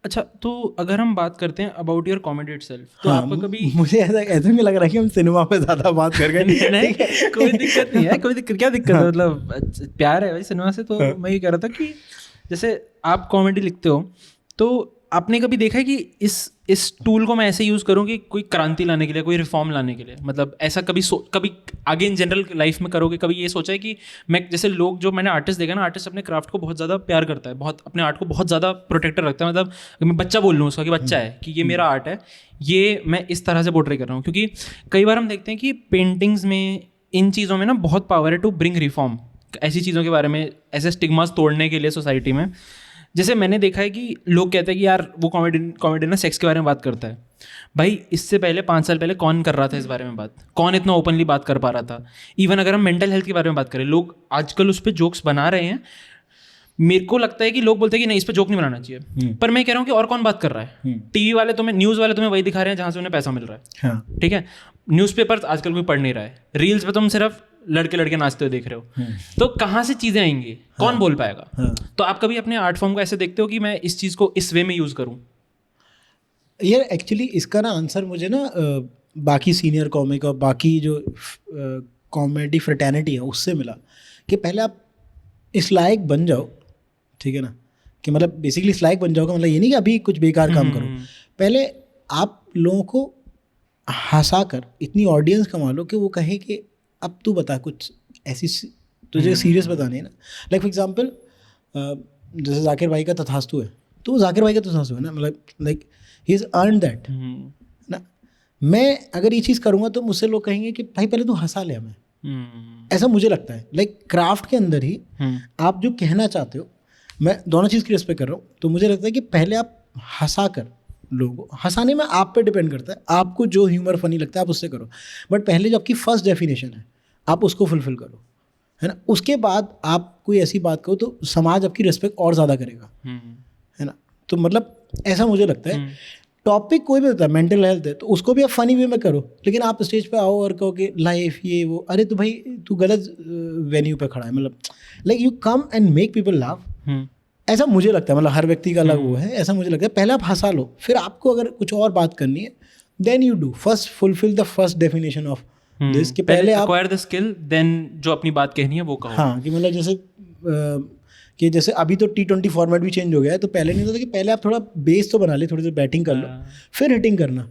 अच्छा, तो अगर हम बात करते हैं अबाउट योर कॉमेडी इटसेल्फ, तो हाँ, आपको कभी मुझे ऐसा नहीं लग रहा है कि हम सिनेमा पे ज़्यादा बात कर गए। नहीं, कोई दिक्कत नहीं है, कोई दिक्कत, क्या दिक्कत है, मतलब प्यार है भाई सिनेमा से। तो मैं ये कह रहा था कि जैसे आप कॉमेडी लिखते हो, तो आपने कभी देखा है कि इस टूल को मैं ऐसे यूज़ करूँ कि कोई क्रांति लाने के लिए, कोई रिफॉर्म लाने के लिए, मतलब ऐसा कभी आगे इन जनरल लाइफ में करोगे? कभी ये सोचा है कि मैं, जैसे लोग जो मैंने आर्टिस्ट देखा ना, आर्टिस्ट अपने क्राफ्ट को बहुत ज़्यादा प्यार करता है, बहुत अपने आर्ट को बहुत ज़्यादा प्रोटेक्टर रखता है, मतलब मैं बच्चा बोल लूँ उसका कि बच्चा है, कि ये मेरा आर्ट है, ये मैं इस तरह से पोर्ट्रे कर रहा हूँ। क्योंकि कई बार हम देखते हैं कि पेंटिंग्स में, इन चीज़ों में ना बहुत पावर है टू ब्रिंग रिफॉर्म, ऐसी चीज़ों के बारे में, ऐसे स्टिग्मास तोड़ने के लिए सोसाइटी में। जैसे मैंने देखा है कि लोग कहते हैं कि यार वो कॉमेडी ना सेक्स के बारे में बात करता है। भाई इससे पहले 5 साल पहले कौन कर रहा था इस बारे में बात, कौन इतना ओपनली बात कर पा रहा था? इवन अगर हम मेंटल हेल्थ के बारे में बात करें, लोग आजकल उस पर जोक्स बना रहे हैं। मेरे को लगता है कि लोग बोलते हैं कि नहीं, इस पर जोक नहीं बनाना चाहिए, पर मैं कह रहा हूँ कि और कौन बात कर रहा है? टीवी वाले तुम्हें, न्यूज़ वाले तुम्हें वही दिखा रहे हैं जहाँ से उन्हें पैसा मिल रहा है, ठीक है। न्यूज़पेपर आजकल कोई पढ़ नहीं रहा है, रील्स पे तुम सिर्फ लड़के लड़के नाचते हुए देख रहे हो, तो कहाँ से चीज़ें आएंगी, कौन बोल पाएगा? तो आप कभी अपने आर्ट फॉर्म को ऐसे देखते हो कि मैं इस चीज़ को इस वे में यूज़ करूँ? यार एक्चुअली इसका ना आंसर मुझे ना बाकी सीनियर कॉमिक और बाकी जो कॉमेडी फ्रेटर्निटी है उससे मिला कि पहले आप इस लायक बन जाओ, ठीक है ना, कि मतलब बेसिकली इस लायक बन जाओगे, मतलब ये नहीं कि अभी कुछ बेकार काम करो, पहले आप लोगों को हंसा कर इतनी ऑडियंस कमा लो कि वो कहे कि अब तू बता कुछ ऐसी तुझे सीरियस बतानी है ना। लाइक फॉर एग्जांपल जैसे जाकिर भाई का तथास्तु है, तो जाकिर भाई का तथास्तु है ना, मतलब like he is earn that ना। मैं अगर ये चीज़ करूँगा तो मुझसे लोग कहेंगे कि भाई पहले तू हंसा ले हमें, ऐसा मुझे लगता है। लाइक क्राफ्ट के अंदर ही आप जो कहना चाहते हो, मैं दोनों चीज़ की रिस्पेक्ट कर रहा हूँ, तो मुझे लगता है कि पहले आप हंसा कर लोगों को, हंसाने में आप पे डिपेंड करता है, आपको जो ह्यूमर फनी लगता है आप उससे करो, बट पहले जो आपकी फर्स्ट डेफिनेशन है आप उसको फुलफिल करो, है ना। उसके बाद आप कोई ऐसी बात करो तो समाज आपकी रिस्पेक्ट और ज़्यादा करेगा, है ना। तो मतलब ऐसा मुझे लगता है। टॉपिक कोई भी होता है, मेंटल हेल्थ है तो उसको भी आप फनी वे में करो, लेकिन आप स्टेज पे आओ और कहो कि लाइफ ये वो, अरे तो भाई तू गलत वेन्यू पे खड़ा है, मतलब like you come and make people laugh, ऐसा मुझे लगता है। मतलब हर व्यक्ति का अलग वो है, ऐसा मुझे लगता है। पहले आप हंसा लो, फिर आपको अगर कुछ और बात करनी है then you do first fulfil the first definition of this, कि पहले आप एक्वायर द स्किल, देन जो अपनी बात कहनी है वो कहो। हाँ, कि मतलब जैसे कि जैसे अभी तो T20 फॉर्मेट भी चेंज हो गया है, तो पहले नहीं होता कि पहले आप थोड़ा बेस तो बना ले, थोड़ी देर बैटिंग कर लो, फिर हिटिंग करना।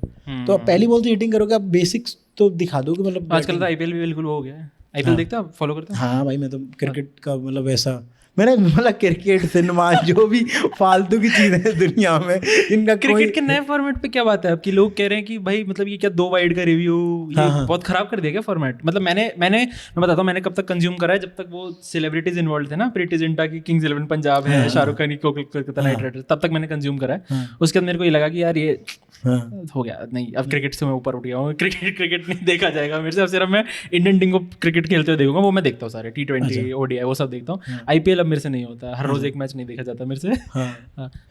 तो आप पहली बॉल तो हिटिंग करोगे, आप बेसिक्स तो दिखा दो कि मतलब आजकल तो IPL भी बिल्कुल हो गया है। IPL देखते हो आप, फॉलो करते हो? हाँ भाई, मैं तो क्रिकेट का मतलब वैसा, मैंने मतलब क्रिकेट सिनेमा जो भी फालतू की चीज़ें हैं दुनिया में, इनका क्रिकेट के नए फॉर्मेट पे क्या बात है आपकी? लोग कह रहे हैं कि भाई मतलब ये क्या 2 वाइड का रिव्यू, ये बहुत खराब कर दिया क्या फॉर्मेट? मतलब मैं बताता हूँ, मैंने कब तक कंज्यूम करा है, जब तक वो सेलिब्रिटीज इन्वॉल्व थे ना, प्रीति जिंटा की किंग्स 11 पंजाब है, शाहरुख खान की कोलकाता नाइट राइडर्स, तब तक मैंने कंज्यूम करा है। उसके बाद मेरे को ये लगा कि यार ये हो गया, नहीं अब क्रिकेट से मैं ऊपर उठ गया हूँ, क्रिकेट नहीं देखा जाएगा मेरे से, अब सिर्फ मैं इंडियन टीम को क्रिकेट खेलते हुए देखूंगा, वो मैं देखता हूँ सारे T20 ODI वो सब देखता हूँ। IPL अब मेरे से नहीं होता, हर रोज एक मैच नहीं देखा जाता मेरे से।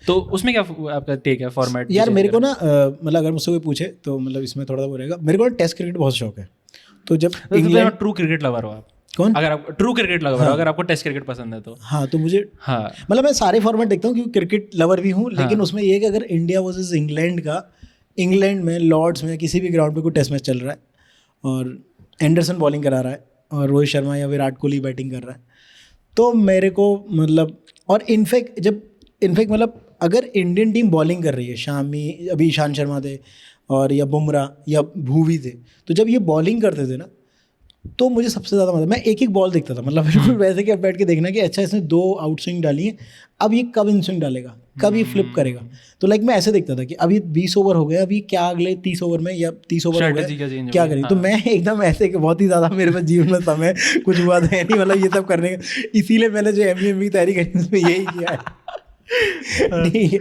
तो उसमें क्या आपका टेक है फॉर्मेट? यार मेरे को ना मतलब अगर मुझसे कोई पूछे तो मतलब इसमें थोड़ा सा वो रहेगा, मेरे को ना टेस्ट क्रिकेट बहुत शौक है। तो जब इंग्लैंड ट्रू क्रिकेट लवर हो आप, कौन? अगर आप ट्रू क्रिकेट लवर हो, अगर आपको टेस्ट क्रिकेट पसंद है तो हाँ, तो मुझे मतलब मैं सारे फॉर्मेट देखता हूँ क्योंकि क्रिकेट लवर भी हूँ, लेकिन उसमें ये है कि अगर इंडिया वर्सेस इंग्लैंड का, इंग्लैंड में लॉर्ड्स में किसी भी ग्राउंड पे कोई टेस्ट मैच चल रहा है और एंडरसन बॉलिंग करा रहा है और रोहित शर्मा या विराट कोहली बैटिंग कर रहा है, तो मेरे को मतलब, और इनफैक्ट मतलब अगर इंडियन टीम बॉलिंग कर रही है, शामी, अभी ईशांत शर्मा थे और या बुमराह या भुवी थे, तो जब ये बॉलिंग करते थे ना, तो मुझे सबसे ज़्यादा मजा, मैं एक बॉल देखता था, मतलब बिल्कुल वैसे कि अब बैठ के देखना कि अच्छा इसने 2 आउट स्विंग डाली है, अब ये कब इन स्विंग डालेगा, कब ये फ्लिप करेगा। तो लाइक मैं ऐसे देखता था कि अभी 20 ओवर हो गए, अभी क्या अगले 30 ओवर में या 30 ओवर हो गए क्या करें। तो मैं एकदम ऐसे कि बहुत ही ज़्यादा मेरे पास जीवन में समय कुछ हुआ था नहीं, मतलब ये सब करने का, इसीलिए मैंने जो MBA की तैयारी करी उसमें यही किया है। ठीक है,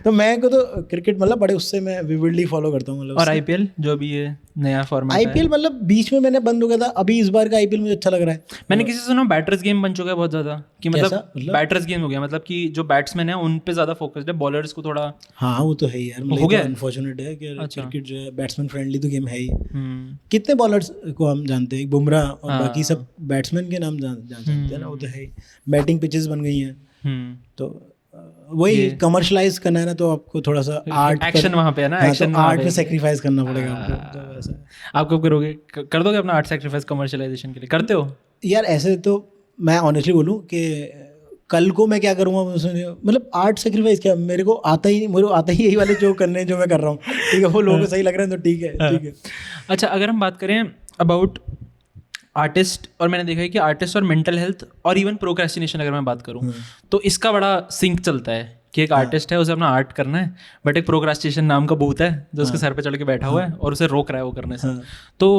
तो मैं को तो क्रिकेट मतलब बड़े उससे मैं विविडली फॉलो करता हूँ मतलब। और IPL जो भी ये नया फॉर्मेट है, IPL मतलब बीच में मैंने बंद हो गया था, अभी इस बार का IPL मुझे अच्छा लग रहा है। मैंने किसी से सुना बैटर्स गेम बन चुका है बहुत ज्यादा, कि मतलब बैटर्स गेम हो गया, मतलब कि जो बैट्समैन है उन पे ज्यादा फोकस्ड है, बॉलर्स को थोड़ा। हाँ वो तो है यार, मतलब हो गया, अनफॉर्चुनेट है कि क्रिकेट जो है बैट्समैन फ्रेंडली तो गेम है ही। कितने बॉलर्स को हम जानते हैं, बुमराह और बाकी सब बैट्समैन के नाम जानते हैं ना, वो तो है ही। बैटिंग पिचेस बन गई हैं, तो वही कमर्शलाइज करना है ना, तो आपको थोड़ा सा आर्ट एक्शन वहाँ पे है ना, एक्शन तो आर्ट में सेक्रीफाइस करना पड़ेगा आपको, तो ऐसा। आप कब करोगे, कर दोगे अपना आर्ट सेक्रीफाइस कमर्शलाइजेशन के लिए, करते हो? यार ऐसे तो मैं ऑनेस्टली बोलूँ कि कल को मैं क्या करूँगा, मतलब आर्ट सेक्रीफाइस क्या, मेरे को आता ही यही वाले जो करने जो मैं कर रहा हूँ, ठीक है, वो लोगों को सही लग रहे हैं तो ठीक है। अच्छा, अगर हम बात करें अबाउट आर्टिस्ट, और मैंने देखा है कि आर्टिस्ट और मेंटल हेल्थ और इवन प्रोक्रेस्टिनेशन अगर मैं बात करूँ तो इसका बड़ा सिंक चलता है कि एक आर्टिस्ट है, उसे अपना आर्ट करना है, बट एक प्रोक्रेस्टिनेशन नाम का भूत है जो उसके सर पे चढ़ के बैठा हुआ है और उसे रोक रहा है वो करने से। तो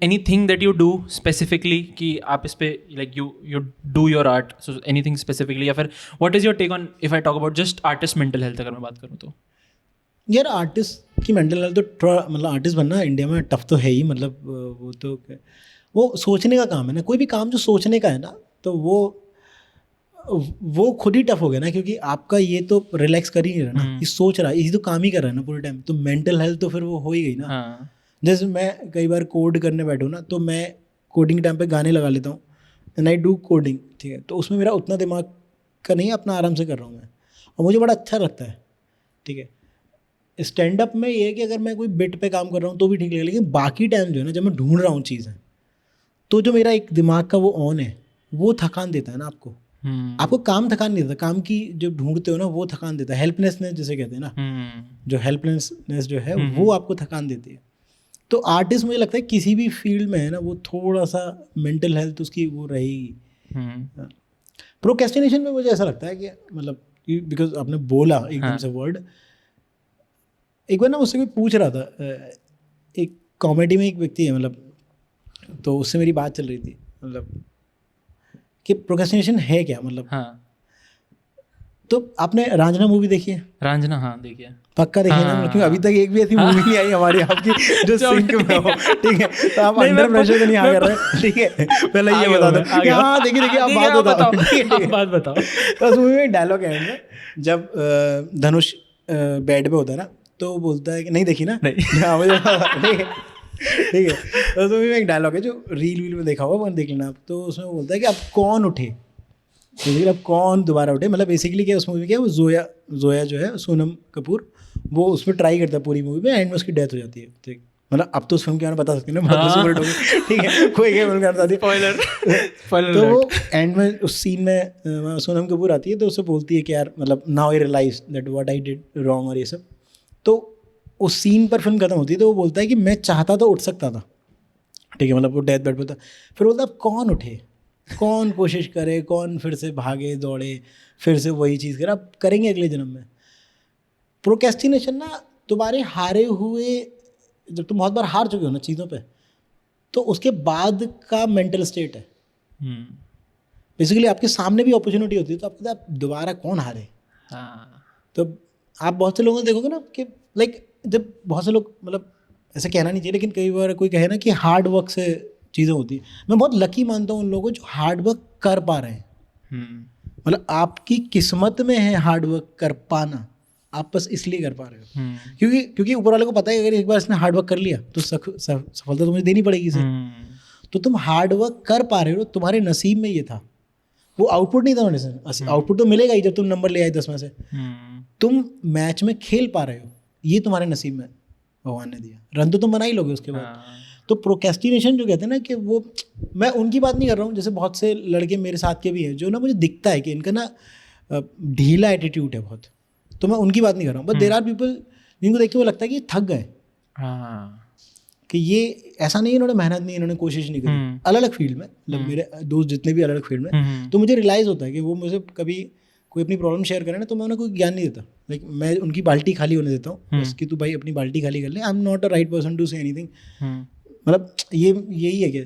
anything that you do specifically कि आप इस पे like you do your art, so anything specifically, या फिर what is your take on if I talk about just artist mental health अगर मैं बात करूँ तो? यार आर्टिस्ट की मेंटल हेल्थ तो थोड़ा, मतलब आर्टिस्ट बनना इंडिया में टफ तो है ही, मतलब वो तो वो सोचने का काम है ना, कोई भी काम जो सोचने का है ना, तो वो खुद ही टफ हो गया ना, क्योंकि आपका ये तो रिलैक्स कर ही नहीं रहा ना, ये सोच रहा है, ये तो काम ही कर रहा है ना पूरे टाइम, तो मेंटल हेल्थ तो फिर वो हो ही गई ना। जैसे मैं कई बार कोड करने बैठूँ ना, तो मैं कोडिंग टाइम पे गाने लगा लेता हूँ, एंड आई डू कोडिंग, ठीक है, तो उसमें मेरा उतना दिमाग का नहीं, अपना आराम से कर रहा हूँ मैं, और मुझे बड़ा अच्छा लगता है। ठीक है, स्टैंड अप में ये है कि अगर मैं कोई बिट पे काम कर रहा हूँ तो भी ठीक लगेगा, लेकिन बाकी टाइम जो है ना, जब मैं ढूंढ रहा हूँ चीज़ें, तो जो मेरा एक दिमाग का वो ऑन है, वो थकान देता है ना आपको। आपको काम थकान नहीं देता, काम की जो ढूंढते हो ना वो थकान देता है, हेल्पलेसनेस जिसे कहते हैं ना, जो हेल्पलेसनेस जो है वो आपको थकान देती है। तो आर्टिस्ट मुझे लगता है किसी भी फील्ड में है ना, वो थोड़ा सा मेंटल हेल्थ उसकी वो रहेगी। प्रोक्रेस्टिनेशन में मुझे ऐसा लगता है कि मतलब बिकॉज आपने बोला एकदम से वर्ड, एक बार ना मुझसे कोई पूछ रहा था, एक कॉमेडी में एक व्यक्ति है, मतलब तो उससे मेरी बात चल रही थी, मतलब कि प्रोक्रेस्टिनेशन है क्या, मतलब। हाँ, तो आपने रांझना मूवी देखी है? रांझना, हाँ देखिए, पक्का देखिए ना, क्योंकि अभी तक एक भी ऐसी मूवी नहीं आई हमारी आपकी जो सिंक में हो, ठीक है, तो आप अंडर प्रेशर तो नहीं आ कर रहे, ठीक है, पहले ये बता दो कि हाँ देखिए आप बात बताओ। तो उस मूवी में एक डायलॉग है, जब धनुष बेड पे होता है ना, तो वो बोलता है कि नहीं देखी ना, हाँ मुझे ठीक है, तो उस मूवी में एक डायलॉग है जो रील में देखा होगा, वो देख लेना आप, तो उसमें बोलता है कि अब कौन उठे, बेसिकली अब कौन दोबारा उठे, मतलब बेसिकली क्या उस मूवी में क्या, वो जोया जो है सोनम कपूर, वो उसमें ट्राई करता है पूरी मूवी में, एंड में उसकी डेथ हो जाती है। ठीक, मतलब अब तो उस फिल्म के बारे में बता सकते हैं ना, ठीक है, कोई क्या फिल्म बता दी, तो वो एंड में उस सीन में सोनम कपूर आती है, तो उससे बोलती है कि यार मतलब now I realise that what I did wrong और ये सब। तो उस सीन पर फिल्म खत्म होती है, तो वो बोलता है कि मैं चाहता तो उठ सकता था, ठीक है, मतलब वो डेथ बेड पर था, फिर बोलता अब कौन उठे, कौन कोशिश करे, कौन फिर से भागे दौड़े, फिर से वही चीज़ करे, अब करेंगे अगले जन्म में। प्रोक्रेस्टिनेशन ना तुम्हारे हारे हुए, जब तुम बहुत बार हार चुके हो ना चीज़ों पे, तो उसके बाद का मेंटल स्टेट है। बेसिकली आपके सामने भी अपॉर्चुनिटी होती है, तो आपको आप दोबारा कौन हारे। तो आप बहुत से लोगों को देखोगे ना कि लाइक जब बहुत से लोग, मतलब ऐसा कहना नहीं चाहिए, लेकिन कई बार कोई कहे ना कि हार्ड वर्क से चीज़ें होती हैं, मैं बहुत लकी मानता हूँ उन लोगों को जो हार्ड वर्क कर पा रहे हैं। मतलब आपकी किस्मत में है हार्ड वर्क कर पाना, आप बस इसलिए कर पा रहे हो क्योंकि ऊपर वाले को पता है अगर एक बार इसने हार्ड वर्क कर लिया तो सफलता तो मुझे देनी पड़ेगी इसे। तो तुम हार्ड वर्क कर पा रहे हो, तुम्हारे नसीब में ये था, वो आउटपुट नहीं था होने से, आउटपुट तो मिलेगा ही जब तुम नंबर ले आए 10 में से। तुम मैच में खेल पा रहे हो, ये तुम्हारे नसीब में भगवान ने दिया, रन तो तुम बना ही लोगे उसके बाद। तो प्रोक्रेस्टिनेशन जो कहते हैं ना कि वो, मैं उनकी बात नहीं कर रहा हूँ, जैसे बहुत से लड़के मेरे साथ के भी हैं जो ना मुझे दिखता है कि इनका ना ढीला एटीट्यूड है बहुत, तो मैं उनकी बात नहीं कर रहा हूँ, बट देयर आर पीपल जिनको देख के वो लगता है कि ये थक गए, कि ये ऐसा नहीं इन्होंने मेहनत नहीं, इन्होंने कोशिश नहीं करी अलग अलग फील्ड में, मतलब मेरे दोस्त जितने भी अलग अलग फील्ड में, तो मुझे रियलाइज़ होता है कि वो मुझे कभी कोई अपनी प्रॉब्लम शेयर करे ना तो मैं उन्हें कोई ज्ञान नहीं देता, लाइक मैं उनकी बाल्टी खाली होने देता हूँ बस कि तू भाई अपनी बाल्टी खाली कर ले, I am not a right person to say anything, मतलब ये यही है कि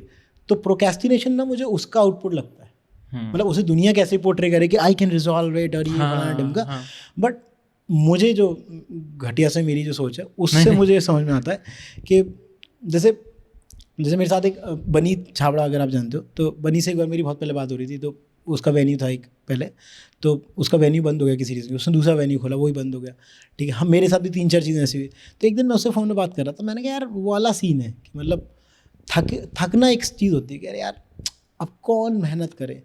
तो प्रोक्रेस्टिनेशन ना मुझे उसका आउटपुट लगता है, मतलब उसे दुनिया कैसे पोर्ट्रे करे कि आई कैन रिजॉल्व इट और ये बना ढंग का, बट मुझे जो घटिया से मेरी जो सोच है उससे मुझे समझ में आता है कि जैसे मेरे साथ एक बनी छाबड़ा, अगर आप जानते हो, तो बनी से एक बार मेरी बहुत पहले बात हो रही थी, तो उसका वेन्यू था एक पहले, तो उसका वेन्यू बंद हो गया किसी रीज़न, उसने दूसरा वेन्यू खोला, वही बंद हो गया, ठीक है। हम मेरे साथ भी 3-4 चीज़ें ऐसी हुई, तो एक दिन मैं उससे फ़ोन में बात कर रहा था, मैंने कहा यार वो वाला सीन है कि मतलब थकना एक चीज़ होती है कि यार अब कौन मेहनत करे,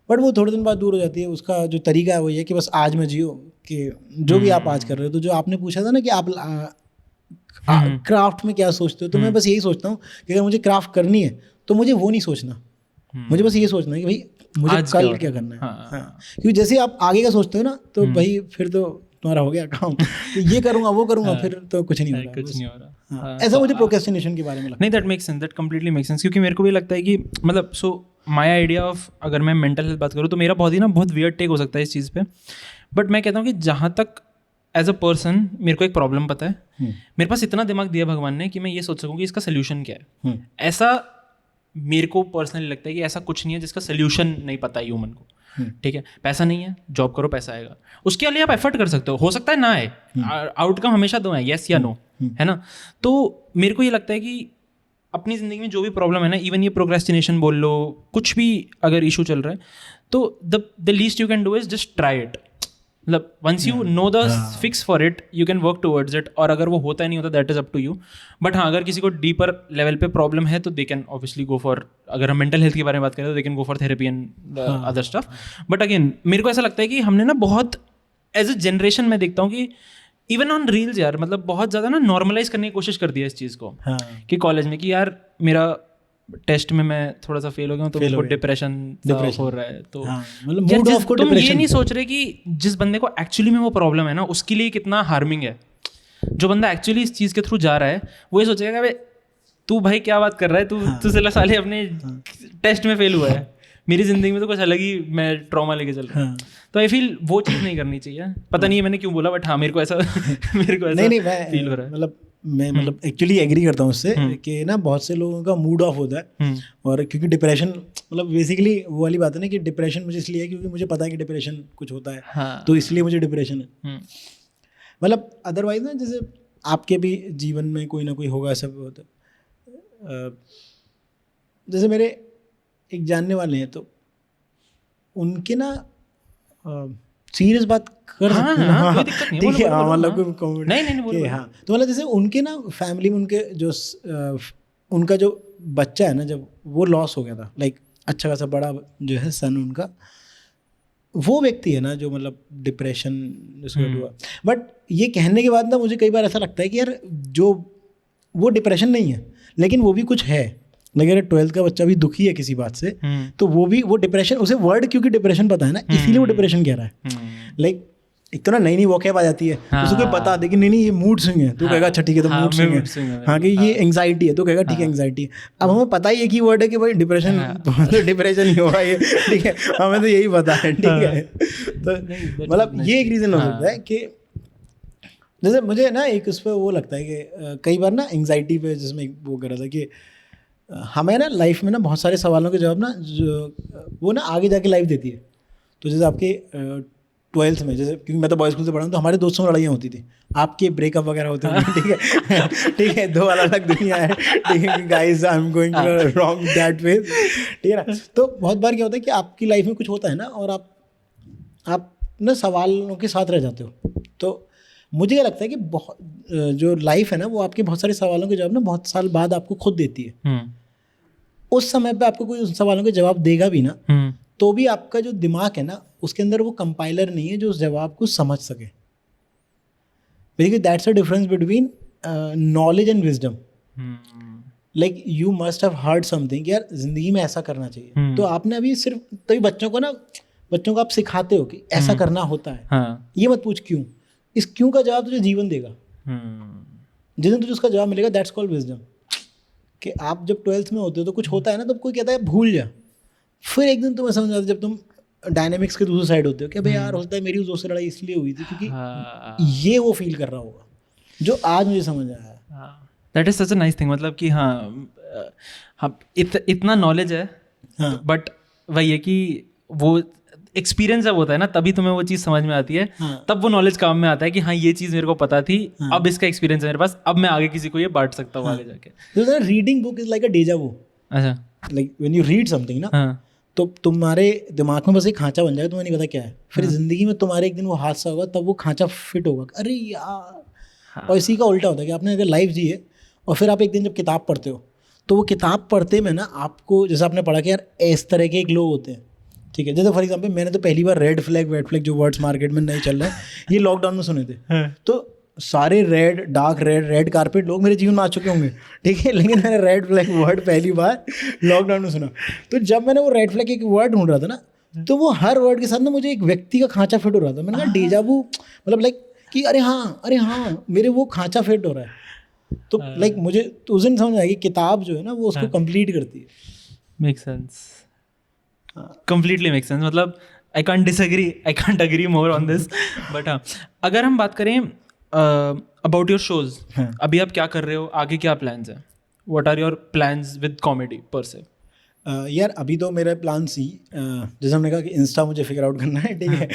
बट वो थोड़े दिन बाद दूर हो जाती है। उसका जो तरीका है वो ये कि बस आज में जियो, कि जो भी आप आज कर रहे हो, तो जो आपने पूछा था ना कि आप क्राफ्ट में क्या सोचते हो, तो मैं बस यही सोचता हूँ कि अगर मुझे क्राफ्ट करनी है तो मुझे वो नहीं सोचना, मुझे बस ये सोचना है कि भाई मुझे कल क्या करना है। हाँ। क्योंकि जैसे आप आगे का सोचते हो ना तो भाई फिर तो तुम्हारा हो गया काम, तो ये करूँगा वो करूँगा, फिर तो कुछ नहीं हो रहा। ऐसा मुझे प्रोक्रेस्टिनेशन के बारे में लगता है। नहीं, that makes sense, that completely makes sense, क्योंकि मेरे को भी लगता है कि मतलब सो माय आइडिया ऑफ, अगर मैं मेंटल हेल्थ बात करूँ तो मेरा बहुत ही ना बहुत वियर्ड टेक हो सकता है इस चीज़ पे, बट मैं कहता हूँ कि जहाँ तक एज अ पर्सन मेरे को एक प्रॉब्लम पता है, मेरे पास इतना दिमाग दिया भगवान ने कि मैं ये सोच सकूँ कि इसका सोल्यूशन क्या है। ऐसा मेरे को पर्सनली लगता है कि ऐसा कुछ नहीं है जिसका सोल्यूशन नहीं पता है ह्यूमन को, ठीक है। पैसा नहीं है, जॉब करो, पैसा आएगा, उसके लिए आप एफर्ट कर सकते हो सकता है ना आए, आउटकम हमेशा दो है, येस या नो, है ना। तो मेरे को ये लगता है कि अपनी ज़िंदगी में जो भी प्रॉब्लम है ना, इवन ये प्रोक्रेस्टिनेशन बोल लो, कुछ भी अगर इशू चल रहा है, तो the least you can do is just try it, मतलब once you know the fix for it you can work towards it, और अगर वो होता नहीं होता that is up to you. But हाँ, अगर किसी को डीपर लेवल पे प्रॉब्लम है तो they can obviously go for, अगर हम मेंटल हेल्थ के बारे में बात करें तो they can go for therapy and other stuff. But again मेरे को ऐसा लगता है कि हमने ना बहुत एज ए जनरेशन में देखता हूँ कि इवन ऑन रील्स यार, मतलब बहुत ज़्यादा ना नॉर्मलाइज करने की कोशिश कर दिया इस चीज़ को, कि कॉलेज में कि यार मेरा टेस्ट में मैं थोड़ा सा फेल हो गया हूँ तो मेरे को डिप्रेशन हो रहा है, तो मतलब तुम ये नहीं सोच रहे कि जिस बंदे को एक्चुअली में वो प्रॉब्लम है ना उसके लिए कितना हार्मिंग है। जो बंदा एक्चुअली इस चीज़ के थ्रू जा रहा है वो ये सोचेगा कि तू भाई क्या बात कर रहा है, तू सिला साले अपने टेस्ट में फेल हुआ है, मेरी ज़िंदगी में तो कुछ अलग ही मैं ट्रॉमा लेके चल रहा हूँ। तो आई फील वो चीज़ नहीं करनी चाहिए। पता नहीं है मैंने क्यों बोला, बट हाँ मेरे को ऐसा नहीं फील हो रहा है। मतलब मैं मतलब एक्चुअली एग्री करता हूँ उससे कि ना बहुत से लोगों का मूड ऑफ होता है, और क्योंकि डिप्रेशन मतलब बेसिकली वो वाली बात है ना कि डिप्रेशन मुझे इसलिए है क्योंकि मुझे पता है कि डिप्रेशन कुछ होता है, हाँ, तो इसलिए मुझे डिप्रेशन है। मतलब अदरवाइज ना जैसे आपके भी जीवन में कोई ना कोई होगा सब होता है। जैसे मेरे एक जानने वाले हैं तो उनके ना सीरियस बात कर सकते हैं, हाँ, ठीक है, मतलब नहीं, हाँ, तो मतलब जैसे उनके ना फैमिली में उनके जो उनका जो बच्चा है ना, जब वो लॉस हो गया था, लाइक अच्छा खासा बड़ा जो है सन उनका, वो व्यक्ति है ना जो मतलब डिप्रेशन जिसको हुआ। बट ये कहने के बाद ना मुझे कई बार ऐसा लगता है कि यार जो वो डिप्रेशन नहीं है लेकिन वो भी कुछ है, अगर 12th का बच्चा भी दुखी है किसी बात से तो वो डिप्रेशन, उसे वर्ड क्योंकि डिप्रेशन पता है ना, इसीलिए वो डिप्रेशन कह रहा है। लाइक एक तो ना नई वॉकैब आ जाती है, उसे कोई बता दे कि नहीं ये मूड स्विंग है, तो कहेगा अच्छा ठीक है तो मूड स्विंग है, हाँ, कि ये एंग्जाइटी है तो कहेगा ठीक है एंग्जाइटी है। अब हमें पता ही है कि वर्ड है कि भाई डिप्रेशन, तो डिप्रेशन ही होगा ये, ठीक है, हमें तो यही पता है, ठीक है। तो मतलब ये एक रीज़न हो सकता है कि जैसे मुझे ना एक उस पर वो लगता है कि कई बार ना एंग्जाइटी पे जिसमें वो कर रहा था कि हमें ना लाइफ में ना बहुत सारे सवालों के जवाब ना जो वो ना आगे जाके लाइफ देती है। तो जैसे आपके 12th में, जैसे क्योंकि मैं तो बॉयज़ स्कूल से पढ़ा हूँ, तो हमारे दोस्तों में लड़ाइयाँ होती थी, आपके ब्रेकअप वगैरह होते हैं, ठीक है, ठीक है, दो अलग अलग दुनिया है, ठीक है, guys I am going wrong that way, ठीक है ना। तो बहुत बार क्या होता है कि आपकी लाइफ में कुछ होता है ना और आप ना सवालों के साथ रह जाते हो। तो मुझे ये लगता है कि बहुत जो लाइफ है ना वो आपके बहुत सारे सवालों के जवाब ना बहुत साल बाद आपको खुद देती है। उस समय पे आपको कोई उन सवालों के जवाब देगा भी ना तो भी आपका जो दिमाग है ना उसके अंदर वो कंपाइलर नहीं है जो उस जवाब को समझ सके। Basically that's a difference between knowledge and wisdom. Like you must have heard something यार जिंदगी में ऐसा करना चाहिए, तो आपने अभी सिर्फ तभी बच्चों को आप सिखाते हो कि ऐसा करना होता है। हाँ. ये मत पूछ क्यों, इस क्यों का जवाब तुझे जीवन देगा। जिस दिन तुझे उसका जवाब मिलेगा दैट्स कॉल्ड विजडम। कि आप जब 12th में होते हो तो कुछ होता है ना, तब कोई कहता है भूल जा, फिर एक दिन तुम्हें समझ आता है जब तुम डायनेमिक्स के दूसरी साइड होते हो कि भाई यार होता है मेरी उस दोस्त से लड़ाई इसलिए हुई थी क्योंकि ये वो फील कर रहा होगा जो आज मुझे समझ आया है। That is such a nice thing, मतलब कि हाँ इतना नॉलेज है, बट वही है कि वो एक्सपीरियंस जब होता है ना तभी तुम्हें वो चीज़ समझ में आती है। तब वो नॉलेज काम में आता है कि हाँ ये चीज़ मेरे को पता थी, अब इसका एक्सपीरियंस है मेरे पास, अब मैं आगे किसी को ये बांट सकता हूँ आगे जाके। Reading book is like a deja vu. अच्छा, like when you read something ना, तो तुम्हारे दिमाग में बस एक खांचा बन जाएगा, तुम्हें नहीं पता क्या है, फिर जिंदगी में तुम्हारे एक दिन वो हादसा होगा तब वो खांचा फिट होगा, अरे यार। और इसी का उल्टा होता है कि आपने अगर लाइफ जी है और फिर आप एक दिन जब किताब पढ़ते हो तो वो किताब पढ़ते में ना आपको, जैसे आपने पढ़ा कि यार इस तरह के एक लोग होते हैं, ठीक है। जैसे फॉर एग्जांपल मैंने तो पहली बार रेड फ्लैग जो वर्ड्स मार्केट में नहीं चल रहे हैं ये लॉकडाउन में सुने थे, तो सारे डार्क रेड कारपेट लोग मेरे जीवन में आ चुके होंगे, ठीक है, लेकिन मैंने रेड फ्लैग वर्ड पहली बार लॉकडाउन में सुना। तो जब मैंने वो रेड फ्लैग एक वर्ड ढूंढ रहा था ना, तो वो हर वर्ड के साथ ना मुझे एक व्यक्ति का खांचा फिट हो रहा था। मैंने कहा डेजा वू, मतलब लाइक कि अरे हाँ मेरे वो खांचा फिट हो रहा है। तो लाइक मुझे तो उस दिन समझ आया कि किताब जो है ना वो उसको कंप्लीट करती है। Make sense, completely make sense, मतलब I can't agree more on this. But हाँ, अगर हम बात करें अबाउट योर शोज, अभी आप क्या कर रहे हो, आगे क्या प्लान्स हैं, what are your plans with comedy per se? यार अभी तो मेरे प्लान सी, जैसे हमने कहा कि इंस्टा मुझे फिगर आउट करना है, ठीक है।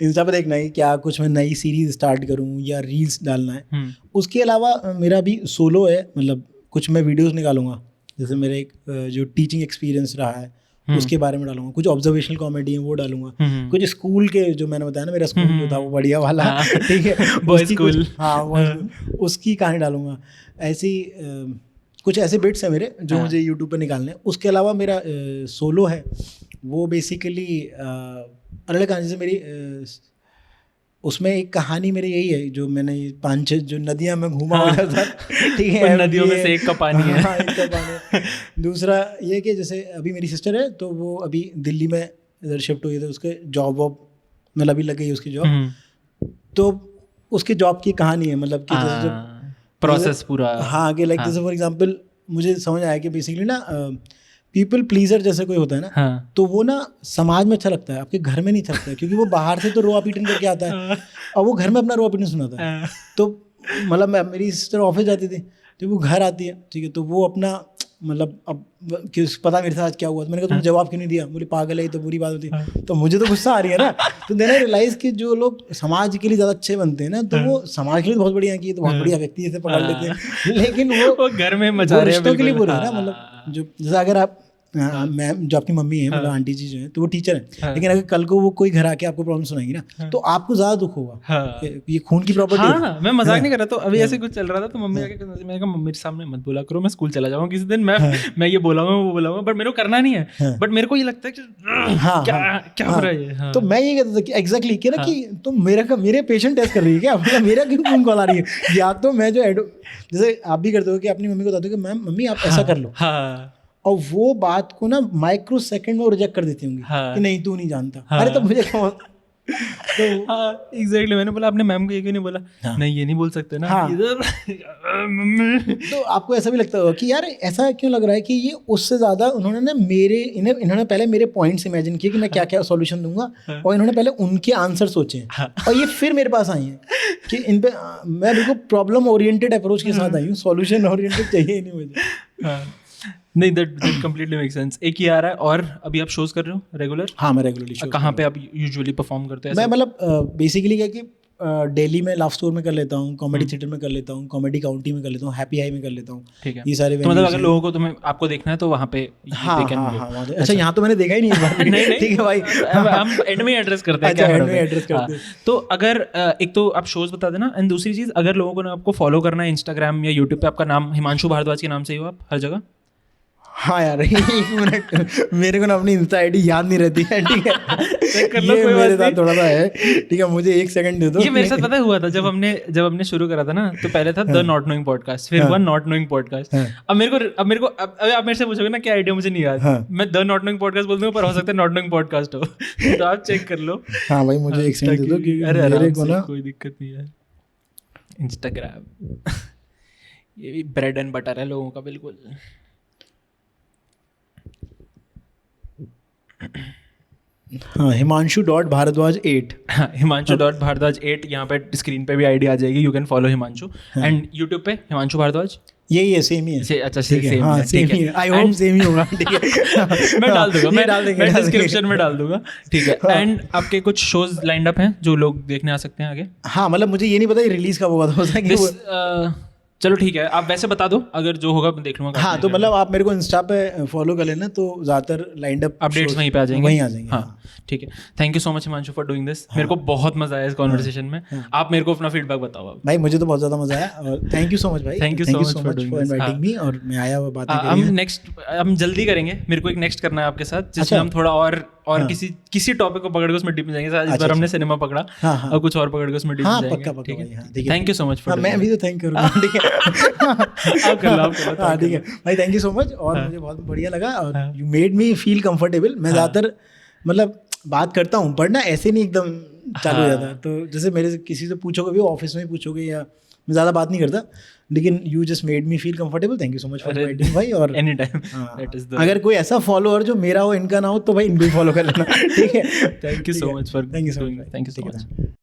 इंस्टा पे देखना है क्या कुछ मैं नई सीरीज स्टार्ट करूँ या रील्स डालना है। उसके अलावा मेरा अभी सोलो है, मतलब कुछ मैं वीडियोस निकालूंगा, जैसे मेरे एक जो टीचिंग एक्सपीरियंस रहा है उसके बारे में डालूंगा, कुछ ऑब्जर्वेशनल कॉमेडी है वो डालूंगा, कुछ स्कूल के जो मैंने बताया ना मेरा स्कूल जो था वो बढ़िया वाला, ठीक है, बॉयज स्कूल, हाँ उसकी कहानी डालूंगा। ऐसी कुछ ऐसे बिट्स हैं मेरे जो मुझे यूट्यूब पर निकालने हैं। उसके अलावा मेरा सोलो है वो बेसिकली अलग कहानी से मेरी, उसमें एक कहानी मेरी यही है जो मैंने 5-6 जो नदियाँ में घूमा हुआ था, ठीक है, नदियों में से एक का पानी है। हाँ, एक का पानी। दूसरा ये कि जैसे अभी मेरी सिस्टर है तो वो अभी दिल्ली में इधर शिफ्ट हुई, तो उसके जॉब मतलब अभी लग गई उसकी जॉब, तो उसकी जॉब की कहानी है, मतलब कि जैसे जब प्रोसेस पूरा, हाँ कि लाइक जैसे फॉर एग्जांपल मुझे समझ आया कि बेसिकली ना पीपल प्लीजर जैसे कोई होता है ना, तो वो ना समाज में अच्छा लगता है, आपके घर में नहीं अच्छा लगता है, क्योंकि वो बाहर से तो रोआ पीटन करके आता है और वो घर में अपना रोआ पीटन सुनाता है। तो मतलब मेरी सिस्टर ऑफिस जाती थी तो वो घर आती है, ठीक है, तो वो अपना मतलब अब कि पता मेरे साथ क्या हुआ, तो मैंने कहा तुमने जवाब क्यों नहीं दिया, बोली पागल है, तो बुरी बात होती है। तो मुझे तो गुस्सा आ रही है ना, तो देन आई रियलाइज कि जो लोग समाज के लिए ज़्यादा अच्छे बनते हैं ना, तो वो समाज के लिए बहुत बढ़िया कि तो बहुत बढ़िया व्यक्ति जैसे पकड़ लेते हैं, लेकिन वो घर में मजा रिश्तों के लिए बुरे है ना। मतलब जो जैसे अगर आप मैम जो आपकी मम्मी है, मतलब आंटी जी जो है, तो वो टीचर है, लेकिन अगर कल को वो कोई घर आके आपको प्रॉब्लम सुनाएगी ना, तो आपको ज्यादा दुख होगा। ये खून की प्रॉपर्टी है। मैं मजाक नहीं कर रहा, तो अभी ऐसे कुछ चल रहा था तो मम्मी आके मैंने कहा मम्मी सामने मत बोला करो, मैं स्कूल चला जाऊंगा किसी दिन, मैं ये बोलाऊंगा वो बोलाऊंगा, बट मेरे को करना नहीं है, बट मेरे को ये लगता है कि क्या हो रहा है। तो मैं ये कहता था कि एग्जैक्टली कि ना कि तुम मेरे पेशेंट टेस्ट कर रही है क्या, मतलब मेरा क्यों खून कॉल आ रही है, या तो मैं जो जैसे आप भी करते हो कि अपनी मम्मी को बताते हो कि मैम मम्मी आप ऐसा कर लो, और वो बात को ना माइक्रो सेकंड में रिजेक्ट कर देती होंगी कि नहीं तू नहीं जानता। अरे तब मुझे क्या तो एग्जैक्टली मैंने बोला आपने मैम को ये क्यों नहीं बोला, नहीं ये नहीं बोल सकते ना, तो आपको ऐसा भी लगता होगा कि यार ऐसा क्यों लग रहा है कि ये उससे ज़्यादा उन्होंने ना इन्होंने पहले मेरे पॉइंट्स इमेजिन किए कि मैं क्या क्या सॉल्यूशन दूंगा, और इन्होंने पहले उनके आंसर सोचे हैं, और ये फिर मेरे पास आई हैं कि इन पे मैं बिल्कुल प्रॉब्लम ओरिएंटेड अप्रोच के साथ आई हूँ, सॉल्यूशन ओरिएंटेड चाहिए ही नहीं मुझे। नहीं, दैट कंप्लीटली मेक सेंस। एक ही आ रहा है, और अभी आप शोज कर रहे हो रेगुलर? हाँ मैं रेगुलरली शो। कहाँ पे आप यूजुअली परफॉर्म करते हैं? मैं मतलब बेसिकली क्या कि दिल्ली में लव स्टोर में कर लेता हूँ, कॉमेडी थिएटर में कर लेता हूँ, कॉमेडी काउंटी में कर लेता हूँ, हैप्पी हाई में कर लेता हूँ। ठीक है, ये सारे तो मतलब अगर लोगों को तुम्हें आपको देखना है तो वहाँ पे हाँ। अच्छा यहाँ तो मैंने देखा ही नहीं। नहीं ठीक है भाई, हम एंड में एड्रेस करते हैं। अच्छा एंड में एड्रेस करते हैं। तो अगर एक तो आप शोज बता देना, एंड दूसरी चीज़ अगर लोगों को आपको फॉलो करना है इंस्टाग्राम या यूट्यूब पे, आपका नाम हिमांशु भारद्वाज के नाम से ही हो आप हर जगह? हाँ यार, 1 मिनट, मेरे को ना अपनी इंस्टा आईडी याद नहीं रहती है, ठीक है, चेक कर लो, ये कोई मेरे बात साथ थोड़ा सा है, ठीक है, मुझे 1 सेकंड दे दो। ये मेरे साथ पता है हुआ था जब हमने शुरू करा था ना, तो पहले था द नॉट नोइंग पॉडकास्ट, फिर हुआ नॉट नोइंग पॉडकास्ट। अब आप मेरे से पूछोगे ना क्या आइडिया, मुझे नहीं याद, मैं द नॉट नोइंग पॉडकास्ट बोल दूंगा, पर हो सकता है नॉट नोइंग पॉडकास्ट हो। तो आप चेक कर लो। हाँ भाई, मुझे 1 सेकंड दे दो, क्योंकि अरे मेरे को ना कोई दिक्कत नहीं है। इंस्टाग्राम ये भी ब्रेड एंड बटर है लोगों का, बिल्कुल। हाँ, himanshu.bharadwaj8। हाँ, himanshu.bharadwaj8, यहाँ पे स्क्रीन पे भी आईडी आ जाएगी, you can follow Himanshu. And YouTube पे हिमांशु भारद्वाज, यही है, सेम ही है। अच्छा, ठीक है, सेम हाँ, है, सेम ही है, आई होप सेम ही होगा, ठीक है। मैं डाल दूंगा, मैं डाल डिस्क्रिप्शन में डाल दूंगा, ठीक है। एंड आपके कुछ शोज लाइंड अप हैं जो लोग देखने आ सकते हैं आगे? हाँ, मतलब मुझे ये नहीं पता रिलीज कब होगा, हो सकता है चलो ठीक है, आप वैसे बता दो, अगर जो होगा मैं देख लूंगा। हाँ, तो मतलब आप मेरे को इंस्टा पे फॉलो कर लेना, तो ज़्यादातर लाइंड अप अपडेट्स वहीं पे आ जाएंगे, वहीं आ जाएंगे। हाँ, ठीक है। Thank you so much Himanshu for doing this. मेरे को बहुत मज़ा आया इस कॉन्वर्सेशन में। आप मेरे को अपना फीडबैक बताओ अब। भाई, मुझे तो बहुत ज़्यादा मज़ा आया, और थैंक यू सो मच भाई, thank you so much for inviting me, और मैं आया हुआ बातें हम जल्दी करेंगे, मेरे को एक नेक्स्ट करना है आपके साथ, जिसमें हम थोड़ा और किसी टॉपिक को पकड़ के उसमें डीप में जाएंगे। इस बार हमने सिनेमा पकड़ा, और कुछ और पकड़ के उसमें डीप में जाएंगे, ठीक है। Thank you so much for, मैं भी तो थैंक करूँगा, ठीक है। आप कर लो, हाँ, ठीक है भाई, थैंक यू सो मच, और मुझे बहुत बढ़िया लगा, और you made me feel comfortable. मैं ज़्यादातर मतलब बात करता हूँ, पर ना ऐसे नहीं एकदम चालू हो जाता, तो जैसे मेरे से किसी से पूछोगे भी, ऑफिस में पूछोगे, या मैं ज़्यादा बात नहीं करता, लेकिन you just made me feel comfortable. Thank you so much for inviting भाई, और एनी टाइम। अगर कोई ऐसा फॉलोअर जो मेरा हो, इनका ना हो, तो भाई इनको फॉलो कर लेना, ठीक है। Thank you so much for, thank you so much. Thank you so much.